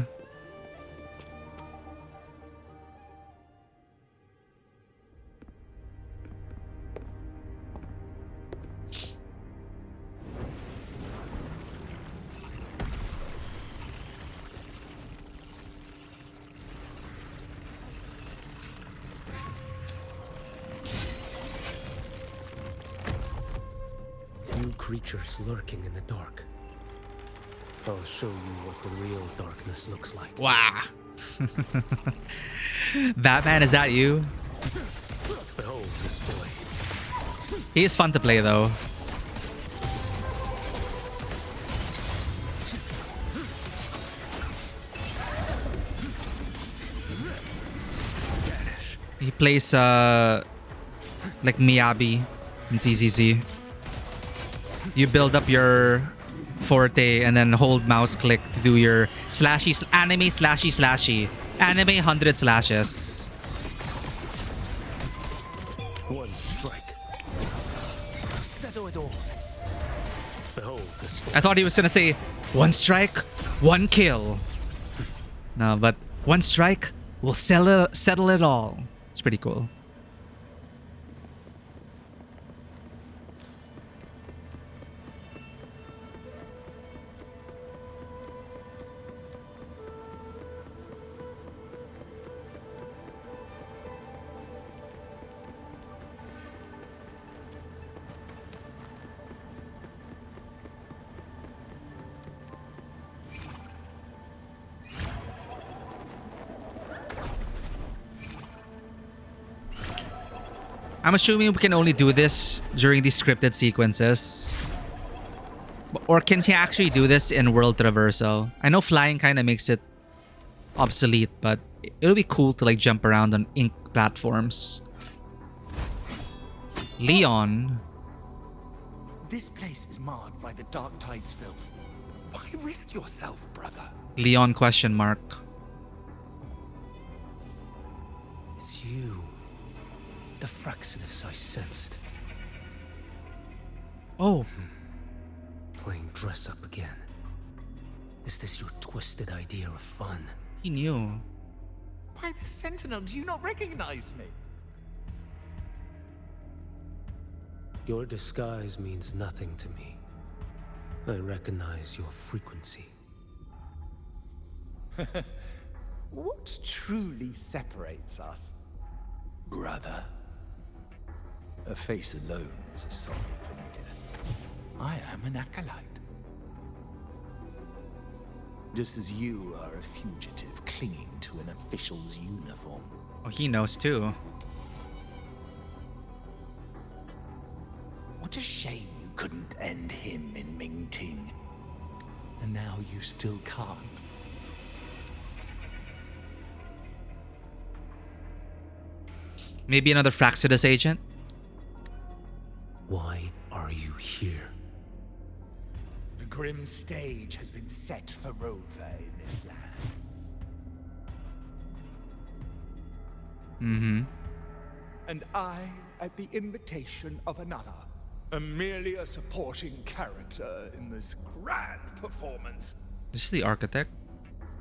New creatures lurking in the dark. I'll show you what the real darkness looks like. Wow. Batman, is that you? Behold this boy. He is fun to play though. He plays like Miyabi in ZZZ. You build up your forte and then hold mouse click to do your anime slashy. Anime 100 slashes. One strike. To settle it all. Behold this boy. I thought he was gonna say, one strike, one kill. No, but one strike will settle it all. It's pretty cool. I'm assuming we can only do this during these scripted sequences. Or can he actually do this in world traversal? I know flying kind of makes it obsolete, but it would be cool to like jump around on ink platforms. Leon. This place is marred by the Dark Tide's filth. Why risk yourself, brother? Leon question mark. It's you. The Fraxidus I sensed. Oh. Playing dress up again. Is this your twisted idea of fun? He knew. By the Sentinel, do you not recognize me? Your disguise means nothing to me. I recognize your frequency. What truly separates us, brother? A face alone is a song for me. I am an acolyte. Just as you are a fugitive clinging to an official's uniform. Oh, he knows too. What a shame you couldn't end him in Mingting. And now you still can't. Maybe another Fraxidus agent? Why are you here? A grim stage has been set for Rover in this land. Mm-hmm. And I, at the invitation of another, am merely a supporting character in this grand performance. This is the architect?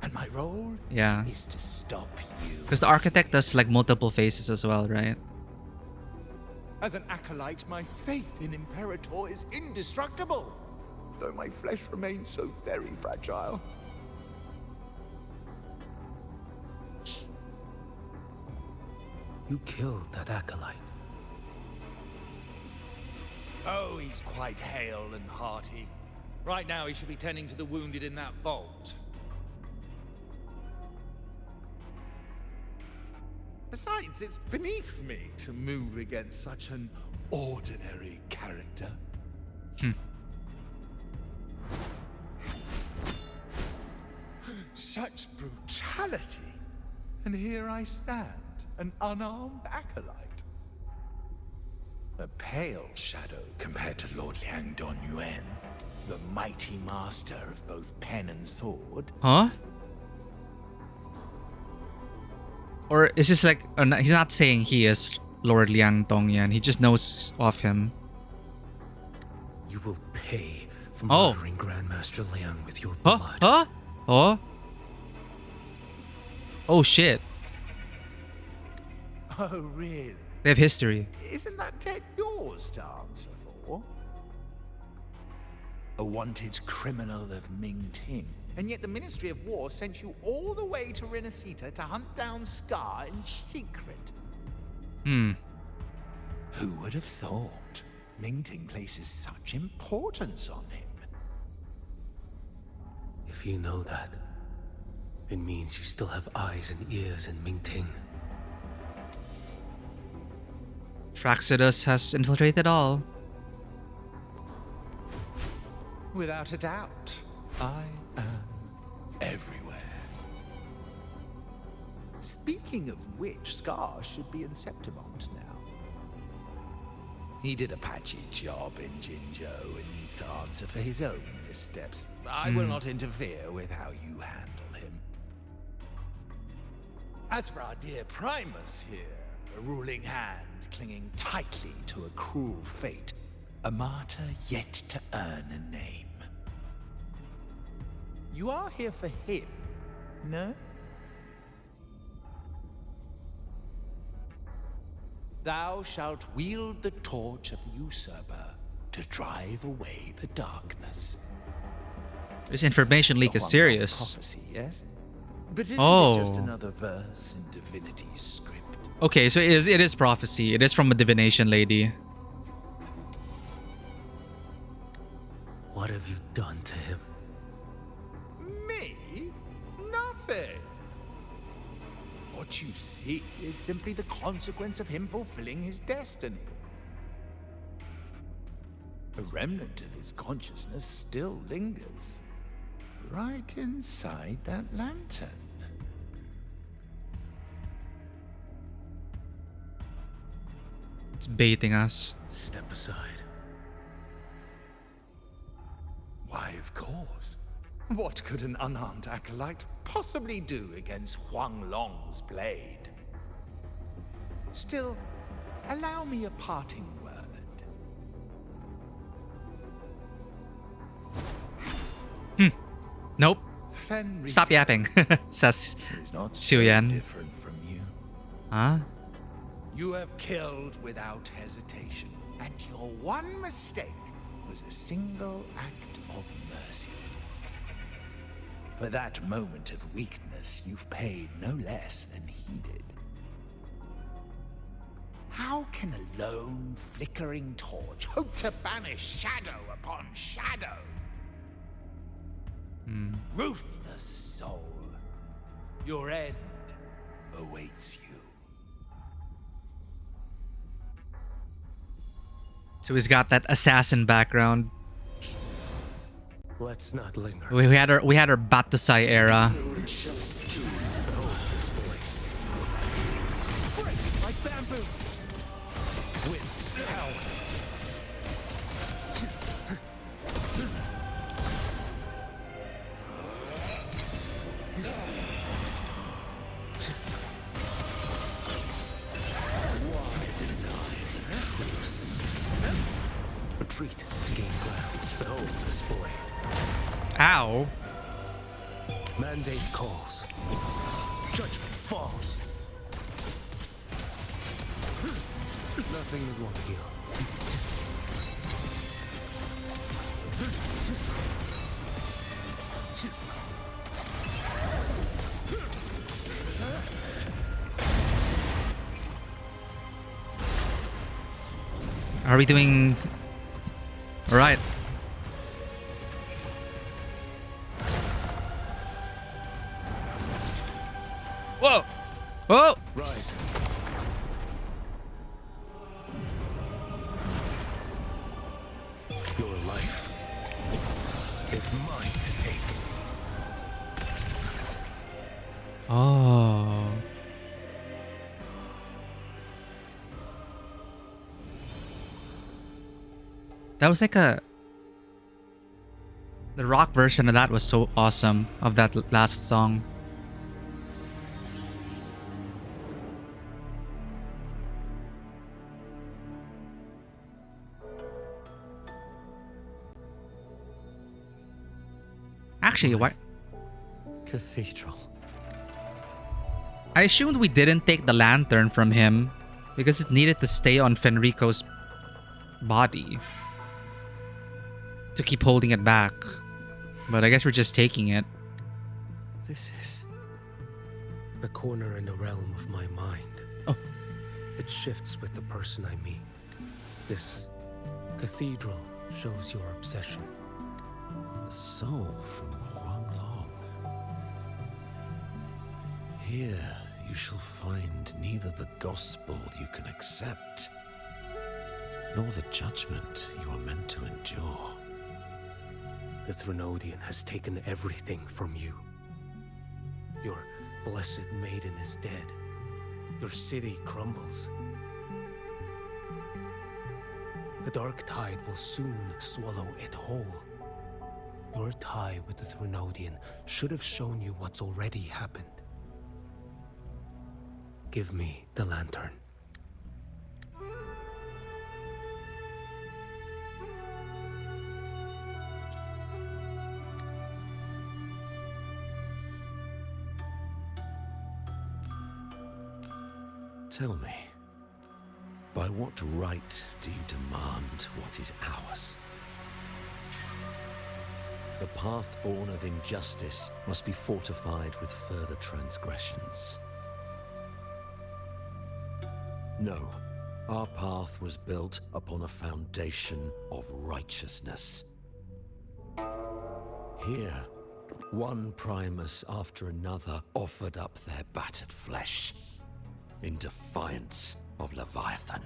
And my role Yeah. is to stop you. Because the architect does like multiple faces as well, right? As an acolyte, my faith in Imperator is indestructible, though my flesh remains so very fragile. You killed that acolyte. Oh, he's quite hale and hearty. Right now, he should be tending to the wounded in that vault. Besides, it's beneath me to move against such an ordinary character. Such brutality. And here I stand, an unarmed acolyte. A pale shadow compared to Lord Liang Donyuan, the mighty master of both pen and sword. Huh? Or is this like... he's not saying he is Lord Liang Dongyan. He just knows of him. You will pay for Oh. murdering Grandmaster Liang with your Huh? blood. Huh? Oh? Oh shit. Oh, really? They have history. Isn't that tech yours to answer for? A wanted criminal of Ming Ting. And yet the Ministry of War sent you all the way to Renacita to hunt down Scar in secret. Who would have thought Ming Ting places such importance on him? If you know that, it means you still have eyes and ears in Mingting. Fraxidus has infiltrated all. Without a doubt, I am everywhere. Speaking of which, Scar should be in Septimont now. He did a patchy job in Jinzhou and needs to answer for his own missteps. I will not interfere with how you handle him. As for our dear Primus here, a ruling hand clinging tightly to a cruel fate, a martyr yet to earn a name. You are here for him, no? Thou shalt wield the torch of the usurper to drive away the darkness. This information leak A is Huang serious. prophecy, yes? But isn't Oh. it just another verse in Divinity's script? Okay, so it is prophecy. It is from a divination lady. What have you done to him? Me? Nothing. What you see is simply the consequence of him fulfilling his destiny. A remnant of his consciousness still lingers, right inside that lantern. It's baiting us. Step aside. Why, of course. What could an unarmed acolyte possibly do against Huang Long's blade? Still, allow me a parting word. Nope. Fenrir Stop yapping. Says is not so Qiuyuan. different from you. Huh? You have killed without hesitation, and your one mistake was a single act of mercy. For that moment of weakness, you've paid no less than he did. How can a lone, flickering torch hope to banish shadow upon shadow? Ruthless soul, your end awaits you. So he's got that assassin background. Let's not linger. We had our Batusai era. Break like bamboo. retreat to gain ground. Behold the spoiled. Ow. Mandate calls. Judgment falls. Nothing that won't heal. Are we doing... Alright. Whoa! Whoa! Rise. Your life is mine to take. Oh. That was like a... The rock version of that was so awesome, of that last song. Actually, why? Cathedral. I assumed we didn't take the lantern from him because it needed to stay on Fenrico's body to keep holding it back. But I guess we're just taking it. This is a corner in the realm of my mind. Oh. It shifts with the person I meet. This cathedral shows your obsession. A soul from Huanglong. Here you shall find neither the gospel you can accept, nor the judgment you are meant to endure. The Threnodian has taken everything from you. Your blessed maiden is dead. Your city crumbles. The dark tide will soon swallow it whole. Your tie with the Threnodian should have shown you what's already happened. Give me the lantern. Tell me, by what right do you demand what is ours? The path born of injustice must be fortified with further transgressions. No, our path was built upon a foundation of righteousness. Here, one Primus after another offered up their battered flesh in defiance of Leviathan.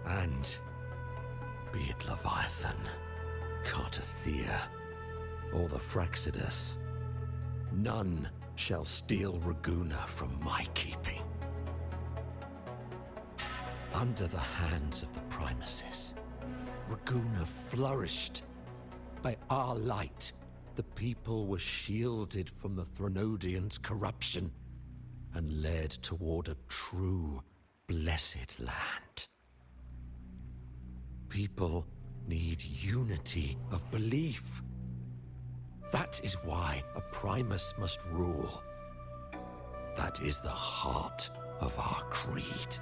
And be it Leviathan, Cartathea, or the Fraxidus, none shall steal Raguna from my keeping. Under the hands of the Primuses, Raguna flourished. By our light, the people were shielded from the Threnodians' corruption and led toward a true, blessed land. People need unity of belief. That is why a Primus must rule. That is the heart of our creed.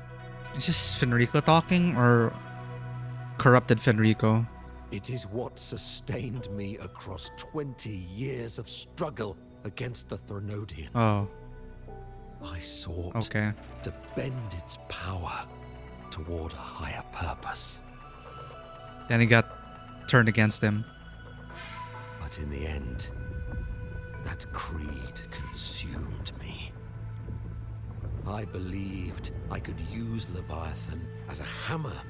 Is this Fenrico talking or corrupted Fenrico? It is what sustained me across 20 years of struggle against the Threnodian. Oh, I sought okay. to bend its power toward a higher purpose. Then he got turned against him. But in the end, that creed consumed me. I believed I could use Leviathan as a hammer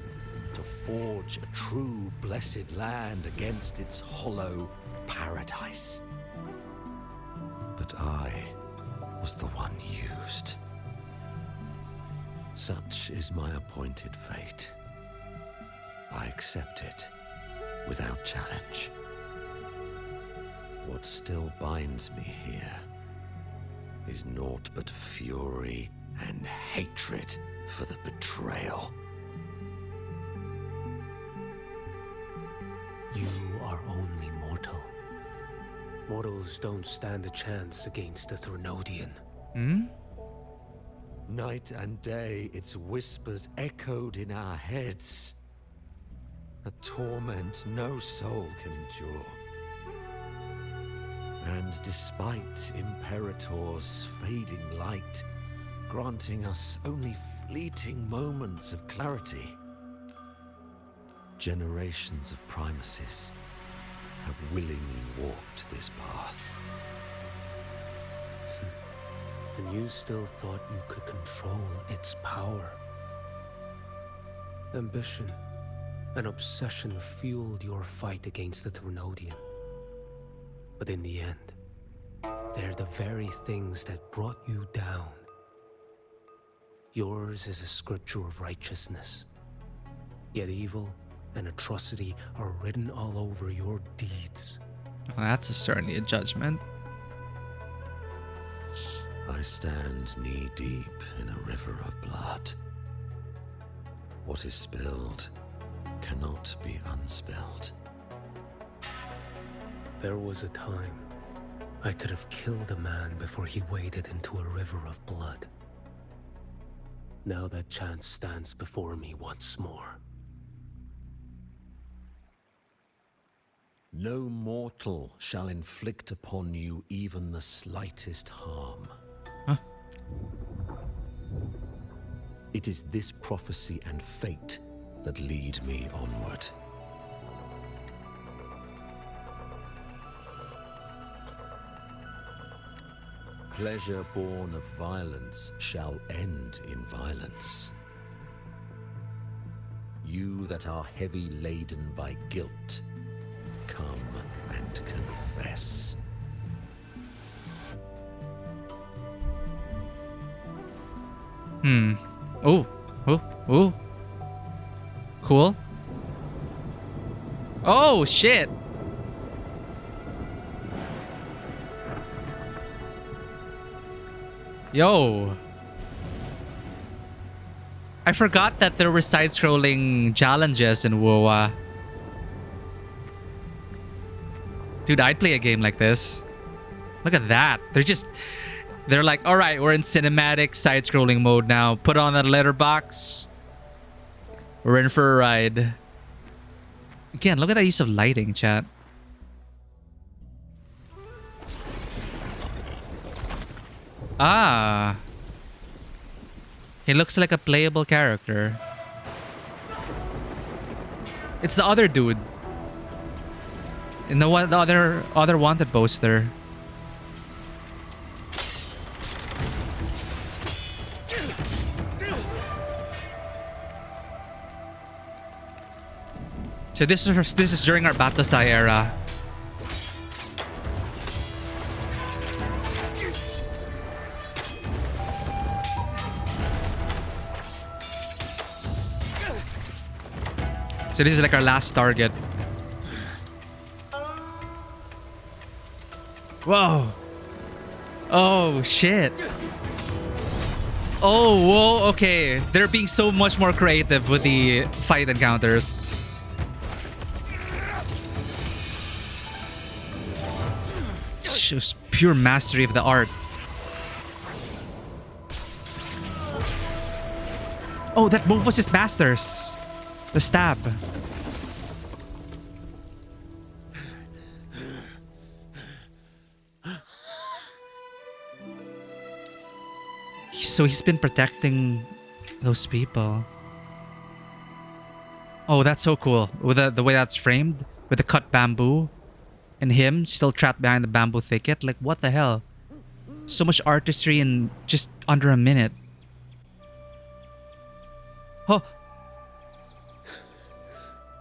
to forge a true blessed land against its hollow paradise. But I was the one used. Such is my appointed fate. I accept it without challenge. What still binds me here is naught but fury and hatred for the betrayal. You are only mortal. Mortals don't stand a chance against the Threnodian. Hmm? Night and day, its whispers echoed in our heads. A torment no soul can endure. And despite Imperator's fading light, granting us only fleeting moments of clarity, generations of primacies have willingly walked this path. And you still thought you could control its power. Ambition and obsession fueled your fight against the Threnodian. But in the end, they're the very things that brought you down. Yours is a scripture of righteousness. Yet evil and atrocity are written all over your deeds. Well, that's certainly a judgment. I stand knee-deep in a river of blood. What is spilled cannot be unspilled. There was a time I could have killed a man before he waded into a river of blood. Now that chance stands before me once more. No mortal shall inflict upon you even the slightest harm. Huh? It is this prophecy and fate that lead me onward. Pleasure born of violence shall end in violence. You that are heavy laden by guilt, come and confess. Oh, oh, oh. Cool. Oh, shit. Yo. I forgot that there were side-scrolling challenges in WoW. Dude, I'd play a game like this. Look at that. They're like, all right, we're in cinematic side-scrolling mode now. Put on that letterbox. We're in for a ride. Again, look at that use of lighting, chat. Ah. He looks like a playable character. It's the other dude. In the other wanted poster. So this is during our Battosai era. So this is like our last target. Whoa. Oh, shit. Oh, whoa, okay. They're being so much more creative with the fight encounters. Shows pure mastery of the art. Oh, that move was his master's. The stab. So he's been protecting those people. Oh, that's so cool. With the way that's framed. With the cut bamboo. And him still trapped behind the bamboo thicket. Like, what the hell? So much artistry in just under a minute. Oh.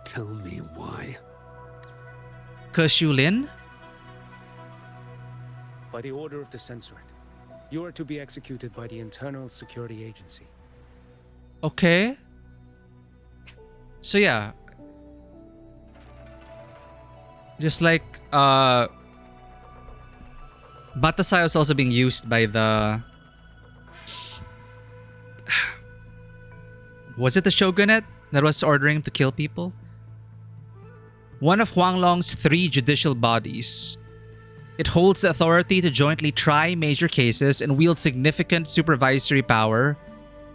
Tell me why. Qiuyuan? By the order of the censorate, you are to be executed by the Internal Security Agency. Okay. So yeah. Just like Battosai was also being used by the was it the shogunate that was ordering him to kill people? one of Huanglong's 3 judicial bodies. It holds the authority to jointly try major cases and wield significant supervisory power,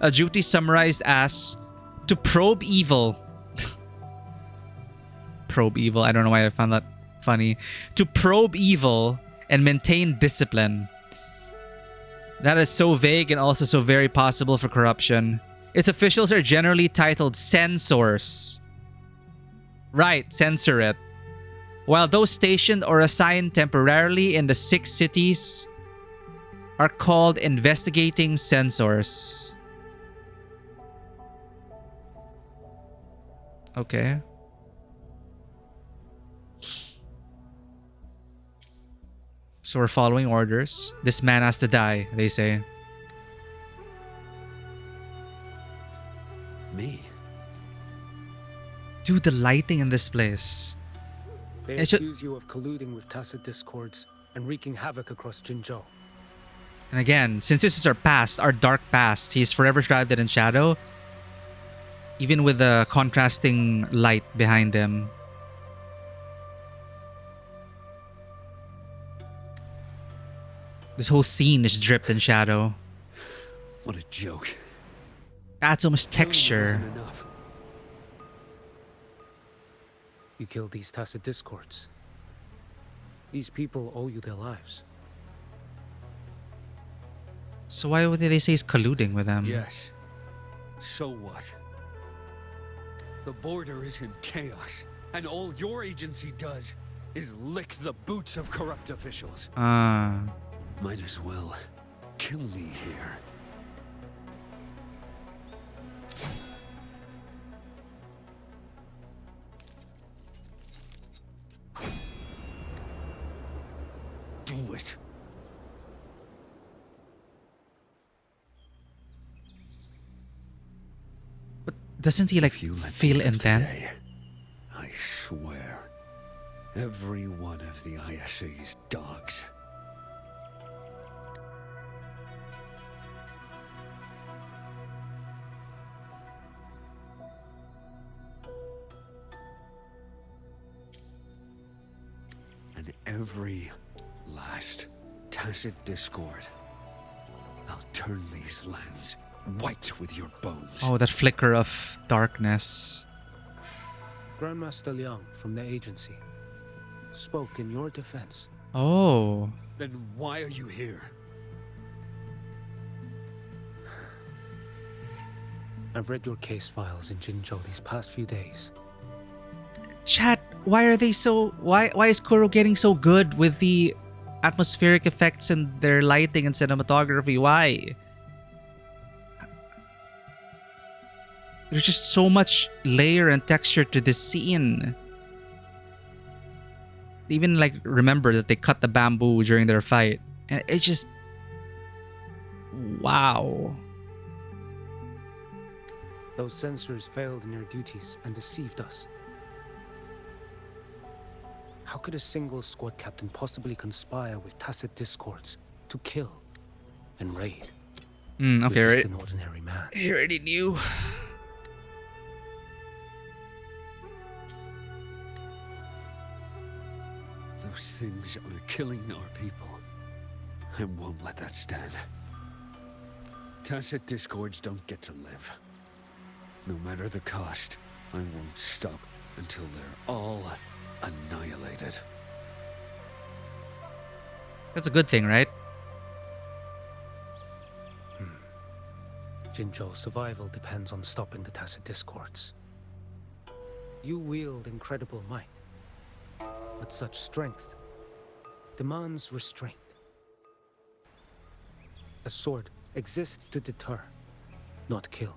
a duty summarized as to probe evil. Probe evil, I don't know why I found that funny. To probe evil and maintain discipline. That is so vague and also so very possible for corruption. Its officials are generally titled censors. Right, censor it. While those stationed or assigned temporarily in the 6 cities are called investigating censors. Okay. So we're following orders. This man has to die, they say. Me? Dude, the lighting in this place. They It should- accuse you of colluding with tacit discords and wreaking havoc across Jinzhou. And again, since this is our past, our dark past, he's forever shrouded in shadow. Even with the contrasting light behind him. This whole scene is dripped in shadow. What a joke. Adds so much texture. Wasn't enough. You killed these tacit discords. These people owe you their lives. So why would they say he's colluding with them? Yes. So what? The border is in chaos, and all your agency does is lick the boots of corrupt officials. Might as well kill me here. Do it. But doesn't he like If you let me feel live intent? today, I swear, every one of the ISA's dogs. And every last tacit discord, I'll turn these lands white with your bones. Oh, that flicker of darkness. Grandmaster Liang from the agency spoke in your defense. Oh. Then why are you here? I've read your case files in Jinzhou these past few days. Chat, why are they so... Why is Kuro getting so good with the atmospheric effects and their lighting and cinematography? Why? There's just so much layer and texture to this scene. Even like remember that they cut the bamboo during their fight. And it just... Wow. Those censors failed in their duties and deceived us. How could a single squad captain possibly conspire with tacit discords to kill and raid? Okay, You're just right. an ordinary man. He already knew. Those things are killing our people. I won't let that stand. Tacit discords don't get to live. No matter the cost, I won't stop until they're all annihilated. That's a good thing, right? Jinzhou's survival depends on stopping the tacit discords. You wield incredible might, but such strength demands restraint. A sword exists to deter, not kill.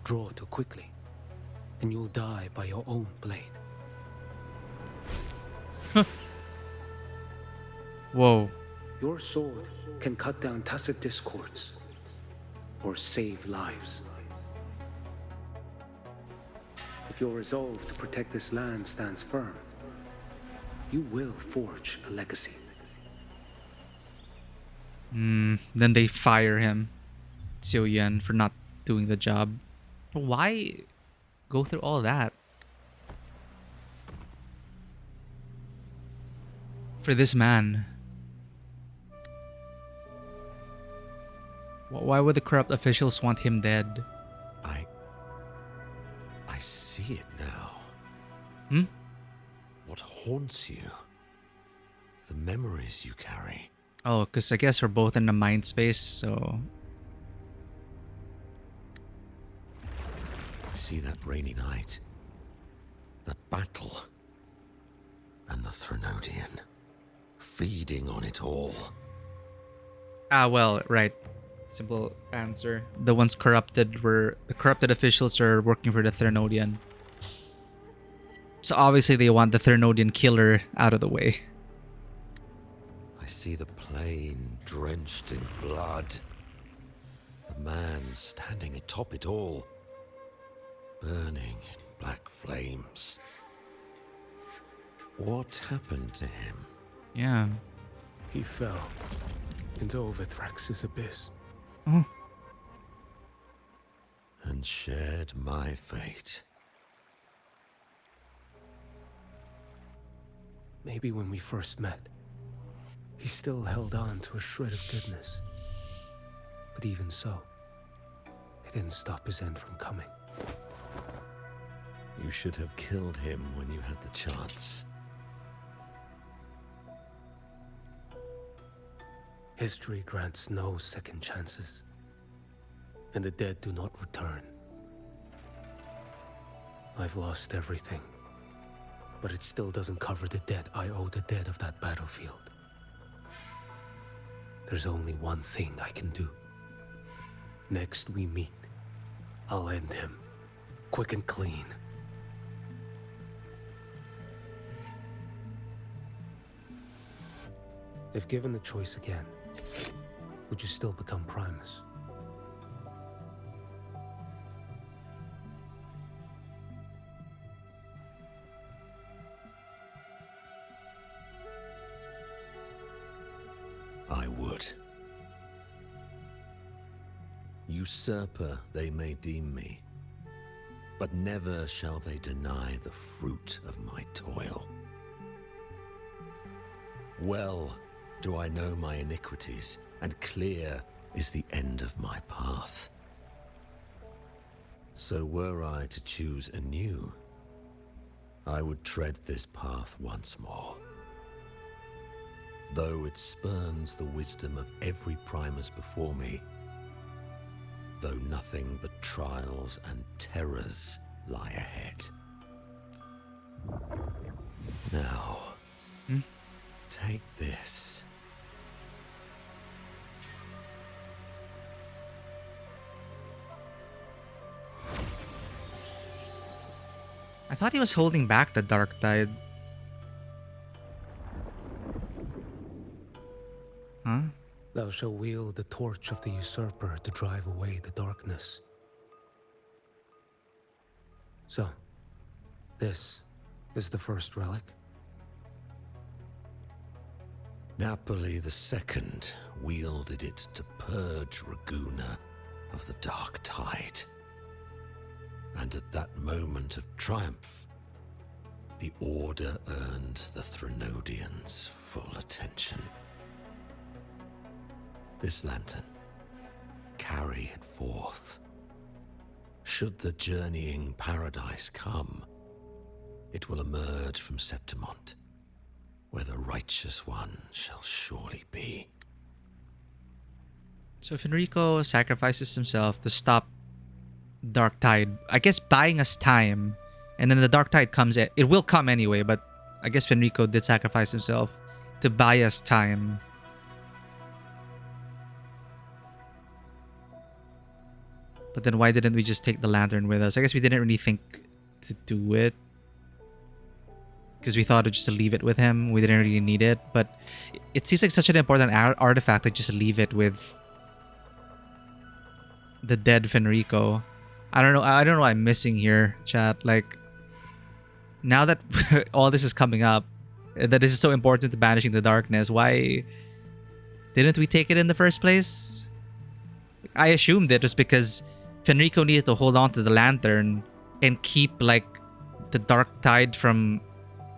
Draw too quickly, and you'll die by your own blade. Whoa. Your sword can cut down tacit discords, or save lives. If your resolve to protect this land stands firm, you will forge a legacy. Then they fire him, Qiuyuan, for not doing the job. But why go through all that? for this man? Why would the corrupt officials want him dead? I see it now. Hmm? What haunts you? The memories you carry. Oh, because I guess we're both in the mind space, so... I see that rainy night. That battle. And the Threnodian. Feeding on it all. Ah, well, right. Simple answer. The ones corrupted were... The corrupted officials are working for the Threnodian. So obviously they want the Threnodian killer out of the way. I see the plain drenched in blood. The man standing atop it all. Burning in black flames. What happened to him? Yeah. He fell into Overthrax's abyss. Oh. And shared my fate. Maybe when we first met, he still held on to a shred of goodness. But even so, it didn't stop his end from coming. You should have killed him when you had the chance. History grants no second chances, and the dead do not return. I've lost everything, but it still doesn't cover the debt I owe the dead of that battlefield. There's only one thing I can do. Next we meet, I'll end him, quick and clean. If given the choice again, would you still become Primus? I would. Usurper they may deem me, but never shall they deny the fruit of my toil. Well do I know my iniquities, and clear is the end of my path. So were I to choose anew, I would tread this path once more. Though it spurns the wisdom of every Primus before me, though nothing but trials and terrors lie ahead. Now, take this. I thought he was holding back the dark tide. Huh? Thou shalt wield the torch of the usurper to drive away the darkness. So, this is the first relic? Napoli II wielded it to purge Raguna of the dark tide. And at that moment of triumph, the Order earned the Threnodians' full attention. This lantern, carry it forth. Should the journeying paradise come, it will emerge from Septimont, where the righteous one shall surely be. So if Enrico sacrifices himself to stop Dark Tide, I guess buying us time, and then the Dark Tide comes, it will come anyway, but I guess Fenrico did sacrifice himself to buy us time. But then why didn't we just take the lantern with us? I guess we didn't really think to do it, because we thought just to leave it with him. We didn't really need it, but it seems like such an important artifact to just leave it with the dead Fenrico. I don't know what I'm missing here, chat. Like, now that all this is coming up, that this is so important to banishing the darkness, why didn't we take it in the first place? I assumed it was because Fenrico needed to hold on to the lantern and keep, like, the dark tide from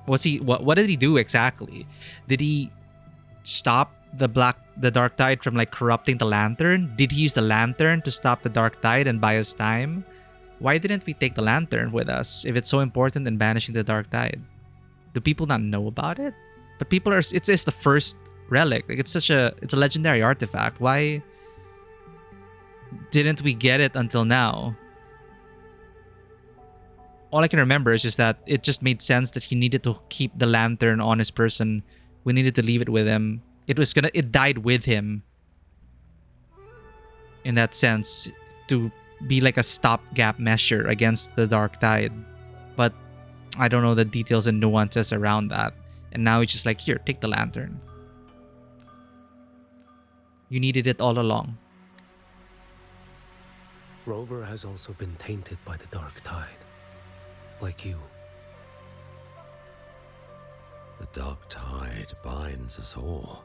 What did he do exactly? Did he stop the dark tide from like corrupting the lantern? Did he use the lantern to stop the dark tide and buy us time? Why didn't we take the lantern with us if it's so important in banishing the dark tide? Do people not know about it? But people are. It's the first relic. Like it's a legendary artifact. Why didn't we get it until now? All I can remember is just that it just made sense that he needed to keep the lantern on his person. We needed to leave it with him. It died with him. In that sense, to be like a stopgap measure against the dark tide. But I don't know the details and nuances around that. And now it's just like, here, take the lantern. You needed it all along. Rover has also been tainted by the dark tide. Like you. The dark tide binds us all.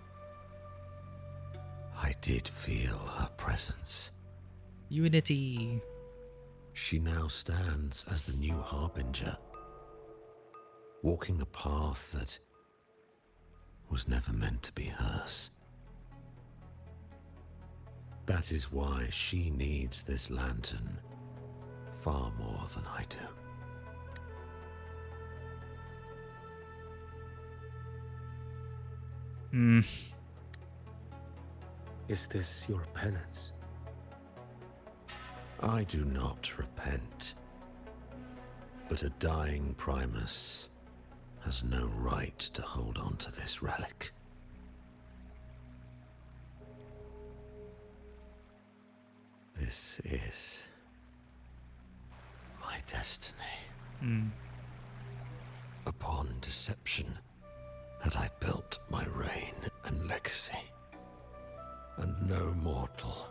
I did feel her presence. Unity. She now stands as the new harbinger, walking a path that was never meant to be hers. That is why she needs this lantern far more than I do. Is this your penance? I do not repent, but a dying Primus has no right to hold on to this relic. This is my destiny. Upon deception had I built my reign and legacy, and no mortal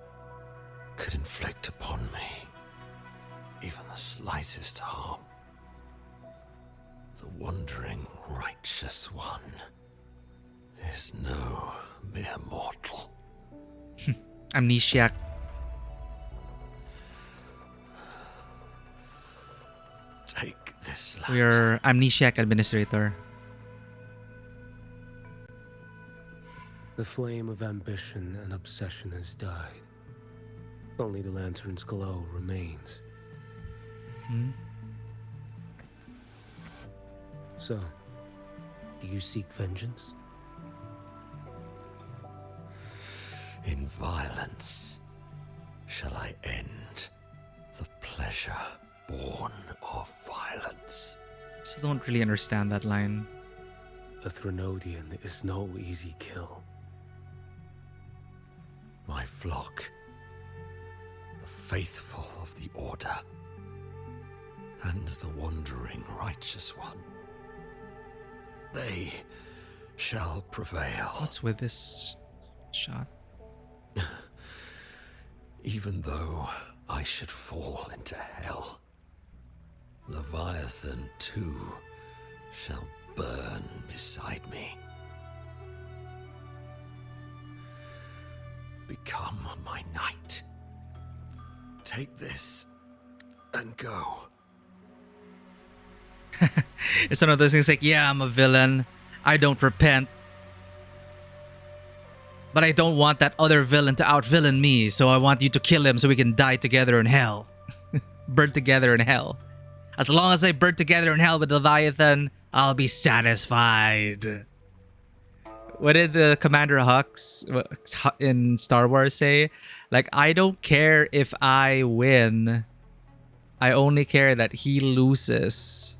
could inflict upon me even the slightest harm. The wandering righteous one is no mere mortal. Amnesiac. Take this lantern. We are Amnesiac Administrator. The flame of ambition and obsession has died. Only the lantern's glow remains. So, do you seek vengeance? In violence shall I end the pleasure born of violence. Still don't really understand that line. A Threnodian is no easy kill. My flock, the faithful of the Order, and the wandering righteous one, they shall prevail. What's with this shot? Even though I should fall into hell, Leviathan too shall burn beside me. Become my knight. Take this and go. It's one of those things like, yeah, I'm a villain. I don't repent. But I don't want that other villain to out-villain me, so I want you to kill him so we can die together in hell. Burn together in hell. As long as I burn together in hell with Leviathan, I'll be satisfied. What did the Commander Hux in Star Wars say? Like, I don't care if I win. I only care that he loses.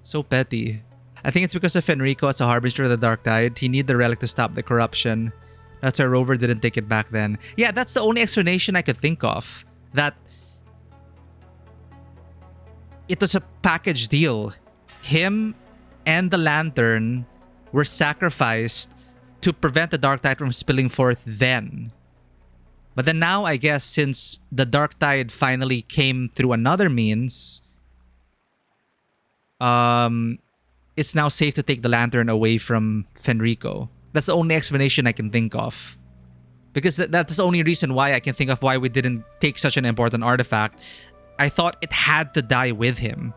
So petty. I think it's because of Fenrico as a harbinger of the Dark Tide. He needed the relic to stop the corruption. That's why Rover didn't take it back then. Yeah, that's the only explanation I could think of. That it was a package deal. Him and the lantern were sacrificed to prevent the Dark Tide from spilling forth then. But then now, I guess, since the Dark Tide finally came through another means, it's now safe to take the lantern away from Fenrico. That's the only explanation I can think of. Because that's the only reason why I can think of why we didn't take such an important artifact. I thought it had to die with him.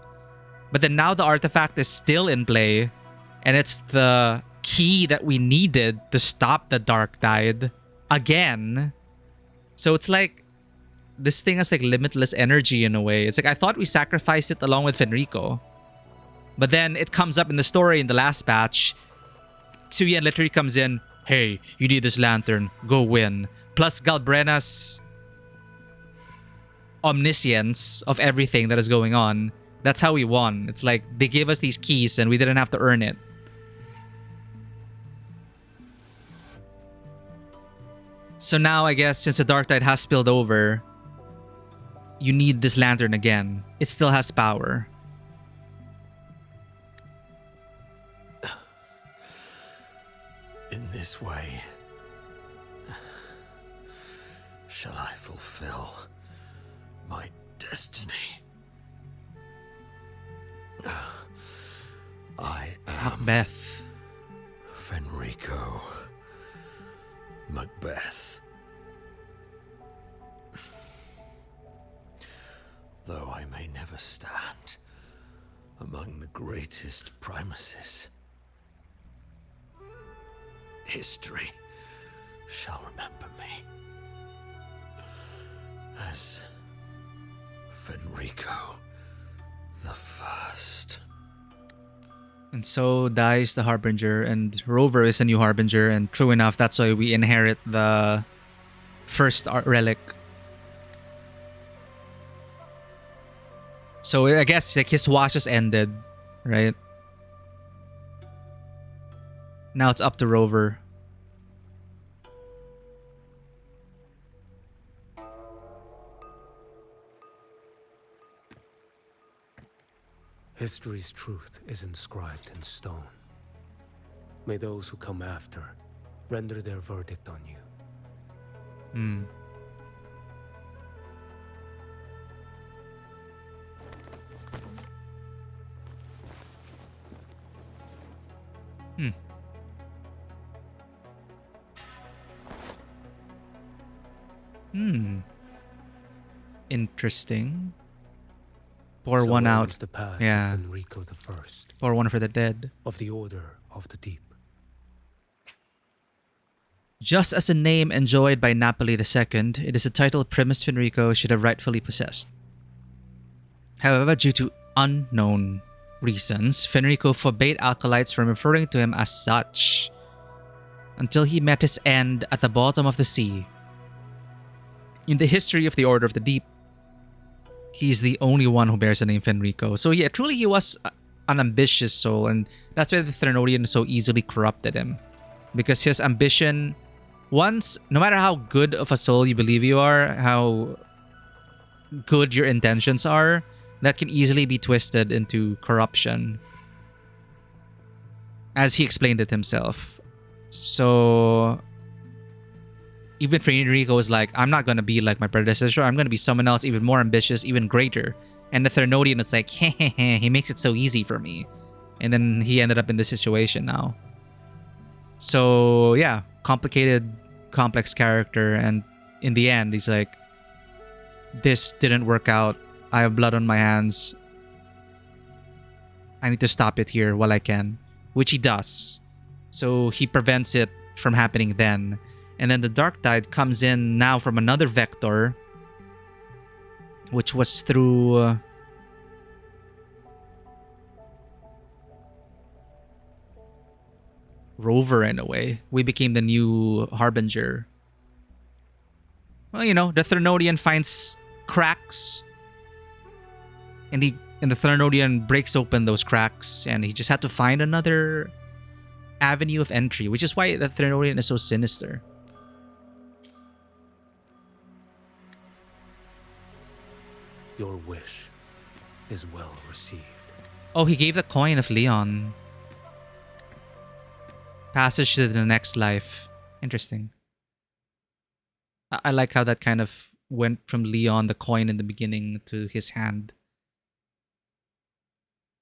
But then now the artifact is still in play, and it's the key that we needed to stop the Dark Tide again. So it's like this thing has like limitless energy in a way. It's like I thought we sacrificed it along with Fenrico. But then it comes up in the story in the last patch. Qiuyuan literally comes in, hey, you need this lantern, go win. Plus Galbrena's omniscience of everything that is going on. That's how we won. It's like they gave us these keys and we didn't have to earn it. So now I guess since the Dark Tide has spilled over, you need this lantern again. It still has power. In this way, shall I fulfill my destiny? I am Macbeth. Fenrico Macbeth. Though I may never stand among the greatest primacies, history shall remember me as Fenrico the First. And so dies the Harbinger, and Rover is a new Harbinger, and true enough, that's why we inherit the first relic. So I guess like his watch has ended, right? Now it's up to Rover. History's truth is inscribed in stone. May those who come after render their verdict on you. Hmm. Interesting. Pour So one out. ends the past Yeah. of Fenrico the First, Pour one for the dead. of the Order of the Deep. Just as a name enjoyed by Napoli II, it is a title Primus Fenrico should have rightfully possessed. However, due to unknown reasons, Fenrico forbade acolytes from referring to him as such until he met his end at the bottom of the sea. In the history of the Order of the Deep, he's the only one who bears the name Fenrico. So yeah, truly he was an ambitious soul, and that's why the Threnodian so easily corrupted him. Because his ambition, once, no matter how good of a soul you believe you are, how good your intentions are, that can easily be twisted into corruption. As he explained it himself. So even Fenrico was like, I'm not going to be like my predecessor. I'm going to be someone else even more ambitious, even greater. And the Threnodian is like, he makes it so easy for me. And then he ended up in this situation now. So yeah, complicated, complex character. And in the end, he's like, this didn't work out. I have blood on my hands. I need to stop it here while I can. Which he does. So he prevents it from happening then. And then the Dark Tide comes in now from another vector, which was through Rover in a way. We became the new Harbinger. Well, you know, the Threnodian finds cracks, and the Threnodian breaks open those cracks, and he just had to find another avenue of entry, which is why the Threnodian is so sinister. Your wish is well received. Oh, he gave the coin of Leon. Passage to the next life. Interesting. I like how that kind of went from Leon, the coin in the beginning, to his hand.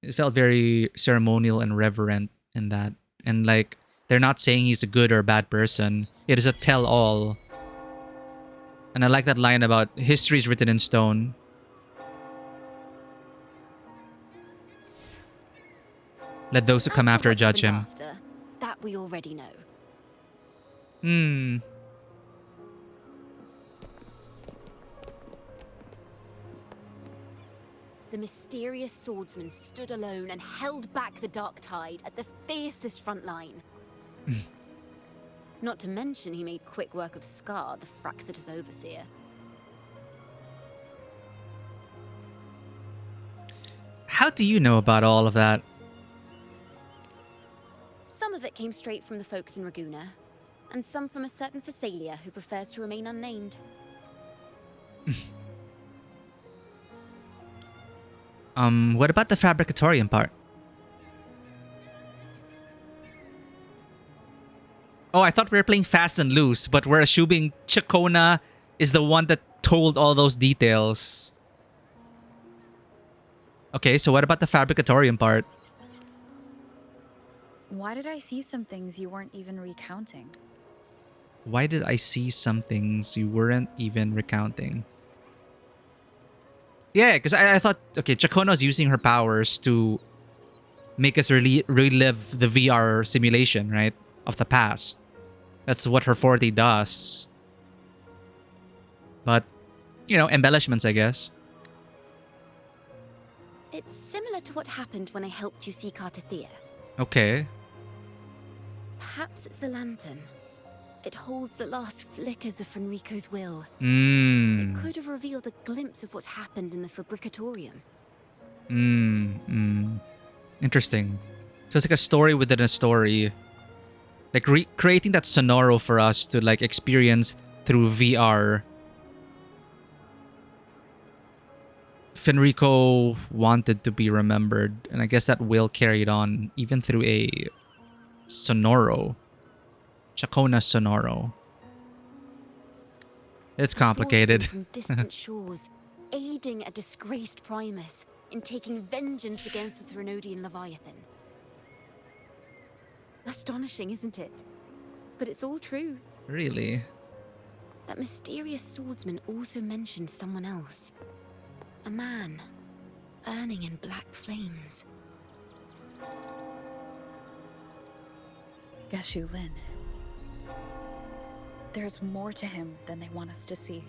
It felt very ceremonial and reverent in that. And like, they're not saying he's a good or a bad person. It is a tell-all. And I like that line about history is written in stone. Let those who As come for after what judge happened him. after, that we already know. Hmm. The mysterious swordsman stood alone and held back the dark tide at the fiercest front line. Not to mention he made quick work of Scar, the Fraxita's overseer. How do you know about all of that? Some of it came straight from the folks in Raguna, and some from a certain Phasalia who prefers to remain unnamed. What about the Fabricatorium part? Oh, I thought we were playing fast and loose, but we're assuming Chacona is the one that told all those details. Okay, so what about the Fabricatorium part? Why did I see some things you weren't even recounting? Why did I see some things you weren't even recounting? Yeah, because I thought, okay, Chacona's using her powers to make us relive the VR simulation, right? Of the past. That's what her forte does. But, you know, embellishments, I guess. It's similar to what happened when I helped you seek Artathea. Okay. Perhaps it's the lantern. It holds the last flickers of Fenrico's will. Hmm. It could have revealed a glimpse of what happened in the Fabricatorium. Interesting. So it's like a story within a story. Like creating that Sonoro for us to like experience through VR. Fenrico wanted to be remembered, and I guess that will carried on even through a Sonoro. Chacona Sonoro. It's complicated. Swordsmen from distant shores, aiding a disgraced Primus in taking vengeance against the Threnodian Leviathan. Astonishing, isn't it? But it's all true. Really? That mysterious swordsman also mentioned someone else. A man, burning in black flames. Qiuyuan. There's more to him than they want us to see.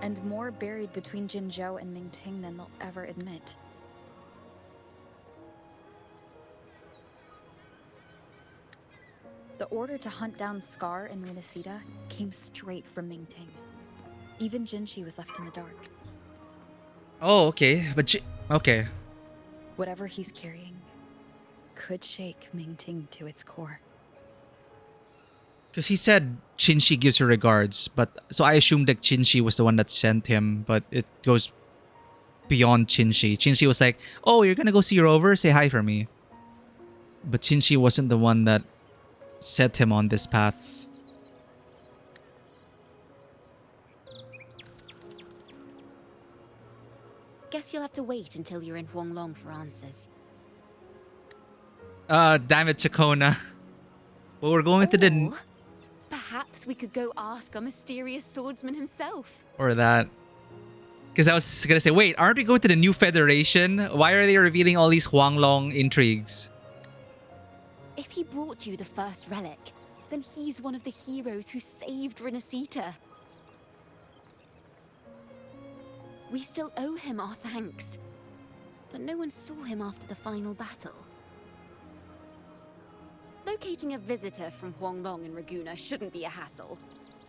And more buried between Jinzhou and Mingting than they'll ever admit. The order to hunt down Scar and Renacita came straight from Mingting. Even Jinshi was left in the dark. Oh, okay. But okay. Whatever he's carrying could shake Mingting to its core. Because he said Qinshi gives her regards, but so I assumed that Qinshi was the one that sent him, but it goes beyond Qinshi. Qinshi was like, "Oh, you're gonna go see Rover? Say hi for me." But Qinshi wasn't the one that set him on this path. Guess you'll have to wait until you're in Huanglong for answers. Damn it, Chacona. Well, we're going to the... Or perhaps we could go ask our mysterious swordsman himself. Or that. Because I was gonna say, wait, aren't we going to the new Federation? Why are they revealing all these Huanglong intrigues? If he brought you the first relic, then he's one of the heroes who saved Renacita. We still owe him our thanks. But no one saw him after the final battle. Locating a visitor from Huanglong and Raguna shouldn't be a hassle.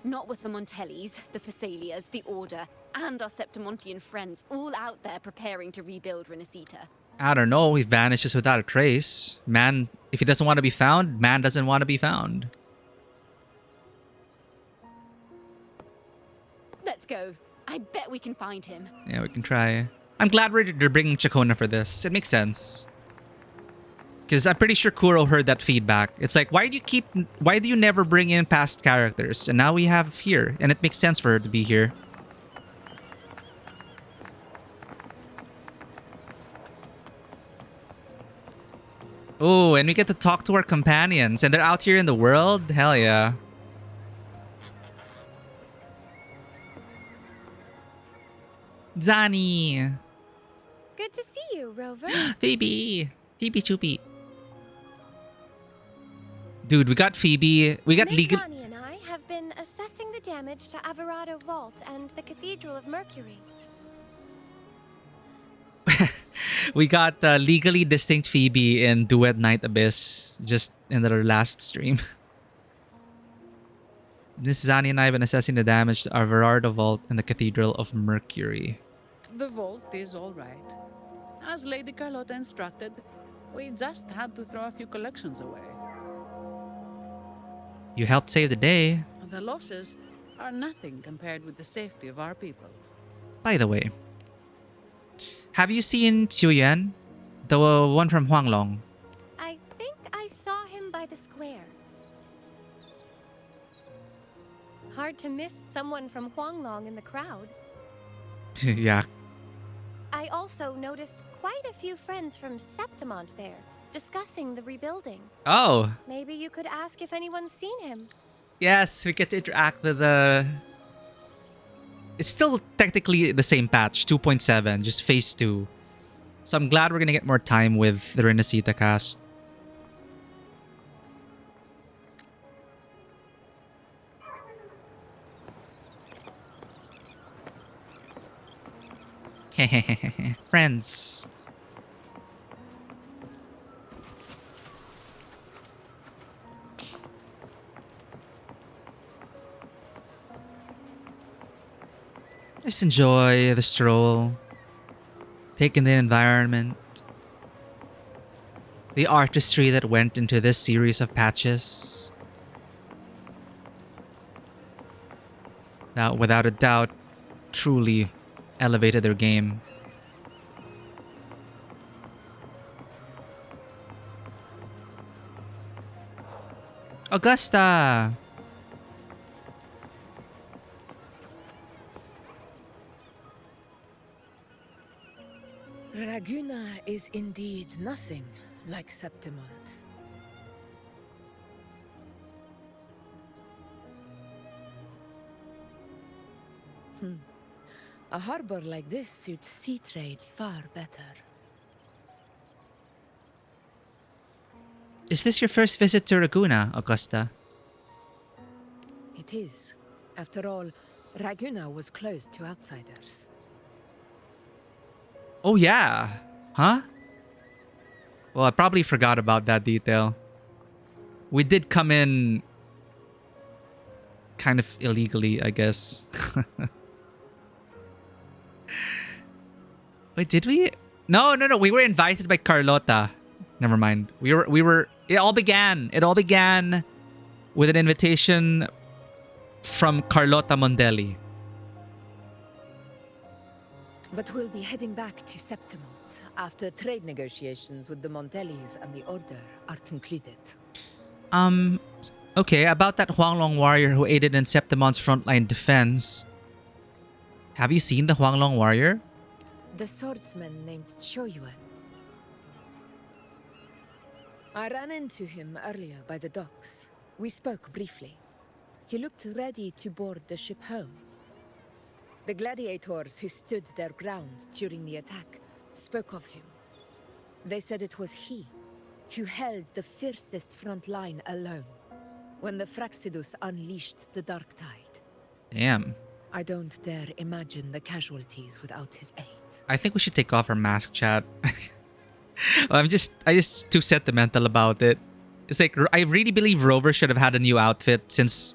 Not with the Montellis, the Phasalias, the Order, and our Septimontian friends all out there preparing to rebuild Renacita. I don't know. He vanishes without a trace. Man, if he doesn't want to be found, man doesn't want to be found. Let's go. I bet we can find him. Yeah, we can try. I'm glad they're bringing Chacona for this. It makes sense. Because I'm pretty sure Kuro heard that feedback. It's like, why do you never bring in past characters? And now we have here. And it makes sense for her to be here. Oh, and we get to talk to our companions. And they're out here in the world? Hell yeah. Zani. Good to see you, Rover. Phoebe. Phoebe Choopy. Dude, we got Phoebe. We got Miss legal. Zani and I have been assessing the damage to Averado Vault and the Cathedral of Mercury. We got legally distinct Phoebe in Duet Night Abyss just in their last stream. Miss Zani and I have been assessing the damage to Averardo Vault and the Cathedral of Mercury. The vault is all right. As Lady Carlotta instructed, we just had to throw a few collections away. You helped save the day. The losses are nothing compared with the safety of our people. By the way, have you seen Qiuyuan? The one from Huanglong? I think I saw him by the square. Hard to miss someone from Huanglong in the crowd. Yeah. I also noticed quite a few friends from Septimont there, discussing the rebuilding. Oh. Maybe you could ask if anyone's seen him. Yes, we get to interact with the... It's still technically the same patch, 2.7, just phase 2. So I'm glad we're gonna get more time with the Renacita cast. Friends. Just enjoy the stroll. Take in the environment. The artistry that went into this series of patches. That, without a doubt, truly elevated their game. Augusta! Raguna is indeed nothing like Septimont. A harbor like this suits sea trade far better. Is this your first visit to Raguna, Augusta? It is. After all, Raguna was closed to outsiders. Oh yeah. Huh? Well, I probably forgot about that detail. We did come in kind of illegally, I guess. Wait, did we? No. We were invited by Carlotta. Never mind. We were it all began with an invitation from Carlotta Mondelli. But we'll be heading back to Septimont after trade negotiations with the Montellis and the Order are concluded. Okay, about that Huanglong warrior who aided in Septimont's frontline defense. Have you seen the Huanglong warrior? The swordsman named Qiuyuan. I ran into him earlier by the docks. We spoke briefly. He looked ready to board the ship home. The gladiators who stood their ground during the attack spoke of him. They said it was he who held the fiercest front line alone when the Fraxidus unleashed the Dark Tide. Damn. I don't dare imagine the casualties without his aid. I think we should take off our mask, chat. I just too sentimental about it. It's like, I really believe Rover should have had a new outfit since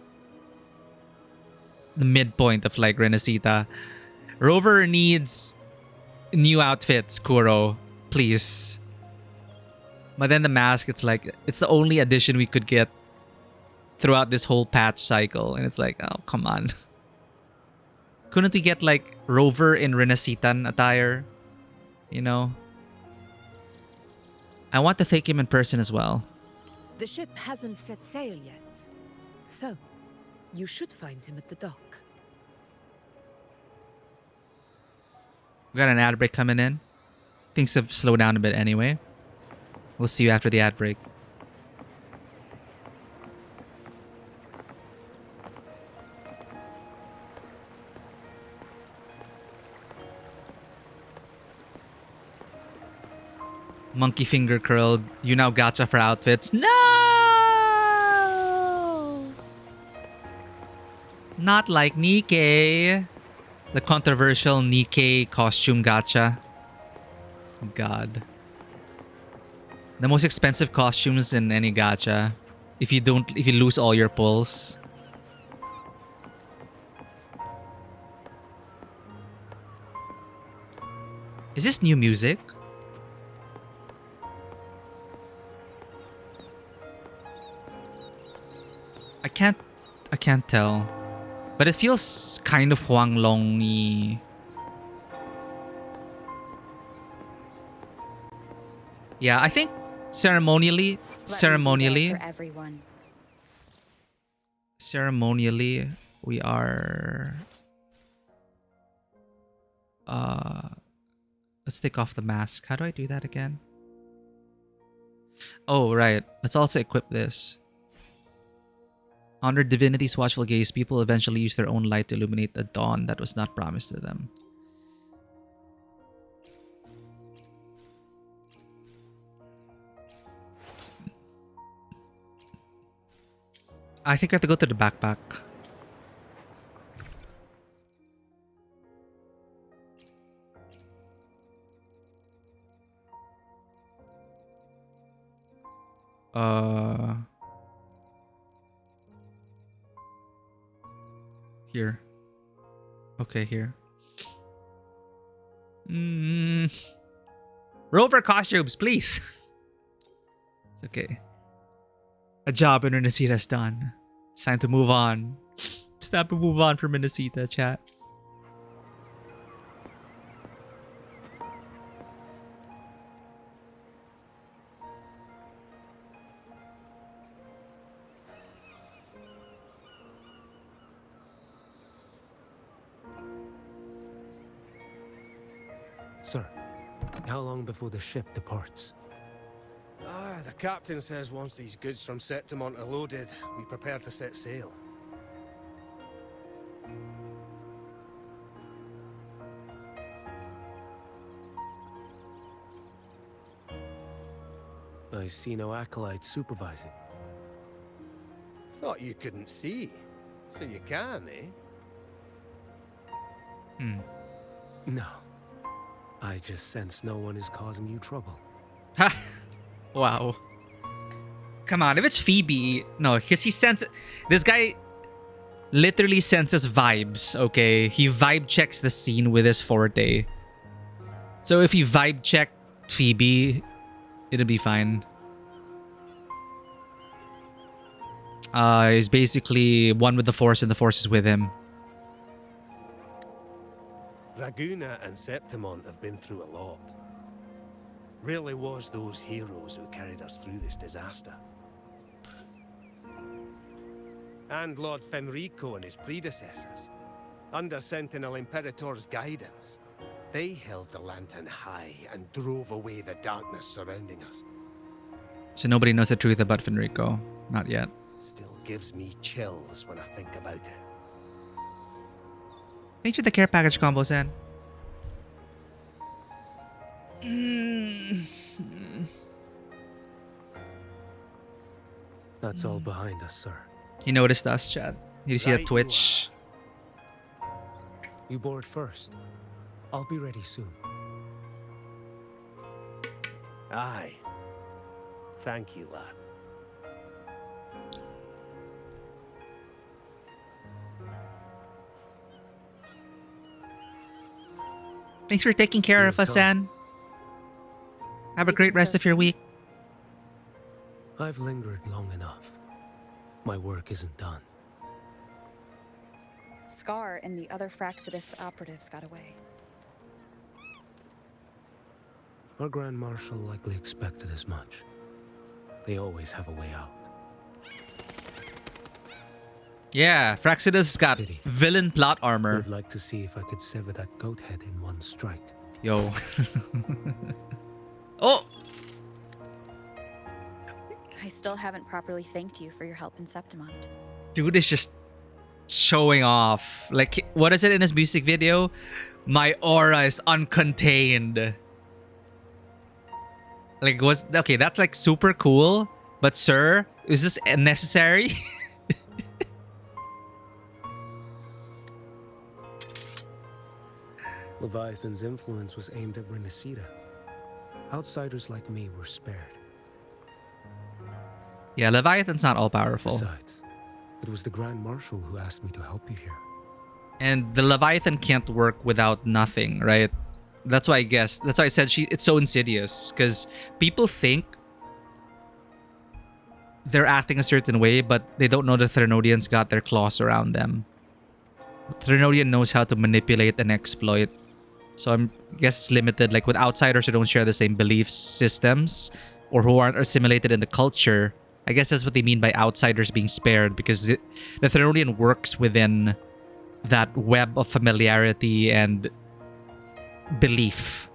the midpoint of like Renacita. Rover needs new outfits, Kuro. Please. But then the mask, it's like, it's the only addition we could get throughout this whole patch cycle. And it's like, oh, come on. Couldn't we get like Rover in Renacitan attire? You know? I want to thank him in person as well. The ship hasn't set sail yet. So, you should find him at the dock. We got an ad break coming in. Things have slowed down a bit anyway. We'll see you after the ad break. Monkey finger curled. You now gacha for outfits. No! Not like Nikkei. The controversial Nikkei costume gacha. God. The most expensive costumes in any gacha. If you lose all your pulls. Is this new music? I can't tell. But it feels kind of Huanglong-y. Yeah, I think ceremonially, For everyone. we are let's take off the mask. How do I do that again? Oh, right. Let's also equip this. Under divinity's watchful gaze, people eventually use their own light to illuminate the dawn that was not promised to them. I think I have to go to the backpack. Here. Okay, here. Rover costumes, please. It's okay. A job in Renacita's done. It's time to move on. It's time to move on from Renacita, chat. Sir, how long before the ship departs? The captain says once these goods from Septimont are loaded, we prepare to set sail. I see no acolytes supervising. Thought you couldn't see, so you can, eh? No. I just sense no one is causing you trouble. Ha! Wow. Come on, if it's Phoebe, no, because he senses. This guy literally senses vibes, okay? He vibe checks the scene with his forte. So if he vibe checked Phoebe, it'll be fine. He's basically one with the Force and the Force is with him. Raguna and Septimont have been through a lot. Really was those heroes who carried us through this disaster. And Lord Fenrico and his predecessors, under Sentinel Imperator's guidance, they held the lantern high and drove away the darkness surrounding us. So nobody knows the truth about Fenrico. Not yet. Still gives me chills when I think about it. Thanks for the care package combo, San. That's all behind us, sir. He noticed us, Chad. Did you see that twitch? You board first. I'll be ready soon. Aye. Thank you, lad. Thanks for taking care of us, San. Have a great rest of your week. I've lingered long enough. My work isn't done. Scar and the other Fraxidus operatives got away. Our Grand Marshal likely expected as much. They always have a way out. Yeah, Fraxidus got villain plot armor. I'd like to see if I could sever that goat head in one strike. Yo. Oh! I still haven't properly thanked you for your help in Septimont. Dude is just showing off. Like, what is it in his music video? My aura is uncontained. Like, okay, that's like super cool. But sir, is this necessary? Leviathan's influence was aimed at Renacida. Outsiders like me were spared. Yeah, Leviathan's not all powerful. Besides, it was the Grand Marshal who asked me to help you here. And the Leviathan can't work without nothing, right? That's why I said it's so insidious, because people think they're acting a certain way, but they don't know the Threnodians got their claws around them. Threnodian knows how to manipulate and exploit. So I guess it's limited, like with outsiders who don't share the same belief systems or who aren't assimilated in the culture. I guess that's what they mean by outsiders being spared, because the Threnodian works within that web of familiarity and belief.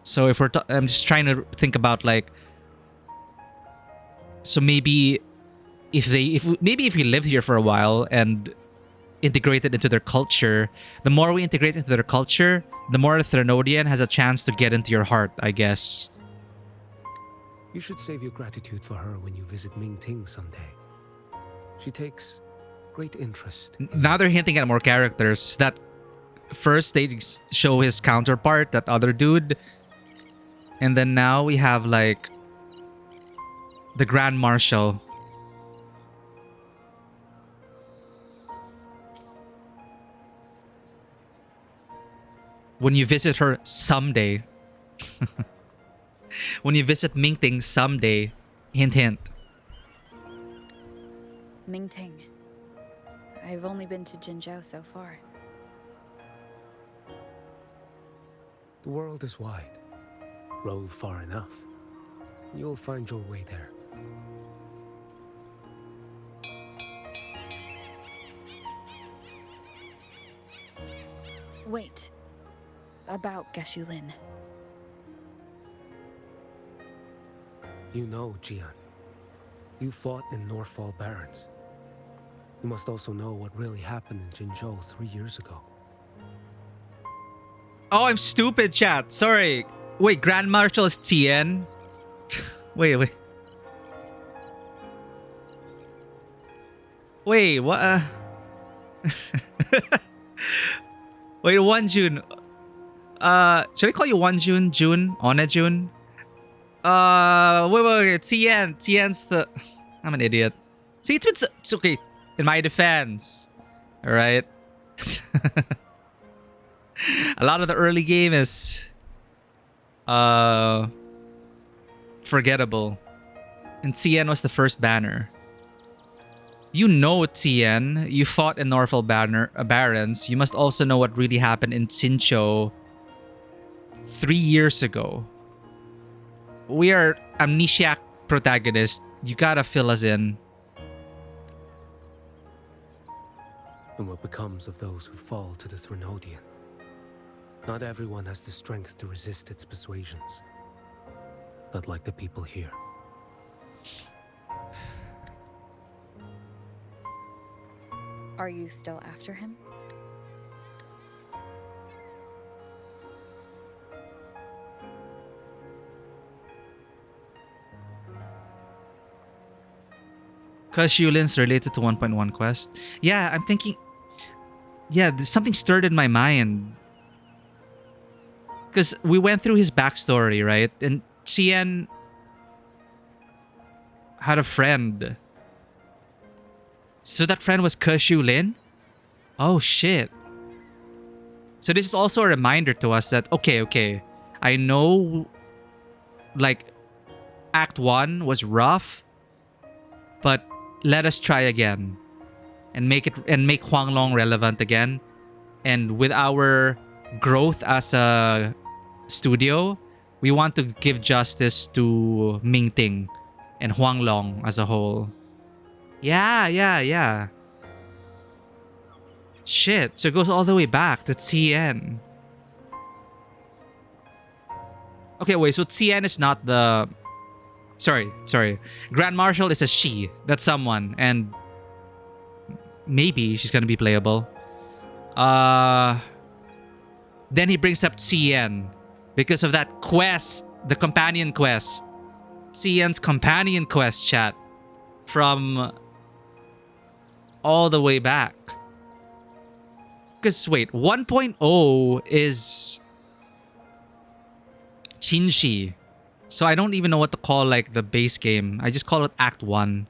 So if I'm just trying to think about, like, so maybe if we lived here for a while and integrated into their culture, the more we integrate into their culture, the more the Threnodian has a chance to get into your heart, I guess. You should save your gratitude for her when you visit Ming Ting someday. She takes great interest. Now they're hinting at more characters. That first they show his counterpart, that other dude, and then now we have like the Grand Marshal. When you visit her someday. When you visit Mingting someday. Hint, hint. Mingting. I've only been to Jinzhou so far. The world is wide. Rove far enough. You'll find your way there. Wait. About Qiuyuan. You know, Qiuyuan. You fought in Northfall Barrens. You must also know what really happened in Jinzhou 3 years ago. Oh, I'm stupid, chat. Sorry. Wait, Grand Marshal is Tien? Wait. Wait, what? Wait, Wanjun. Should I call you Wanjun? Jun? Onejun? Wait. Tien. Tien's the... I'm an idiot. See, it's okay. In my defense. Alright? A lot of the early game is... forgettable. And Tien was the first banner. You know Tien. You fought in Northfall Barrens. You must also know what really happened in Sincho 3 years ago. We are amnesiac protagonists. You gotta fill us in. And what becomes of those who fall to the Threnodian? Not everyone has the strength to resist its persuasions. Not like the people here. Are you still after him? Qiuyuan's related to 1.1 quest. Yeah, I'm thinking... Yeah, there's something stirred in my mind. Because we went through his backstory, right? And Tien had a friend. So that friend was Qiuyuan? Oh, shit. So this is also a reminder to us that, okay. I know, like, Act 1 was rough, but let us try again and make Huanglong relevant again. And with our growth as a studio, we want to give justice to Mingting and Huanglong as a whole. Yeah. Shit, so it goes all the way back to Tien. Okay, wait, so Tien is not the... Sorry. Grand Marshal is a she. That's someone. And maybe she's gonna be playable. Then he brings up Tien because of that quest, the companion quest. Tien's companion quest, chat. From all the way back. Because wait, 1.0 is Qinshi. So I don't even know what to call like the base game. I just call it Act 1.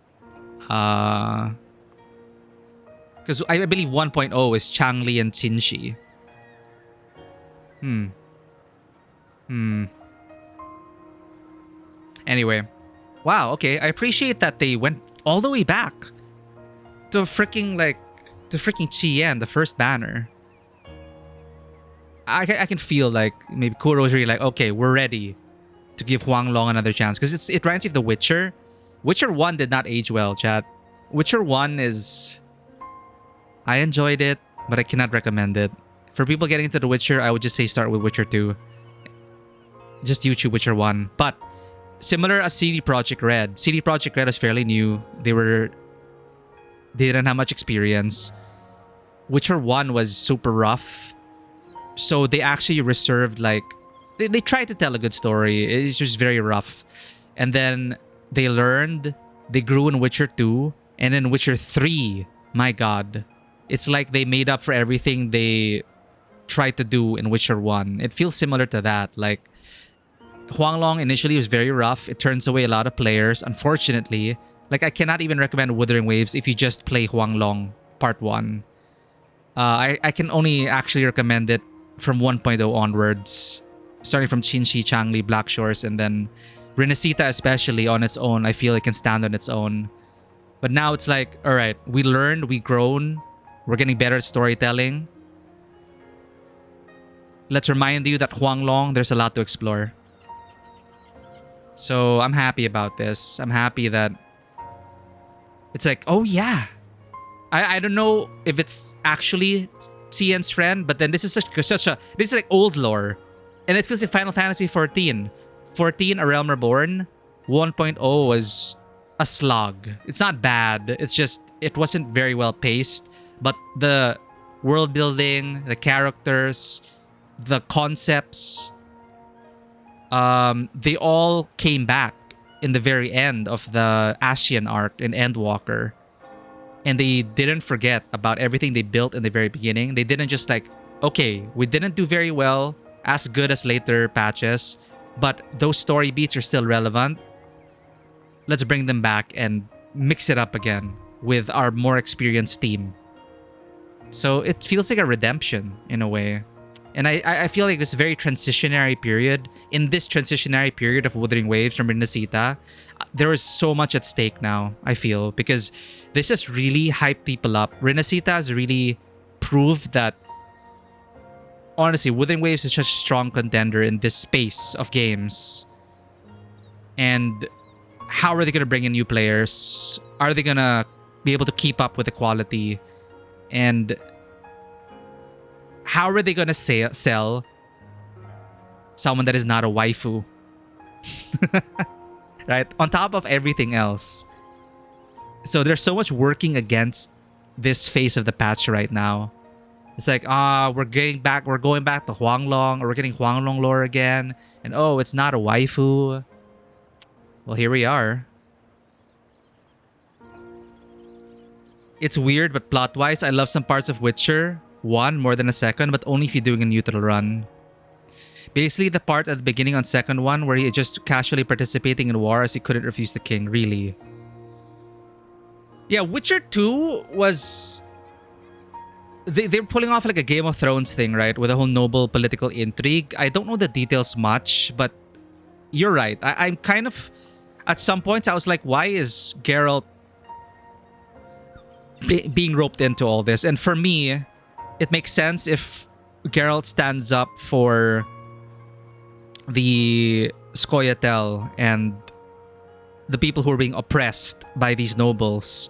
Because I believe 1.0 is Changli and Qinshi. Anyway. Wow, okay. I appreciate that they went all the way back to freaking Qiuyuan, the first banner. I can feel like maybe Kuro's really like, okay, we're ready to give Huang Long another chance. Because it reminds me of The Witcher. Witcher 1 did not age well, chat. Witcher 1 is... I enjoyed it, but I cannot recommend it. For people getting into The Witcher, I would just say start with Witcher 2. Just YouTube Witcher 1. But similar as CD Projekt Red. CD Projekt Red was fairly new. They didn't have much experience. Witcher 1 was super rough. So they actually reserved like... They tried to tell a good story. It's just very rough. And then they learned. They grew in Witcher 2. And in Witcher 3, my god. It's like they made up for everything they tried to do in Witcher 1. It feels similar to that. Like, Huang Long initially was very rough. It turns away a lot of players. Unfortunately, like I cannot even recommend Wuthering Waves if you just play Huang Long Part 1. I can only actually recommend it from 1.0 onwards. Starting from Qinshi, Changli, Black Shores, and then Renacita especially on its own. I feel it can stand on its own. But now it's like, alright, we learned, we grown, we're getting better at storytelling. Let's remind you that Huang Long, there's a lot to explore. So I'm happy about this. I'm happy that it's like, oh yeah. I don't know if it's actually Cian's friend, but then this is this is like old lore. And it feels like Final Fantasy 14. 14, A Realm Reborn. 1.0 was a slog. It's not bad. It's just, it wasn't very well paced. But the world building, the characters, the concepts, they all came back in the very end of the Ascian arc in Endwalker. And they didn't forget about everything they built in the very beginning. They didn't just like, okay, we didn't do very well, as good as later patches, but those story beats are still relevant. Let's bring them back and mix it up again with our more experienced team. So it feels like a redemption in a way. And I feel like this very transitionary period, in this transitionary period of Wuthering Waves from Renacita, there is so much at stake now, I feel, because this has really hyped people up. Renacita has really proved that, honestly, Wuthering Waves is such a strong contender in this space of games. And how are they going to bring in new players? Are they going to be able to keep up with the quality? And how are they going to sell someone that is not a waifu? Right? On top of everything else. So there's so much working against this phase of the patch right now. It's like, we're going back to Huang Long, or we're getting Huang Long lore again. And oh, it's not a waifu. Well, here we are. It's weird, but plot-wise, I love some parts of Witcher 1 more than a second, but only if you're doing a neutral run. Basically, the part at the beginning on second one where he just casually participating in war as he couldn't refuse the king, really. Yeah, Witcher 2 was... They're pulling off like a Game of Thrones thing, right? With a whole noble political intrigue. I don't know the details much, but you're right. I'm kind of... At some points, I was like, why is Geralt being roped into all this? And for me, it makes sense if Geralt stands up for the Scoia'tael and the people who are being oppressed by these nobles.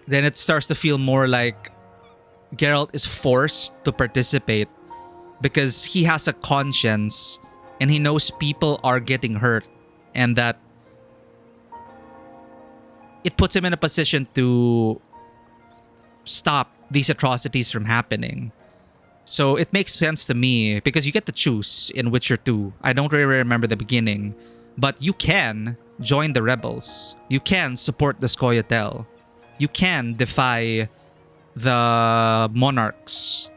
Then it starts to feel more like Geralt is forced to participate because he has a conscience and he knows people are getting hurt, and that it puts him in a position to stop these atrocities from happening. So it makes sense to me because you get to choose in Witcher 2. I don't really remember the beginning, but you can join the rebels. You can support the Scoia'tael. You can defy the monarchs,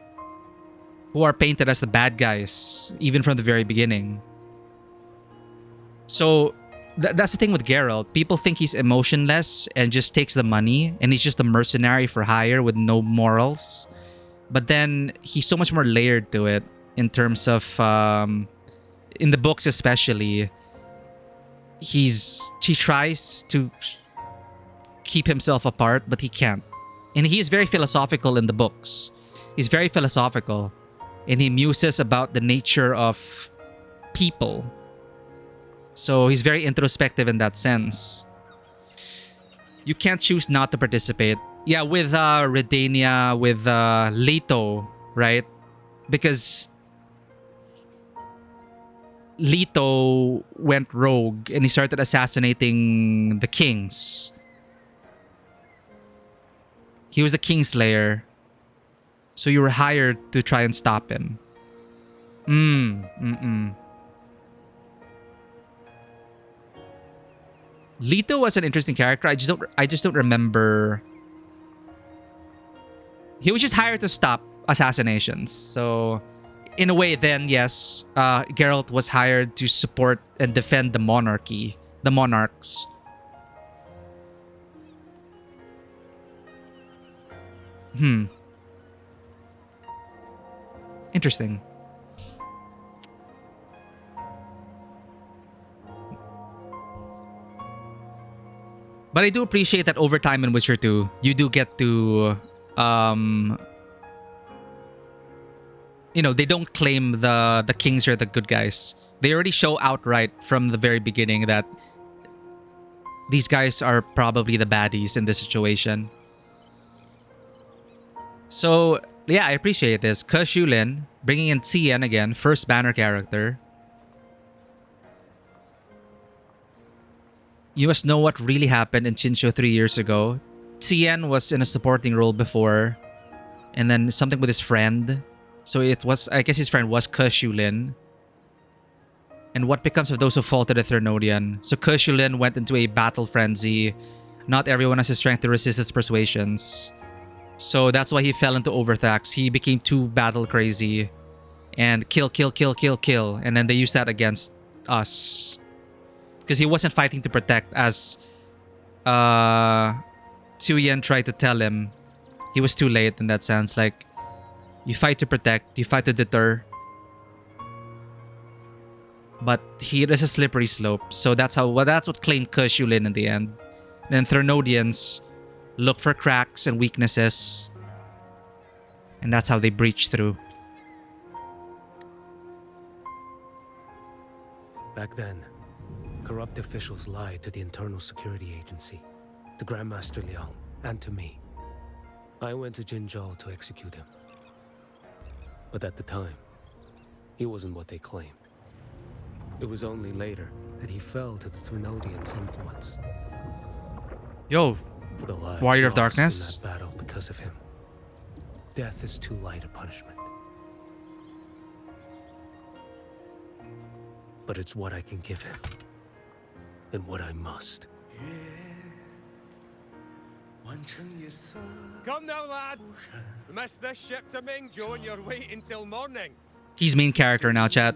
who are painted as the bad guys, even from the very beginning. So that's the thing with Geralt. People think he's emotionless and just takes the money, and he's just a mercenary for hire with no morals. But then he's so much more layered to it in terms of, in the books especially, he tries to keep himself apart, but he can't. And he is very philosophical in the books. He's very philosophical, and he muses about the nature of people. So he's very introspective in that sense. You can't choose not to participate. Yeah, with Redania, with Leto, right? Because Leto went rogue and he started assassinating the kings. He was the Kingslayer. So you were hired to try and stop him. Leto was an interesting character. I just don't remember. He was just hired to stop assassinations. So in a way, then yes, Geralt was hired to support and defend the monarchy, the monarchs. Interesting. But I do appreciate that over time in Witcher 2, you do get to, they don't claim the kings are the good guys. They already show outright from the very beginning that these guys are probably the baddies in this situation. So, yeah, I appreciate this. Qiuyuan, bringing in Qiuyuan again, first banner character. You must know what really happened in Chincho 3 years ago. Qiuyuan was in a supporting role before, and then something with his friend. So it was, I guess his friend was Qiuyuan. And what becomes of those who fall to the Thermodian? So Qiuyuan went into a battle frenzy. Not everyone has the strength to resist its persuasions. So that's why he fell into Overthax. He became too battle crazy. And kill. And then they used that against us. Because he wasn't fighting to protect, as Qiuyuan tried to tell him. He was too late in that sense. Like, you fight to protect, you fight to deter. But there's a slippery slope. So that's what claimed Qiuyuan in the end. And then Thermodians look for cracks and weaknesses. And that's how they breach through. Back then, corrupt officials lied to the Internal Security Agency, to Grandmaster Liang, and to me. I went to Jinzhou to execute him. But at the time, he wasn't what they claimed. It was only later that he fell to the Thermodians' influence. Yo, for the lives Warrior of lost Darkness. in that battle because of him. Death is too light a punishment. But it's what I can give him. And what I must. Come now, lad. We missed this ship to Mingzhou and you're waiting till morning. He's main character now, chat.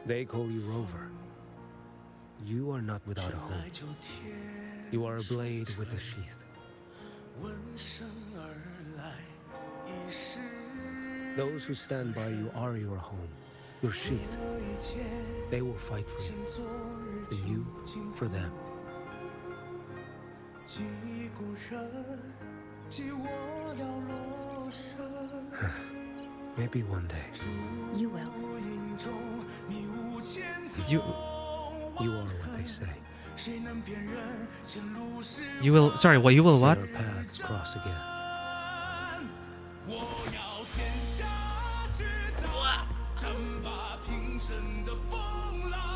They call you Rover. You are not without a home. You are a blade with a sheath. Those who stand by you are your home, your sheath. They will fight for you, and you for them. Maybe one day. You will. You are what they say. You will. Sorry, what? You will what? Our paths cross again.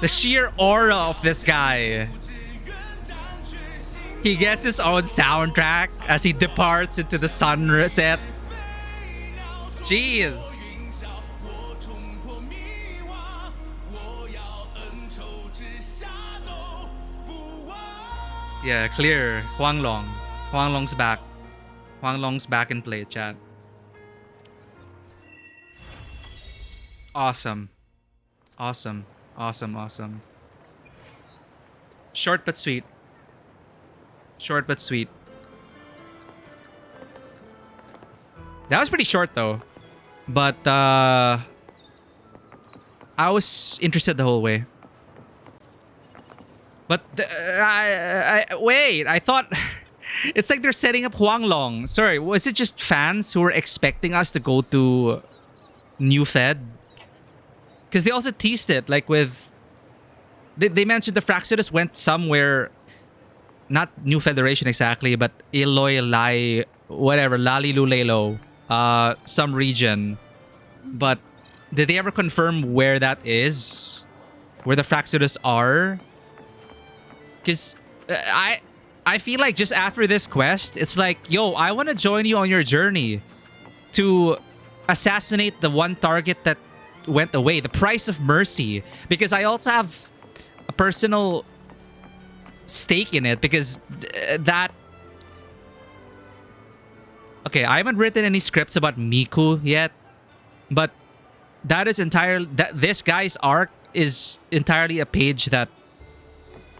The sheer aura of this guy. He gets his own soundtrack as he departs into the sunset. Jeez. Yeah, clear. Huanglong. Huang Long's back. Huang Long's back in play, chat. Awesome. Awesome. Awesome, awesome. Short but sweet. Short but sweet. That was pretty short though. But I was interested the whole way. But wait, I thought it's like they're setting up Huang Long. Sorry, was it just fans who were expecting us to go to New Fed? Because they also teased it, like with... They mentioned the Fraxidus went somewhere... Not New Federation exactly, but Iloy Lai... Whatever, Lalilulelo. Some region. But did they ever confirm where that is? Where the Fraxidus are? Because I feel like just after this quest, it's like, yo, I want to join you on your journey to assassinate the one target that went away, the price of mercy, because I also have a personal stake in it, because that... Okay, I haven't written any scripts about Miku yet, but that is entirely... This guy's arc is entirely a page that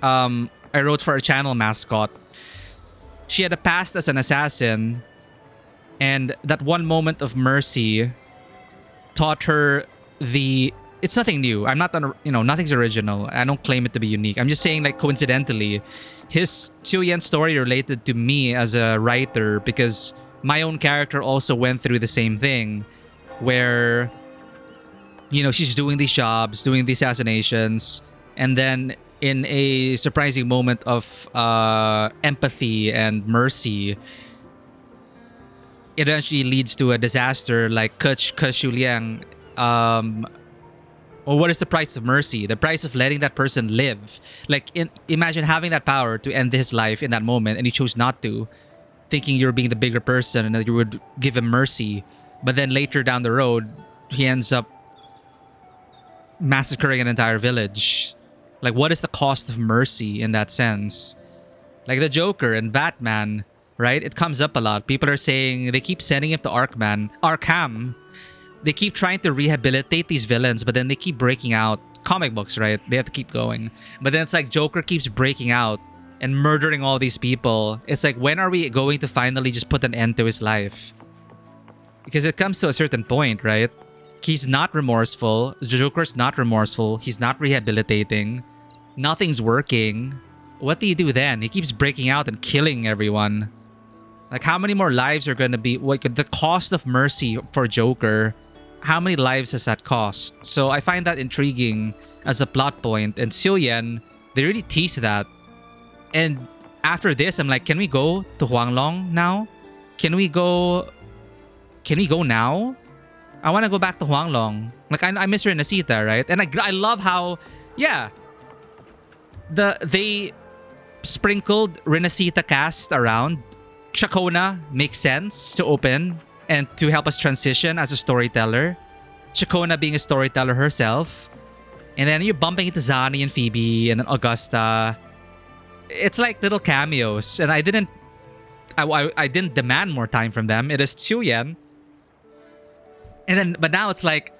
I wrote for a channel mascot. She had a past as an assassin, and that one moment of mercy taught her the... It's nothing new. I'm not, nothing's original. I don't claim it to be unique. I'm just saying, like, coincidentally, his Qiuyuan story related to me as a writer, because my own character also went through the same thing, where, she's doing these jobs, doing the assassinations, and then in a surprising moment of empathy and mercy, it eventually leads to a disaster like Qiuyuan. Well, what is the price of mercy? The price of letting that person live. Like, imagine having that power to end his life in that moment, and you chose not to, thinking you're being the bigger person and that you would give him mercy. But then later down the road, he ends up massacring an entire village. Like, what is the cost of mercy in that sense? Like the Joker and Batman, right? It comes up a lot. People are saying they keep sending him to Arkham. They keep trying to rehabilitate these villains, but then they keep breaking out. Comic books, right? They have to keep going. But then it's like Joker keeps breaking out and murdering all these people. It's like, when are we going to finally just put an end to his life? Because it comes to a certain point, right? He's not remorseful. Joker's not remorseful. He's not rehabilitating. Nothing's working. What do you do then? He keeps breaking out and killing everyone. Like, how many more lives are going to be... Like, the cost of mercy for Joker... How many lives has that cost? So I find that intriguing as a plot point. And Qiuyuan, they really tease that. And after this, I'm like, can we go to Huang Long now? Can we go now? I want to go back to Huang Long. Like, I miss Renacita, right? And I love how, yeah, they sprinkled Renacita cast around. Chacona makes sense to open and to help us transition as a storyteller. Chacona being a storyteller herself. And then you're bumping into Zani and Phoebe and then Augusta. It's like little cameos. And I didn't demand more time from them. It is Qiuyuan. And then, but now it's like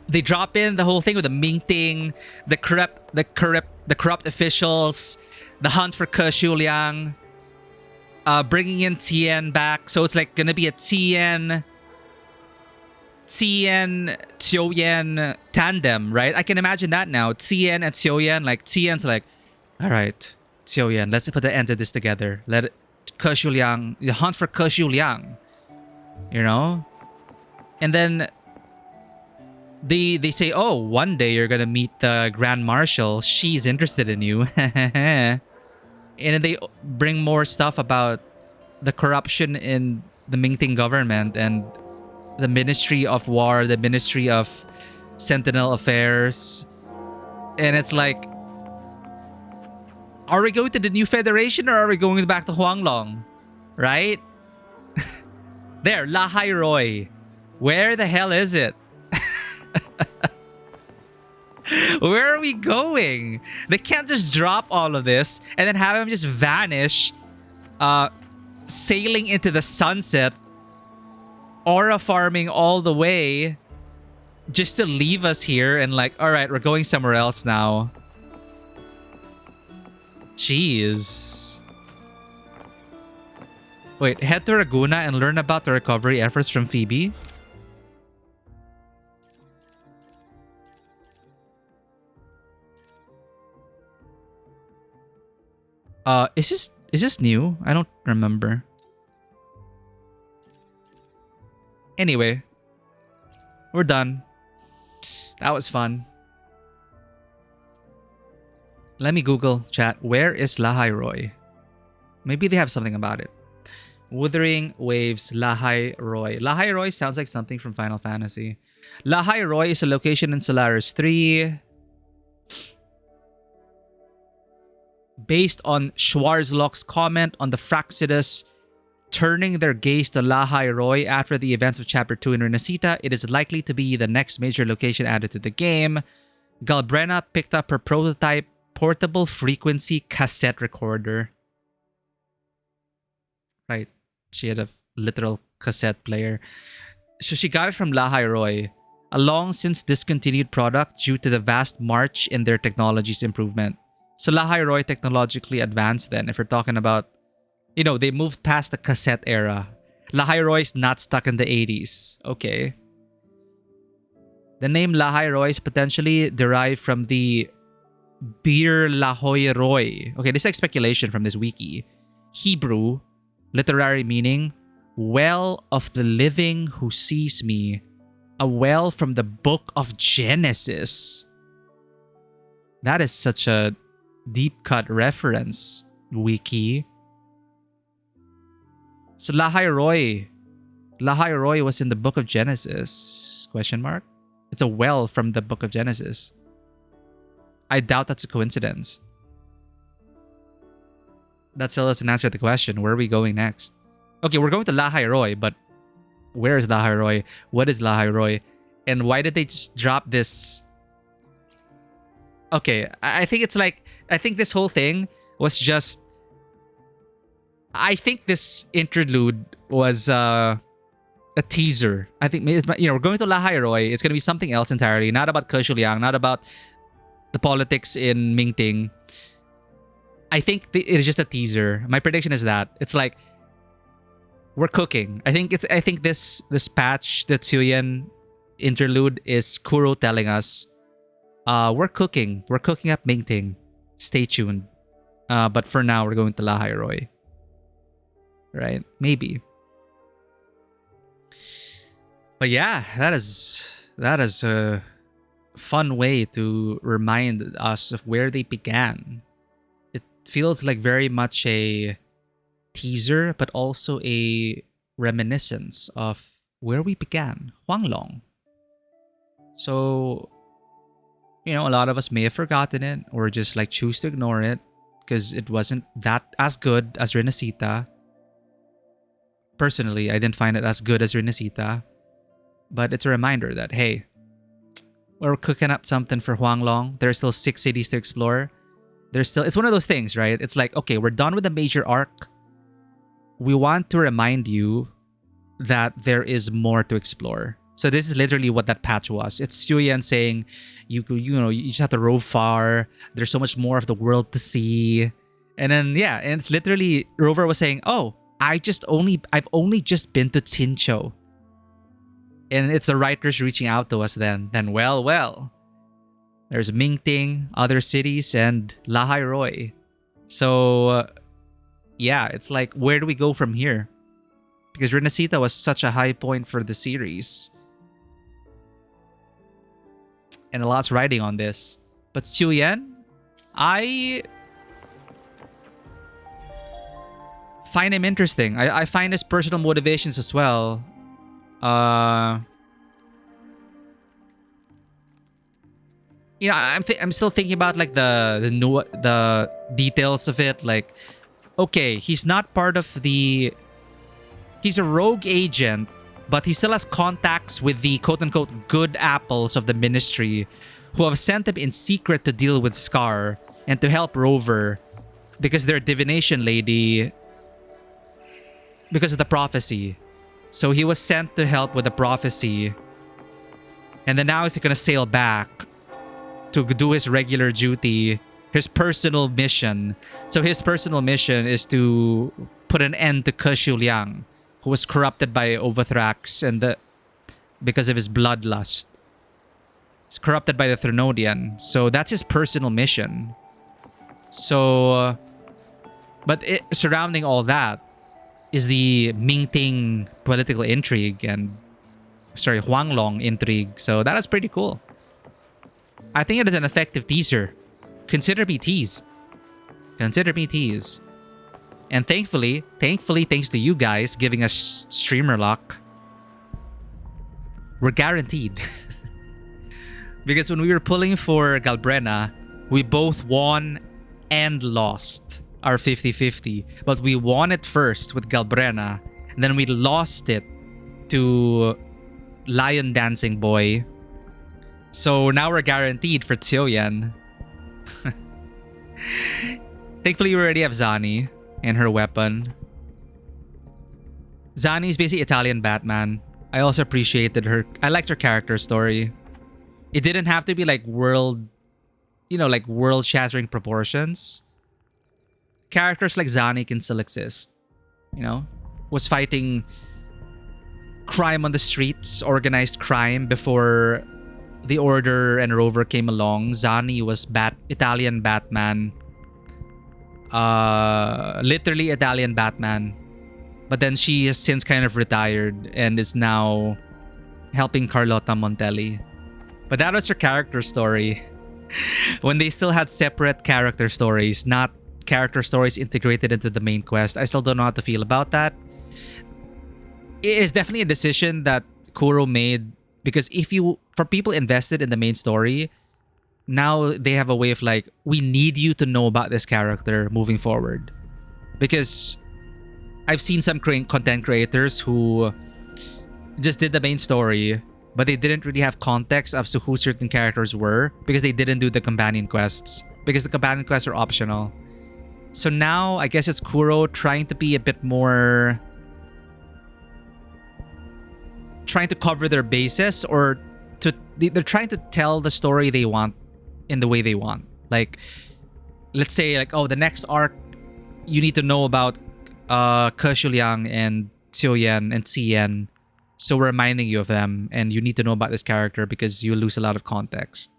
they drop in the whole thing with the Mingting, the corrupt officials, the hunt for Qiuyuan, bringing in Tien back. So it's like gonna be a Tien Qiuyuan tandem, right? I can imagine that now. Tien and Qiuyuan, like Tien's like, all right, Qiuyuan, let's put the end to this together. Let it, Qiuyuan, the hunt for Qiuyuan, you know? And then they say, oh, one day you're gonna meet the Grand Marshal. She's interested in you. And then they bring more stuff about the corruption in the Mingting government and the Ministry of War, the Ministry of Sentinel Affairs. And it's like, are we going to the New Federation or are we going back to Huang Long? Right? There, Lahai Roy. Where the hell is it? Where are we going? They can't just drop all of this and then have him just vanish sailing into the sunset, aura farming all the way, just to leave us here and like, all right, we're going somewhere else now. Jeez. Wait, head to Raguna and learn about the recovery efforts from Phoebe. Is this new? I don't remember. Anyway, we're done. That was fun. Let me Google chat. Where is Lahai Roy? Maybe they have something about it. Wuthering Waves, Lahai Roy. Lahai Roy sounds like something from Final Fantasy. Lahai Roy is a location in Solaris 3. Based on Schwarzlock's comment on the Fraxidus turning their gaze to Lahai Roy after the events of Chapter 2 in Renacita, it is likely to be the next major location added to the game. Galbrena picked up her prototype portable frequency cassette recorder. Right. She had a literal cassette player. So she got it from Lahai Roy, a long since discontinued product due to the vast march in their technology's improvement. So Lahai Roy technologically advanced then, if you're talking about, you know, they moved past the cassette era. Lahai Roy's not stuck in the 80s. Okay. The name Lahai Roy is potentially derived from the Bir Lahoy Roy. Okay, this is like speculation from this wiki. Hebrew, literary meaning, well of the living who sees me. A well from the book of Genesis. That is such a deep cut reference, wiki. So Lahai Roy was in the book of Genesis? Question mark? It's a well from the book of Genesis. I doubt that's a coincidence. That still doesn't answer the question. Where are we going next? Okay, we're going to Lahai Roy, but where is Lahai Roy? What is Lahai Roy? And why did they just drop this? Okay, I think it's like, I think this whole thing was just, I think this interlude was a teaser. I think, you know, we're going to Lahai Roy. It's going to be something else entirely. Not about Qiuyuan, not about the politics in Mingting. I think it is just a teaser. My prediction is that it's like we're cooking. I think this patch, the Qiuyuan interlude, is Kuro telling us we're cooking. We're cooking up Mingting. Stay tuned. But for now, we're going to Lahai Roy. Right? Maybe. But yeah, that is a fun way to remind us of where they began. It feels like very much a teaser, but also a reminiscence of where we began, Huanglong. So, you know, a lot of us may have forgotten it or just like choose to ignore it because it wasn't that as good as Renacita. Personally, I didn't find it as good as Renacita. But it's a reminder that, hey, we're cooking up something for Huanglong. There's still 6 cities to explore. It's one of those things, right? It's like, okay, we're done with the major arc. We want to remind you that there is more to explore. So this is literally what that patch was. It's Qiuyuan saying, you just have to rove far. There's so much more of the world to see. And then, yeah, and it's literally, Rover was saying, oh, I've only just been to Tsincho. And it's the writers reaching out to us then. Then, well. There's Mingting, other cities, and Lahai Roy. So, yeah, it's like, where do we go from here? Because Renacita was such a high point for the series. And a lot's riding on this. But Qiuyuan, I find him interesting. I find his personal motivations as well. You know, I'm still thinking about like the details of it. Like, okay, he's not part of the. He's a rogue agent, but he still has contacts with the quote-unquote good apples of the Ministry, who have sent him in secret to deal with Scar and to help Rover, because their divination lady because of the prophecy. So he was sent to help with the prophecy. And then now he's going to sail back to do his regular duty, his personal mission. So his personal mission is to put an end to Qiuyuan, who was corrupted by Overthrax and because of his bloodlust. He's corrupted by the Thrunodian. So that's his personal mission. So, surrounding all that is the Mingting political intrigue and, Huanglong intrigue. So that is pretty cool. I think it is an effective teaser. Consider me teased. Consider me teased. And thankfully, thanks to you guys giving us streamer luck, we're guaranteed. Because when we were pulling for Galbrena, we both won and lost our 50-50. But we won it first with Galbrena, and then we lost it to Lion Dancing Boy. So now we're guaranteed for Qiuyuan. Thankfully, we already have Zani and her weapon. Zani is basically Italian Batman. I also appreciated her. I liked her character story. It didn't have to be like world-shattering proportions. Characters like Zani can still exist. Was fighting crime on the streets, organized crime before the Order and Rover came along. Zani was Italian Batman. Literally Italian Batman. But then she has since kind of retired and is now helping Carlotta Montelli. But that was her character story. When they still had separate character stories, not character stories integrated into the main quest. I still don't know how to feel about that. It is definitely a decision that Kuro made, because for people invested in the main story, now they have a way of like, we need you to know about this character moving forward. Because I've seen some content creators who just did the main story, but they didn't really have context as to who certain characters were because they didn't do the companion quests, because the companion quests are optional. So now I guess it's Kuro trying to be a bit more, trying to cover their bases, or they're trying to tell the story they want in the way they want. Like, let's say like, oh, the next arc you need to know about Qiuyuan and Qiuyuan and Xian. So we're reminding you of them, and you need to know about this character because you lose a lot of context.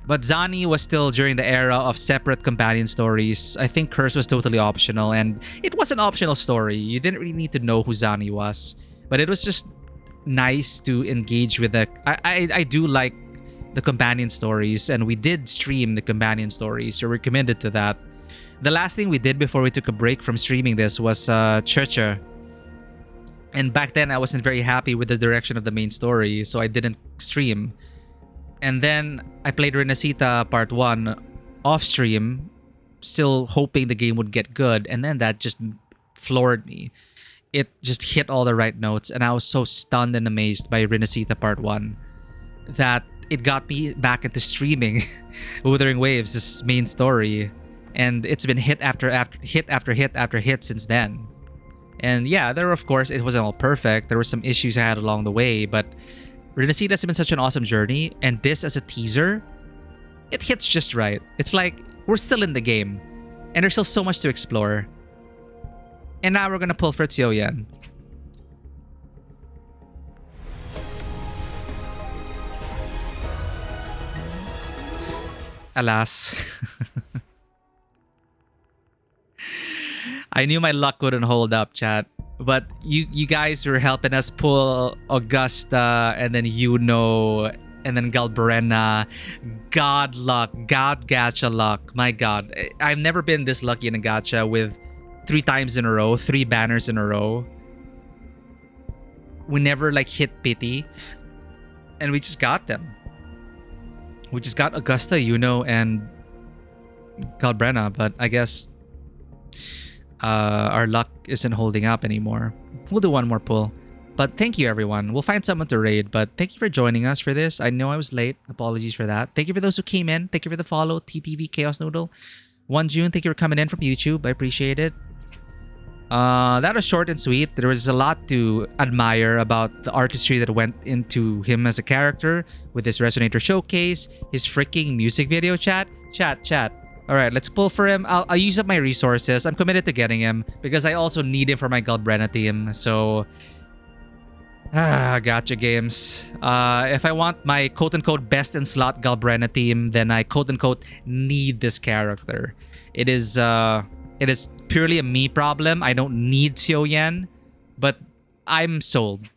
But Zani was still during the era of separate companion stories. I think Curse was totally optional, and it was an optional story. You didn't really need to know who Zani was, but it was just nice to engage with the... I do like the companion stories, and we did stream the companion stories, so we're committed to that. The last thing we did before we took a break from streaming this was Qiuyuan. And back then, I wasn't very happy with the direction of the main story, so I didn't stream. And then I played Renacita Part 1 off stream, still hoping the game would get good, and then that just floored me. It just hit all the right notes, and I was so stunned and amazed by Renacita Part 1 that it got me back into streaming Wuthering Waves, this main story. And it's been hit after hit after hit after hit since then. And yeah, of course, it wasn't all perfect. There were some issues I had along the way, but Renacita has been such an awesome journey, and this as a teaser, it hits just right. It's like, we're still in the game, and there's still so much to explore. And now we're gonna pull for Qiuyuan. Alas. I knew my luck wouldn't hold up, chat. But you guys were helping us pull Augusta, and then and then Galbrena. God luck. God gacha luck. My God. I've never been this lucky in a gacha with 3 times in a row, 3 banners in a row. We never like hit pity. And we just got them. We just got Augusta, and Galbrena, but I guess our luck isn't holding up anymore. We'll do one more pull. But thank you, everyone. We'll find someone to raid, but thank you for joining us for this. I know I was late. Apologies for that. Thank you for those who came in. Thank you for the follow. TTV Chaos Noodle. 1 June, thank you for coming in from YouTube. I appreciate it. That was short and sweet. There was a lot to admire about the artistry that went into him as a character with his Resonator showcase, his freaking music video. Chat. All right, let's pull for him. I'll use up my resources. I'm committed to getting him because I also need him for my Galbrena team. So, gotcha games. If I want my quote-unquote best in slot Galbrena team, then I quote-unquote need this character. It is purely a me problem. I don't need Qiuyuan, but I'm sold.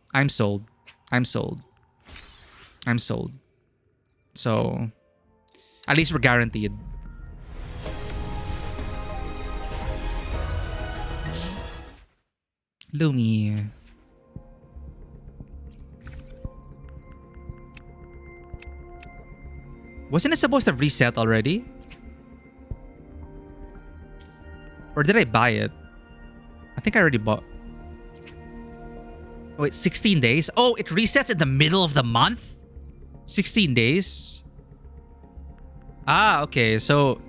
So, at least we're guaranteed. Lumi. Wasn't it supposed to reset already? Or did I buy it? I think I already bought. Wait, 16 days? Oh, it resets in the middle of the month? 16 days? Ah, okay. So,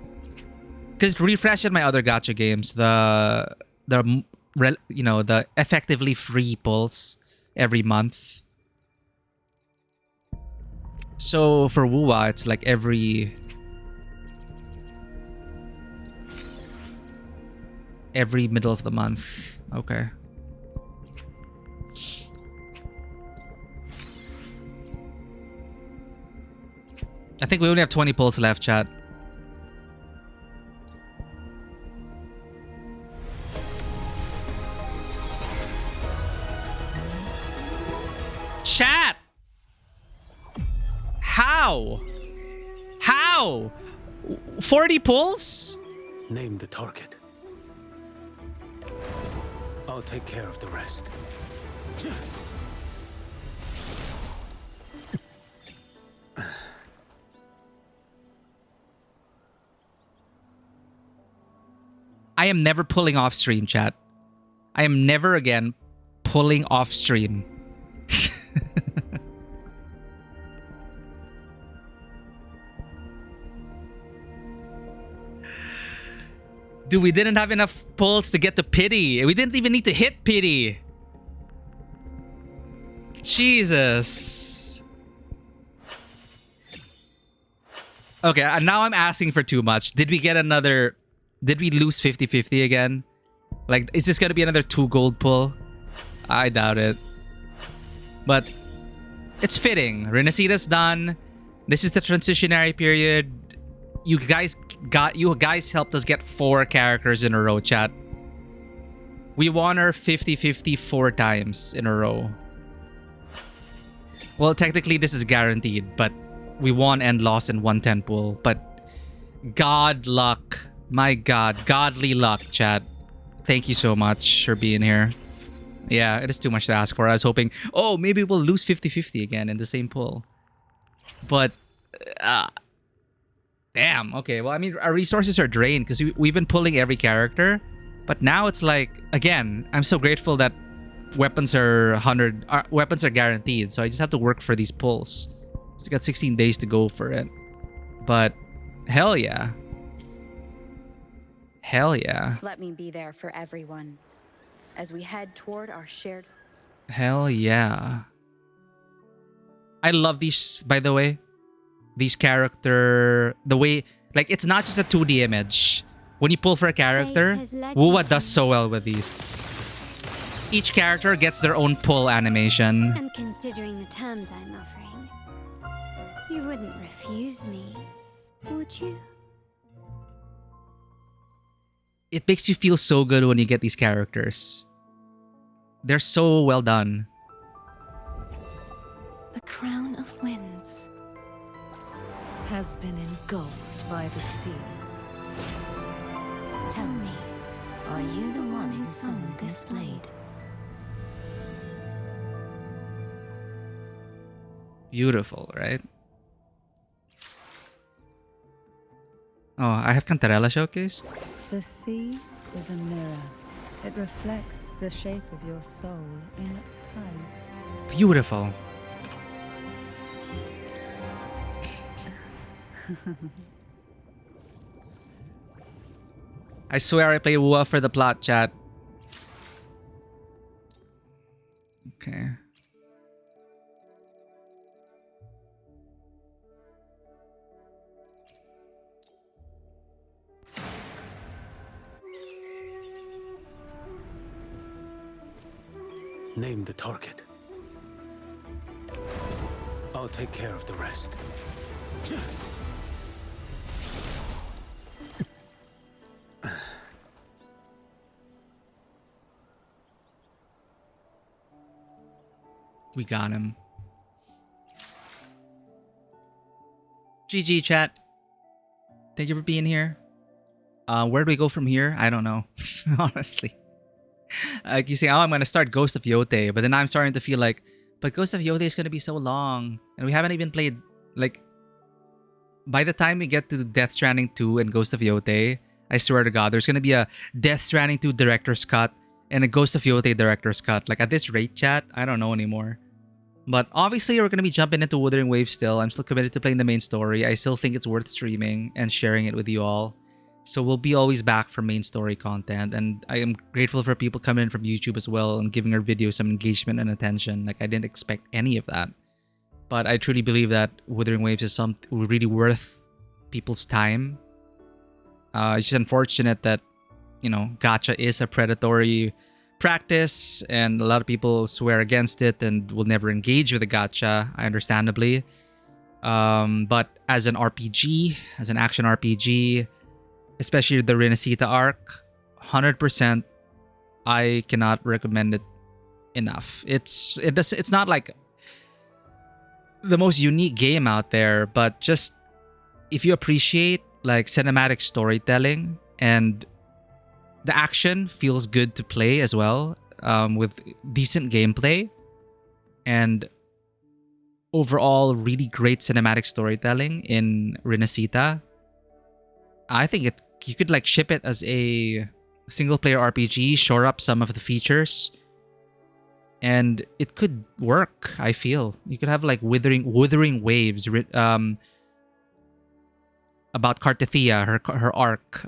because refreshing my other gacha games, the effectively free pulls every month. So for Wuwa, it's like every middle of the month. Okay. I think we only have 20 pulls left, chat. Chat! How? 40 pulls? Name the target. I'll take care of the rest. I am never pulling off stream, chat. I am never again pulling off stream. Dude, we didn't have enough pulls to get to pity. We didn't even need to hit pity. Jesus. Okay, now I'm asking for too much. Did we get another... Did we lose 50-50 again? Like, is this going to be another 2 gold pull? I doubt it. But it's fitting. Renacita's done. This is the transitionary period. You guys helped us get 4 characters in a row, chat. We won our 50-50 4 times in a row. Well, technically this is guaranteed, but we won and lost in 110 pool. But God luck. My God, godly luck, chat. Thank you so much for being here. Yeah, it is too much to ask for. I was hoping, oh, maybe we'll lose 50-50 again in the same pool. But damn. Okay. Well, I mean, our resources are drained because we've been pulling every character. But now it's like, again, I'm so grateful that weapons are 100. Weapons are guaranteed. So I just have to work for these pulls. Still got 16 days to go for it. But hell yeah. Hell yeah. Let me be there for everyone as we head toward our shared... Hell yeah. I love these, by the way. These character... The way... Like, it's not just a 2D image. When you pull for a character, Wuwa does so well with these. Each character gets their own pull animation. And considering the terms I'm offering, you wouldn't refuse me, would you? It makes you feel so good when you get these characters. They're so well done. The crown of winds has been engulfed by the sea. Tell me, are you the one who summoned this blade? Beautiful, right? Oh, I have Cantarella showcased? The sea is a mirror. It reflects the shape of your soul in its tides. Beautiful. I swear I play Wuwa for the plot, chat. Name the target. I'll take care of the rest. We got him. GG, chat. Thank you for being here. Where do we go from here? I don't know. Honestly. Like you say, oh, I'm going to start Ghost of Yote. But then I'm starting to feel like, but Ghost of Yote is going to be so long. And we haven't even played, like, by the time we get to Death Stranding 2 and Ghost of Yote, I swear to God, there's going to be a Death Stranding 2 director's cut and a Ghost of Yote director's cut. Like, at this rate, chat, I don't know anymore. But obviously, we're going to be jumping into Wuthering Waves still. I'm still committed to playing the main story. I still think it's worth streaming and sharing it with you all. So we'll be always back for main story content. And I am grateful for people coming in from YouTube as well and giving our video some engagement and attention. Like, I didn't expect any of that. But I truly believe that Wuthering Waves is something really worth people's time. It's just unfortunate that, you know, gacha is a predatory practice and a lot of people swear against it and will never engage with the gacha, understandably. But as an RPG, as an action RPG, especially the Renacita arc, 100%, I cannot recommend it enough. It's not like the most unique game out there, but just if you appreciate like cinematic storytelling and the action feels good to play as well, with decent gameplay and overall really great cinematic storytelling in Renacita, I think you could like ship it as a single player RPG, shore up some of the features, and it could work. I feel you could have like Wuthering Waves about Cartithia, her arc.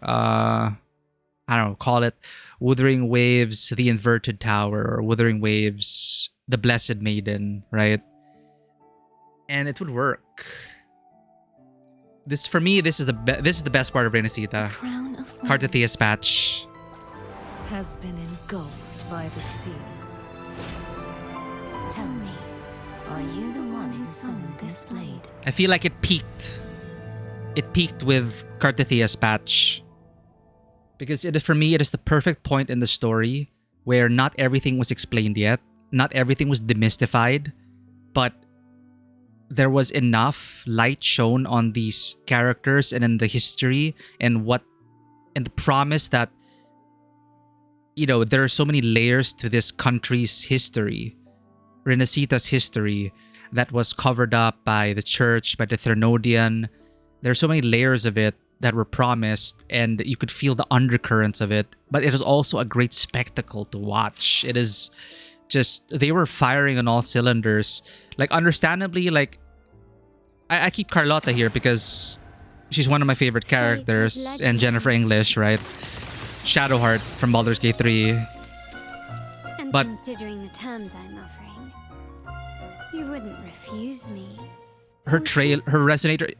I don't know, call it Wuthering Waves, the Inverted Tower, or Wuthering Waves, the Blessed Maiden, right? And it would work. This, for me, this is the best part of Renacita. Cartithia's patch has been engulfed by the sea. Tell me, are you the one who summoned this blade? I feel like it peaked. It peaked with Cartithia's patch. Because for me, it is the perfect point in the story where not everything was explained yet. Not everything was demystified. But there was enough light shown on these characters and in the history and the promise that, you know, there are so many layers to this country's history. Renacita's history that was covered up by the church, by the Thermodian. There are so many layers of it that were promised, and you could feel the undercurrents of it. But it was also a great spectacle to watch. It is just, they were firing on all cylinders. Like, understandably, like, I keep Carlotta here because she's one of my favorite characters, and Jennifer English, right? Shadowheart from Baldur's Gate 3. And but considering the terms I'm offering, you wouldn't refuse me. Her Resonator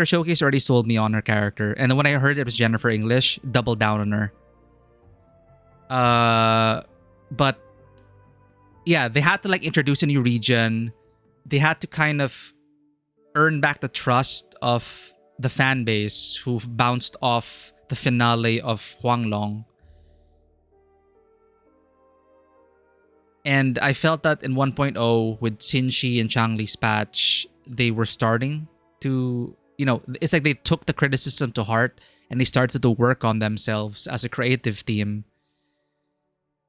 showcase already sold me on her character. And then when I heard it was Jennifer English, doubled down on her. But yeah, they had to like introduce a new region. They had to kind of earn back the trust of the fan base who bounced off the finale of Huanglong. And I felt that in 1.0 with Xinshi and Changli's patch, they were starting to, you know, it's like they took the criticism to heart and they started to work on themselves as a creative team.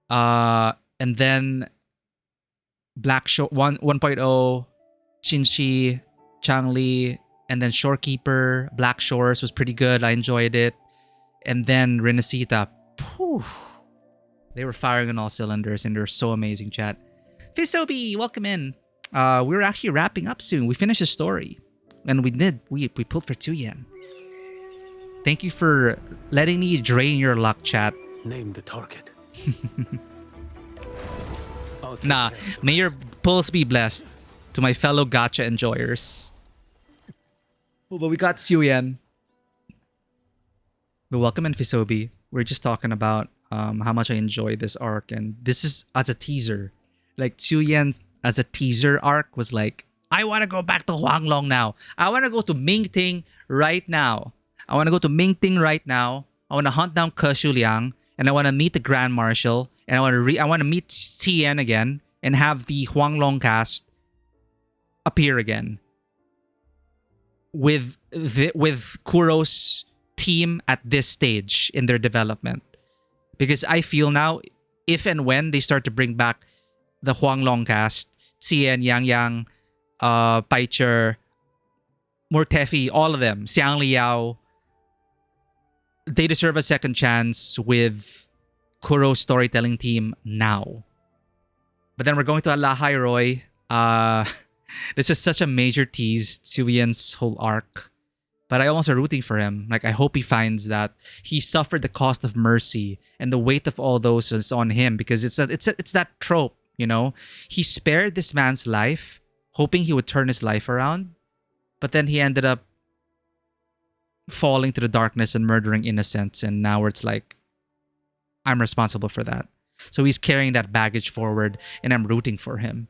And then Black Shore 1.0, Xinshi, Changli, and then Shorekeeper, Black Shores was pretty good. I enjoyed it. And then Renacita, they were firing on all cylinders and they're so amazing, chat. Fisobi, welcome in. We're actually wrapping up soon. We finished the story. And we pulled for Qiuyuan. Thank you for letting me drain your luck, chat. Name the target. Nah, may your pulls be blessed to my fellow gacha enjoyers. But we got Qiuyuan. But welcome in, Fisobi. We're just talking about how much I enjoy this arc. And this is as a teaser. Like Qiuyuan as a teaser arc was like, I want to go back to Huanglong now. I want to go to Mingting right now. I want to go to Mingting right now. I want to hunt down Qiuyuan, and I want to meet the Grand Marshal, and I want to meet Tian again, and have the Huanglong cast appear again with Kuro's team at this stage in their development. Because I feel now, if and when they start to bring back the Huanglong cast, Tian, Yang Yang, Paicher, Mortefi, all of them, Xiang Liao, they deserve a second chance with Kuro's storytelling team now. But then we're going to Alahai Roy. This is such a major tease to Ian's whole arc. But I'm also rooting for him. Like, I hope he finds that he suffered the cost of mercy, and the weight of all those is on him, because it's that trope, you know? He spared this man's life, hoping he would turn his life around, but then he ended up falling to the darkness and murdering innocents, and now it's like, I'm responsible for that. So he's carrying that baggage forward, and I'm rooting for him.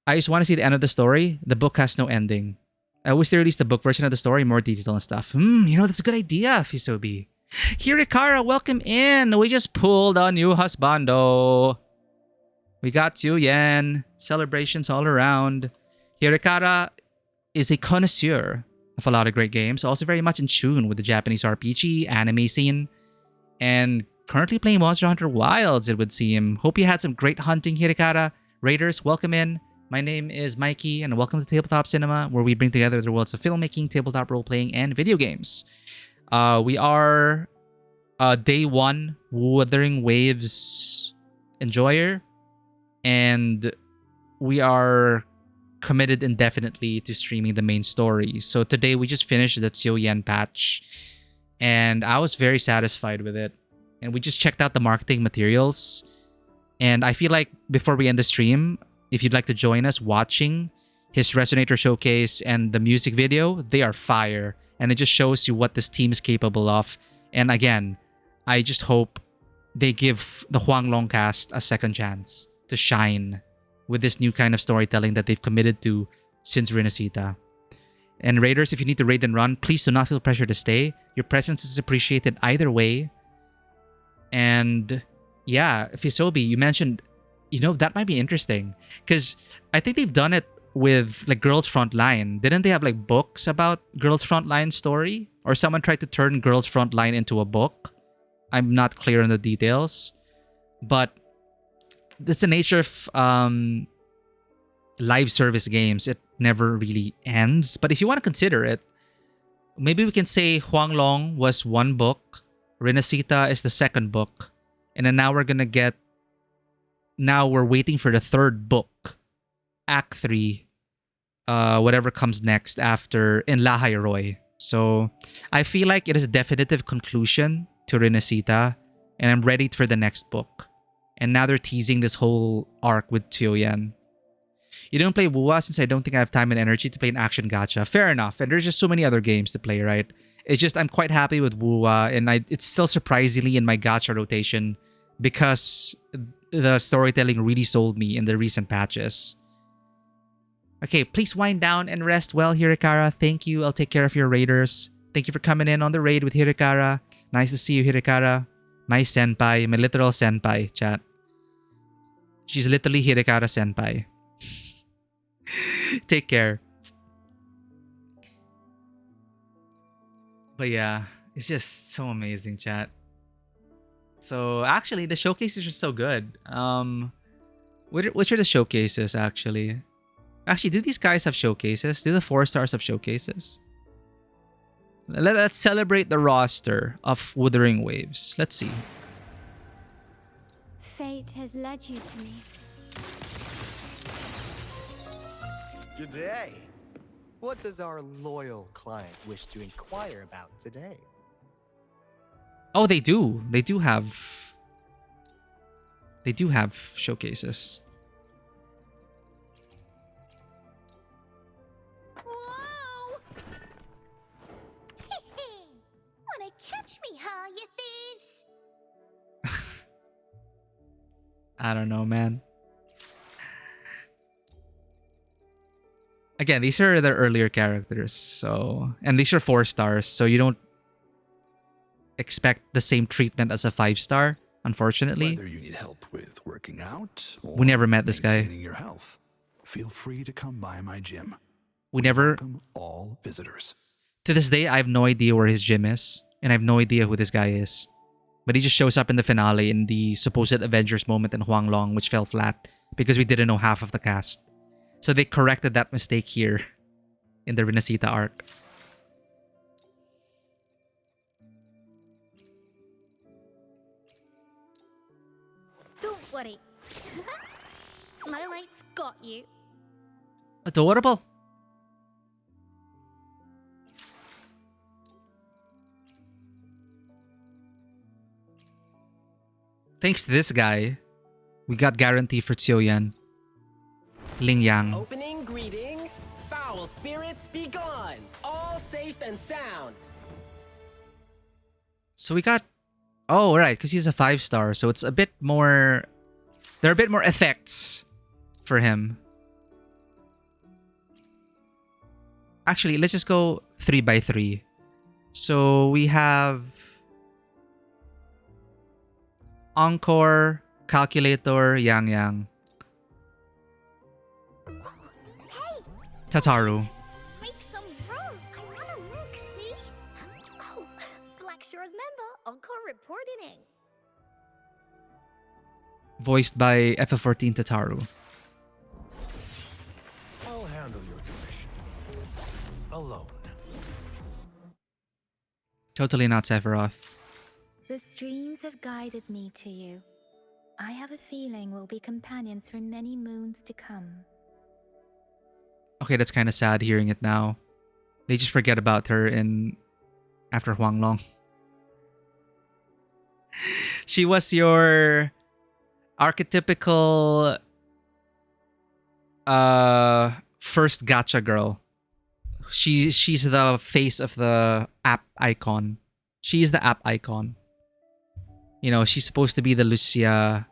I just want to see the end of the story. The book has no ending. I wish they released the book version of the story, more detail and stuff. You know, that's a good idea, Fisobi. Hirikara, welcome in. We just pulled a new husbando. We got Qiuyuan. Celebrations all around. Hirikara is a connoisseur of a lot of great games. Also very much in tune with the Japanese RPG anime scene. And currently playing Monster Hunter Wilds, it would seem. Hope you had some great hunting, Hirikara. Raiders, welcome in. My name is Mikey, and welcome to Tabletop Cinema, where we bring together the worlds of filmmaking, tabletop role-playing, and video games. We are Day 1 Wuthering Waves enjoyer, and we are committed indefinitely to streaming the main story. So today we just finished the Qiuyuan patch, and I was very satisfied with it. And we just checked out the marketing materials, and I feel like before we end the stream, if you'd like to join us watching his Resonator showcase and the music video, they are fire. And it just shows you what this team is capable of. And again, I just hope they give the Huanglong cast a second chance to shine with this new kind of storytelling that they've committed to since Renacita. And Raiders, if you need to raid and run, please do not feel pressure to stay. Your presence is appreciated either way. And yeah, Fisobi, you mentioned, you know, that might be interesting, because I think they've done it with like Girls Frontline. Didn't they have like books about Girls Frontline story? Or someone tried to turn Girls Frontline into a book? I'm not clear on the details. But that's the nature of live service games. It never really ends. But if you want to consider it, maybe we can say Huanglong was one book, Renacita is the second book, and then now we're waiting for the third book, Act 3, whatever comes next after in Lahai Roy. So I feel like it is a definitive conclusion to Renacita, and I'm ready for the next book. And now they're teasing this whole arc with Qiuyuan. You don't play Wuwa since I don't think I have time and energy to play an action gacha. Fair enough, and there's just so many other games to play, right? It's just I'm quite happy with Wuwa, and it's still surprisingly in my gacha rotation because the storytelling really sold me in the recent patches. Okay, please wind down and rest well, Hirikara. Thank you. I'll take care of your raiders. Thank you for coming in on the raid with Hirikara. Nice to see you, Hirikara. My senpai, my literal senpai, chat. She's literally Hirikara senpai. Take care. But yeah, it's just so amazing, chat. So actually, the showcases are so good. Which are the showcases actually? Actually, do these guys have showcases? Do the 4 stars have showcases? Let's celebrate the roster of Wuthering Waves. Let's see. Fate has led you to me. Good day. What does our loyal client wish to inquire about today? Oh, they do. They do have showcases. Whoa! Wanna catch me, huh, you thieves? I don't know, man. Again, these are the earlier characters, so and these are 4 stars, so you don't expect the same treatment as a 5-star, unfortunately. Whether you need help with working out or We never met this guy. maintaining your health, feel free to come by my gym. We never welcome all visitors. To this day, I have no idea where his gym is, and I have no idea who this guy is. But he just shows up in the finale in the supposed Avengers moment in Huanglong, which fell flat because we didn't know half of the cast. So they corrected that mistake here in the Renacita arc. Don't worry. My light's got you. Adorable. Thanks to this guy, we got guarantee for Qiuyuan. Ling Yang. Opening greeting. Foul spirits be gone. All safe and sound. So we got... Oh, right, because he's a 5-star, so it's a bit more... There are a bit more effects for him. Actually, let's just go 3x3. So we have... Encore, Calculator, Yang Yang. Tataru. Make some room. I wanna look, see? Oh, Black Shore's member, Encore reporting. Voiced by FF14 Tataru. I'll handle your commission. Alone. Totally not Sephiroth. The streams have guided me to you. I have a feeling we'll be companions for many moons to come. Okay, that's kind of sad hearing it now. They just forget about her in... after Huanglong. She was your... archetypical... first gacha girl. She's the face of the app icon. She's the app icon. You know, she's supposed to be the Lucia...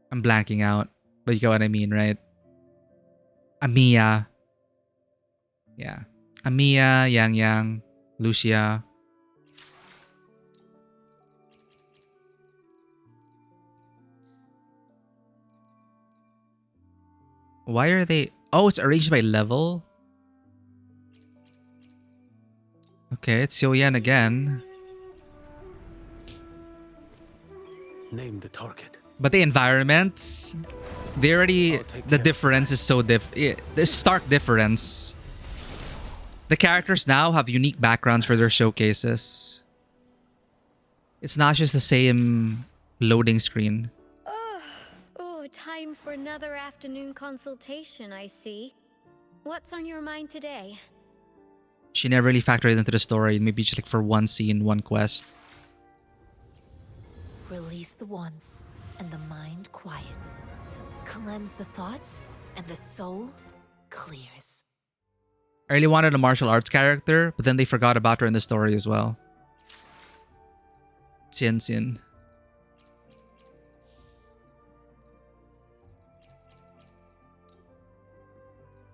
I'm blanking out, but you get what I mean, right? Amiya. Yeah. Amiya, Yang Yang, Lucia. Why are they... Oh, it's arranged by level? Okay, it's Qiuyuan again. Name the target. But the environments, they already... The difference is so the stark difference. The characters now have unique backgrounds for their showcases. It's not just the same loading screen. Oh, time for another afternoon consultation, I see. What's on your mind today? She never really factored into the story. Maybe just like for one scene, one quest. Release the wands, and the mind quiets. Cleanse the thoughts, and the soul clears. I really wanted a martial arts character, but then they forgot about her in the story as well. Xian Xin.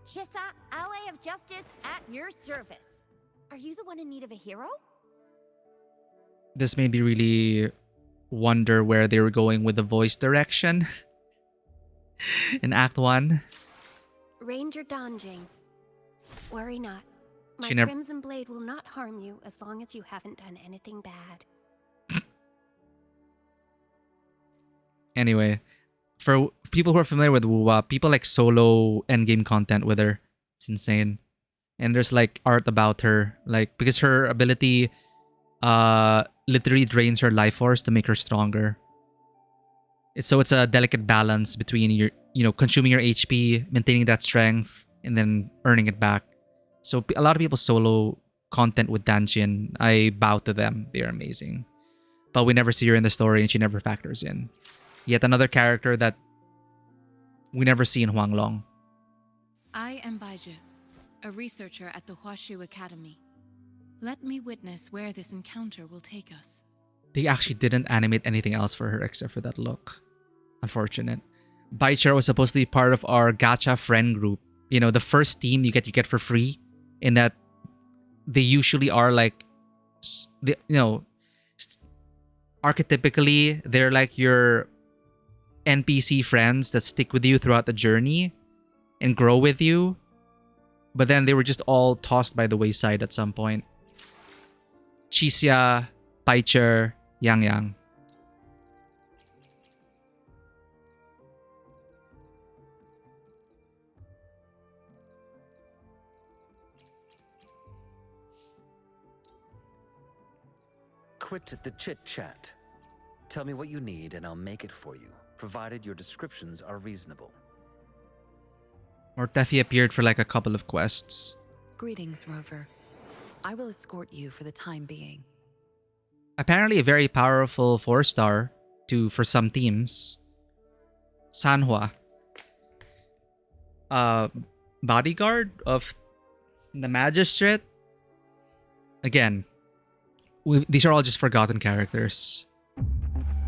Shissa, ally of justice at your service. Are you the one in need of a hero? This made me really wonder where they were going with the voice direction in Act 1. Ranger Donjing. Worry not. My She never- Crimson Blade will not harm you as long as you haven't done anything bad. Anyway, for people who are familiar with Wuwa, people like solo endgame content with her. It's insane. And there's like art about her, like because her ability literally drains her life force to make her stronger. It's a delicate balance between your consuming your HP, maintaining that strength, and then earning it back. So a lot of people solo content with Danshin. I bow to them. They are amazing. But we never see her in the story and she never factors in. Yet another character that we never see in I am Baizhi, a researcher at the Huashu Academy. Let me witness where this encounter will take us. They actually didn't animate anything else for her except for that look. Unfortunate. Baicher was supposed to be part of our gacha friend group. You know, the first team you get for free. In that they usually are like, archetypically, they're like your NPC friends that stick with you throughout the journey and grow with you. But then they were just all tossed by the wayside at some point. Chixia, Baicher, Yang Yang. Quit the chit-chat. Tell me what you need and I'll make it for you, provided your descriptions are reasonable. Mortefi appeared for like a couple of quests. Greetings, Rover. I will escort you for the time being. Apparently a very powerful 4-star for some teams. Sanhua. Bodyguard of the magistrate. Again, these are all just forgotten characters.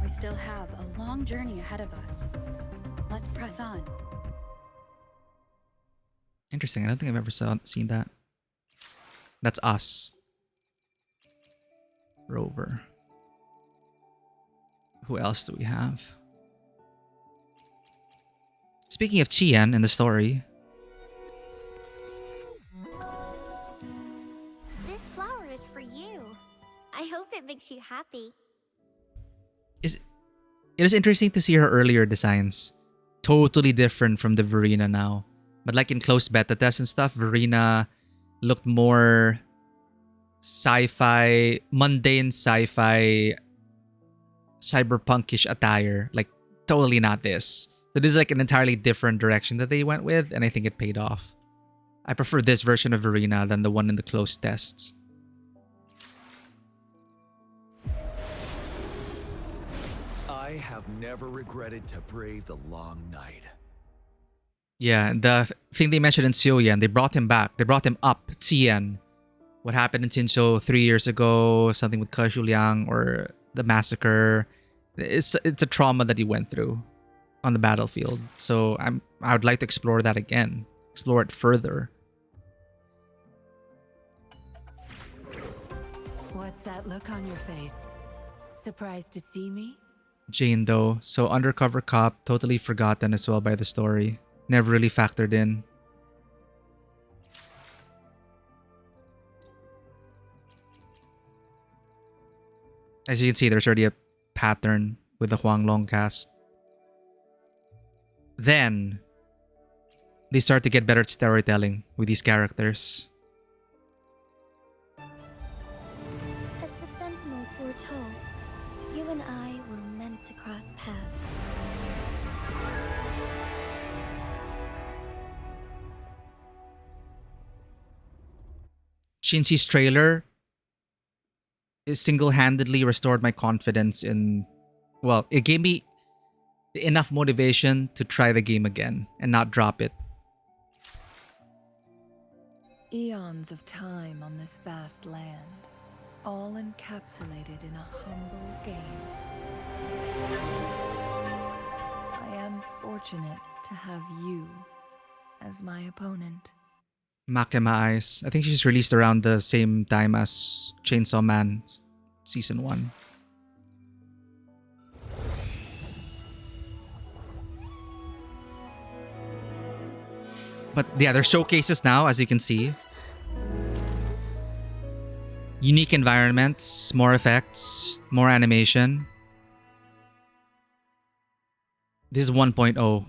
We still have a long journey ahead of us. Let's press on. Interesting. I don't think I've ever seen that. That's us. Rover. Who else do we have? Speaking of Qiuyuan in the story. This flower is for you. I hope it makes you happy. It is interesting to see her earlier designs. Totally different from the Verena now. But like in closed beta tests and stuff, Verena looked more sci-fi, mundane sci-fi, cyberpunkish attire. Like totally not this. So this is like an entirely different direction that they went with, and I think it paid off. I prefer this version of Verena than the one in the closed tests. I have never regretted to brave the long night. Yeah, the thing they mentioned in Qiuyuan, they brought him back. They brought him up, Qian. What happened in Tinsho 3 years ago, something with Qiuyuan or the massacre. It's a trauma that he went through on the battlefield. So I would like to explore that again. Explore it further. What's that look on your face? Surprised to see me? Jane though, so undercover cop, totally forgotten as well by the story. Never really factored in. As you can see, there's already a pattern with the Huanglong cast. Then, they start to get better at storytelling with these characters. As the Sentinel foretold, you and I were meant to cross paths. Shinji's trailer is single-handedly restored my confidence in... Well, it gave me enough motivation to try the game again and not drop it. Eons of time on this vast land, all encapsulated in a humble game. I am fortunate to have you as my opponent. Makema Eyes. I think she's released around the same time as Chainsaw Man Season 1. But yeah, there's showcases now, as you can see. Unique environments, more effects, more animation. This is 1.0.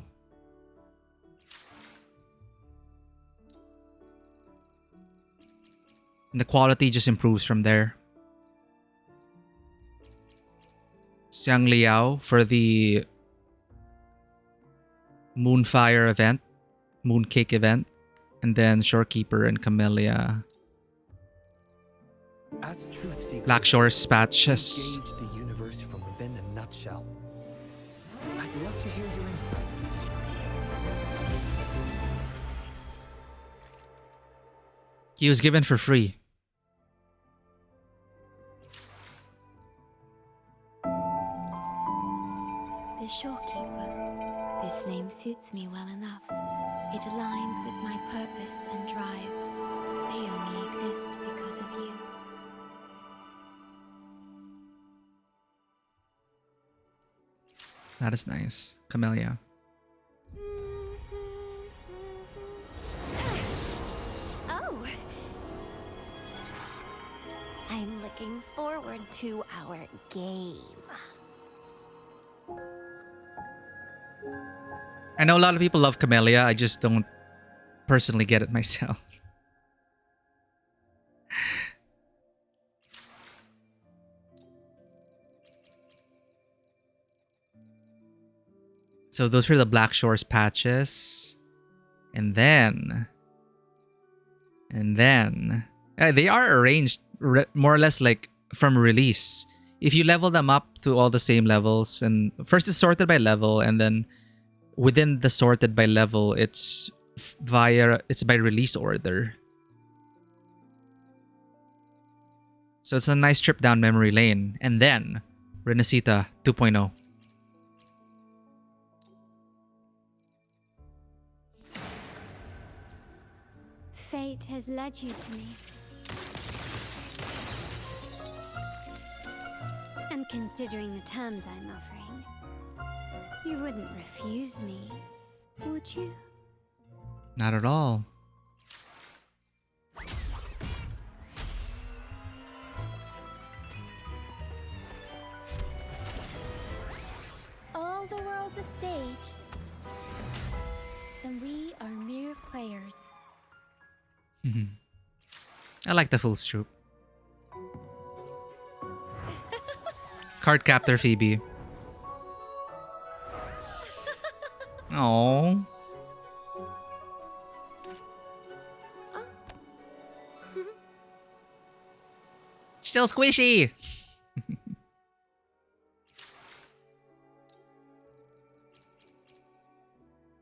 And the quality just improves from there. Xiang Liao for the Moonfire event, Mooncake event, and then Shorekeeper and Camellia. As truth seekers, Blackshore's patches. gauge the universe from within a nutshell. I'd love to hear your insights. He was given for free. suits me well enough. It aligns with my purpose and drive. They only exist because of you. That is nice. Camellia. Oh! I'm looking forward to our game. I know a lot of people love Camellia. I just don't personally get it myself. So those are the Black Shores patches. And then they are arranged more or less like from release. If you level them up to all the same levels, and first it's sorted by level, and then within the sorted by level, it's by release order. So it's a nice trip down memory lane. And then Renacita 2.0. Fate has led you to me. And considering the terms I'm offering, you wouldn't refuse me, would you? Not at all. All the world's a stage, and we are mere players. I like the full stroop. Card captor Phoebe. Oh. She's so squishy.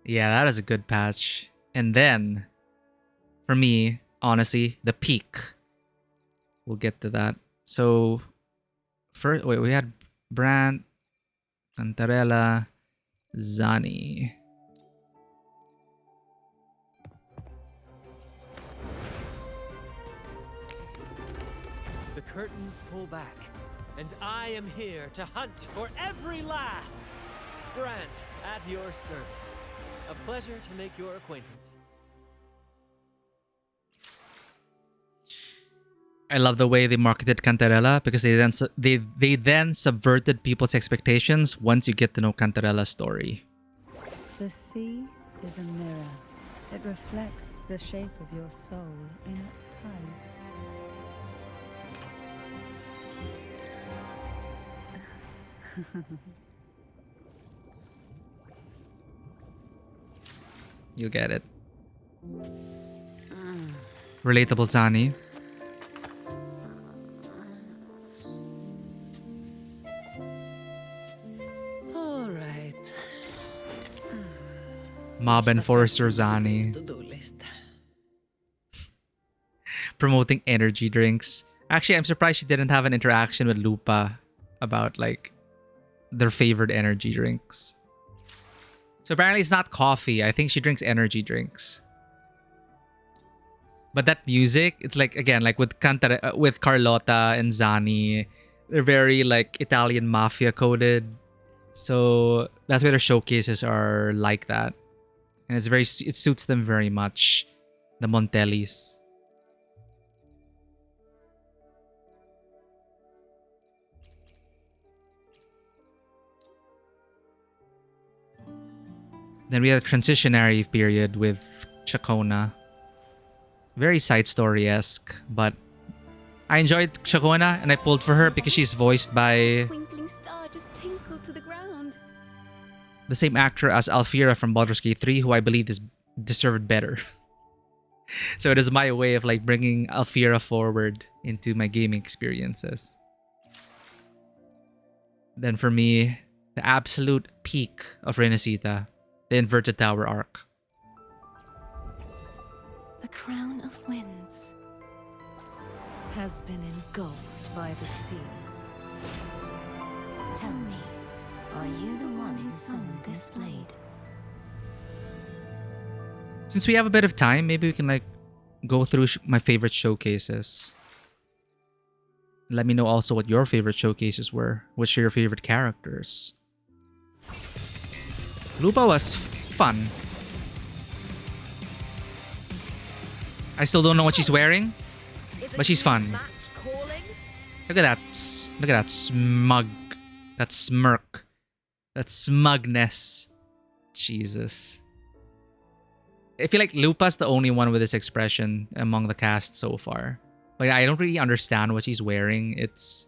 Yeah, that is a good patch. And then, for me, honestly, the peak. We'll get to that. So, first, wait, we had Brandt, Cantarella, Zani. The curtains pull back, and I am here to hunt for every laugh. Brandt, at your service. A pleasure to make your acquaintance. I love the way they marketed Cantarella because they then subverted people's expectations once you get to know Cantarella's story. The sea is a mirror. It reflects the shape of your soul in its tides. You'll get it. Relatable Zani. All right. Mob Enforcer Zani. To-do list. Promoting energy drinks. Actually, I'm surprised she didn't have an interaction with Lupa about like their favorite energy drinks. So apparently it's not coffee. I think she drinks energy drinks. But that music, it's like, again, like with Carlotta and Zani, they're very like Italian mafia coded. So that's why their showcases are like that. And it suits them very much. The Montellis. Then we had a transitionary period with Chacona. Very side story-esque, but I enjoyed Chacona and I pulled for her because she's voiced by Twinkling star just tinkled to the ground. the same actor as Alfira from Baldur's Gate 3, who I believe deserved better. So it is my way of like bringing Alfira forward into my gaming experiences. Then for me, the absolute peak of Renacita, the Inverted Tower arc. The crown of winds has been engulfed by the sea. Tell me, are you the one who summoned this blade? Since we have a bit of time, maybe we can like go through my favorite showcases. Let me know also what your favorite showcases were. Which are your favorite characters? Lupa was fun. I still don't know what she's wearing, but she's fun. Look at that. Look at that smug. That smirk. That smugness. Jesus. I feel like Lupa's the only one with this expression among the cast so far. Like, I don't really understand what she's wearing. It's...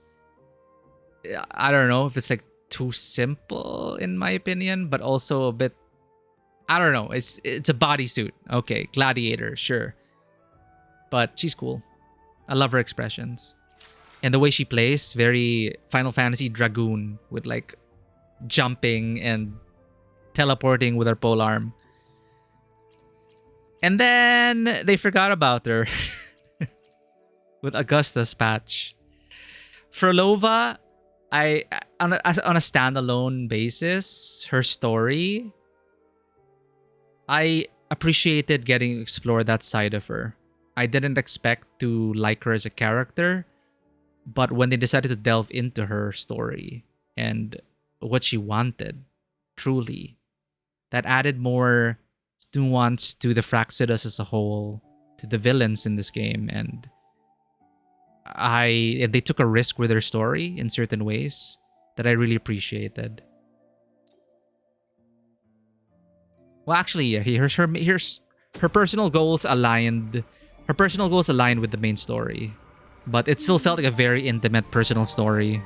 I don't know if it's like too simple in my opinion, but also a bit... I don't know. It's a bodysuit. Okay, gladiator, sure. But she's cool. I love her expressions. And the way she plays, very Final Fantasy Dragoon with like jumping and teleporting with her polearm. And then they forgot about her with Augusta's patch. Frolova, on a standalone basis, her story, I appreciated getting to explore that side of her. I didn't expect to like her as a character, but when they decided to delve into her story and what she wanted, truly, that added more nuance to the Fraxidus as a whole, to the villains in this game, and they took a risk with their story in certain ways that I really appreciated. Well, actually, yeah, here's her personal goals aligned. Her personal goals aligned with the main story, but it still felt like a very intimate personal story.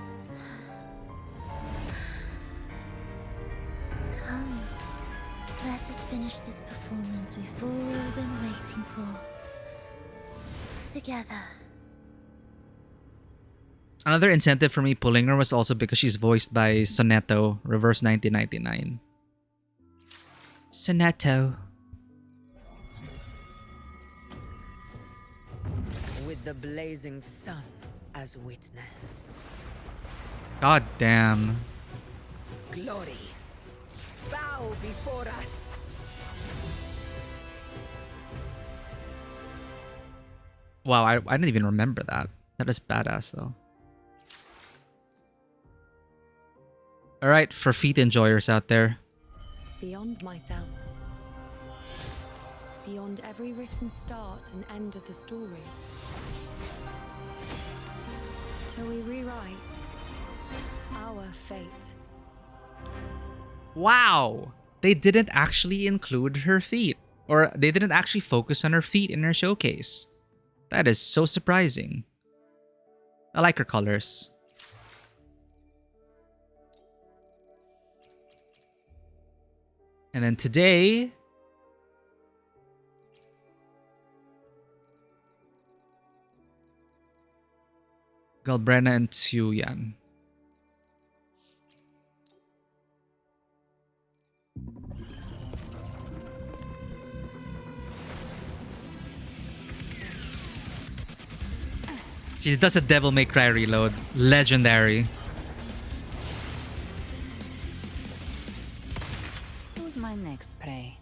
Come, let us finish this performance we've all been waiting for. Together. Another incentive for me pulling her was also because she's voiced by Sonetto, Reverse 1999. Sonetto. With the blazing sun as witness. God damn. Glory, bow before us. Wow, I didn't even remember that. That is badass though. Alright, for feet enjoyers out there. Beyond myself. Beyond every written start and end of the story. Till we rewrite our fate. Wow! They didn't actually include her feet. Or they didn't actually focus on her feet in her showcase. That is so surprising. I like her colors. And then today... Galbrena and Qiuyuan. She does a Devil May Cry reload. Legendary. Who's my next prey?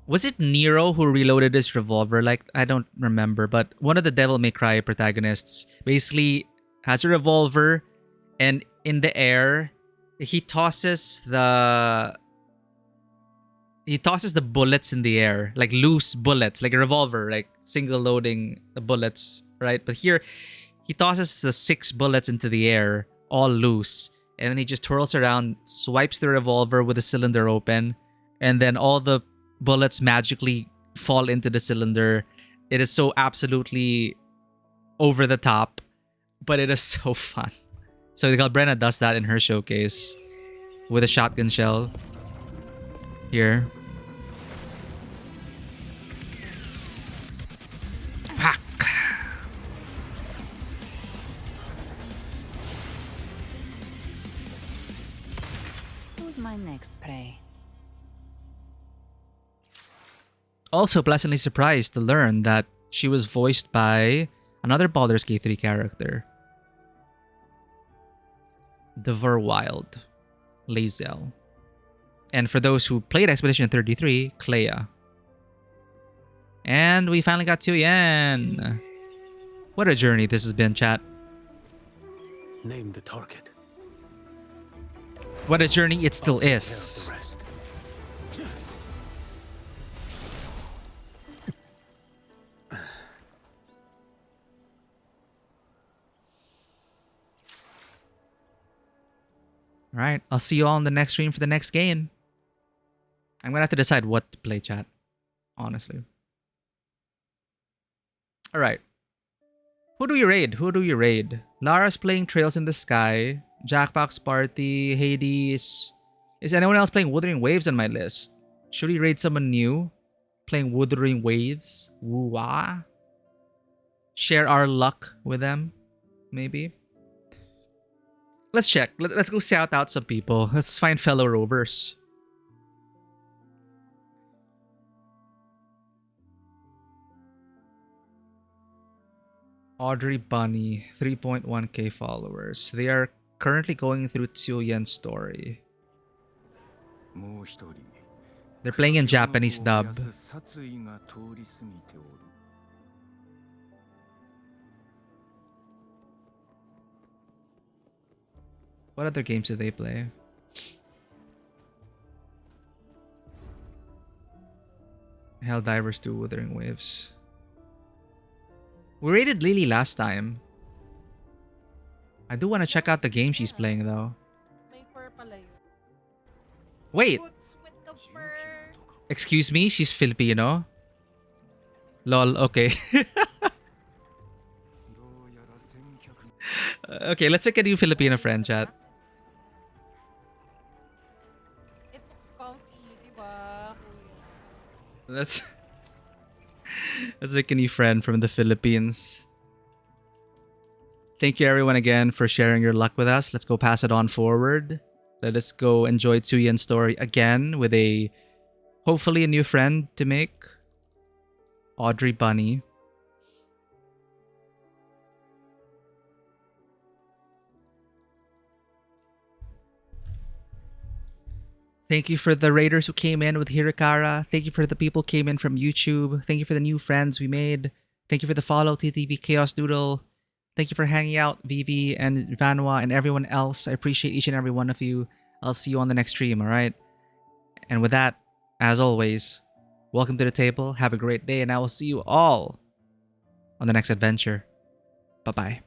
Was it Nero who reloaded his revolver? Like, I don't remember, but one of the Devil May Cry protagonists basically has a revolver, and in the air, he tosses the bullets in the air, like loose bullets, like a revolver, like single loading the bullets, right? But here, he tosses the 6 bullets into the air, all loose, and then he just twirls around, swipes the revolver with the cylinder open, and then all the bullets magically fall into the cylinder. It is so absolutely over the top, but it is so fun. So Galbrena does that in her showcase with a shotgun shell here. Pack. Who's my next prey? Also pleasantly surprised to learn that she was voiced by another Baldur's Gate 3 character. The Verwild, Lae'zel. And for those who played Expedition 33, Clea. And we finally got Qiuyuan. What a journey this has been, chat. Name the target. What a journey it still is. Alright, I'll see you all in the next stream for the next game. I'm gonna have to decide what to play, chat. Honestly. Alright. Who do you raid? Who do you raid? Lara's playing Trails in the Sky. Jackbox Party. Hades. Is anyone else playing Wuthering Waves on my list? Should we raid someone new? Playing Wuthering Waves? Woo-wah? Share our luck with them? Maybe? Let's check. Let's go shout out some people. Let's find fellow rovers. Audrey Bunny, 3.1k followers. They are currently going through Qiuyuan's story. They're playing in Japanese dub. What other games do they play? Helldivers 2, Wuthering Waves. We raided Lily last time. I do want to check out the game she's playing though. Wait! Excuse me? She's Filipino? Lol, okay. Okay, let's make a new Filipino friend, chat. It looks comfy, diba? Let's make a new friend from the Philippines. Thank you everyone again for sharing your luck with us. Let's go pass it on forward. Let us go enjoy Qiuyuan's story again with a hopefully a new friend to make. Audrey Bunny. Thank you for the raiders who came in with Hirikara. Thank you for the people who came in from YouTube. Thank you for the new friends we made. Thank you for the follow, TTV Chaos Doodle. Thank you for hanging out, Vivi and Vanwa and everyone else. I appreciate each and every one of you. I'll see you on the next stream, alright? And with that, as always, welcome to the table. Have a great day, and I will see you all on the next adventure. Bye-bye.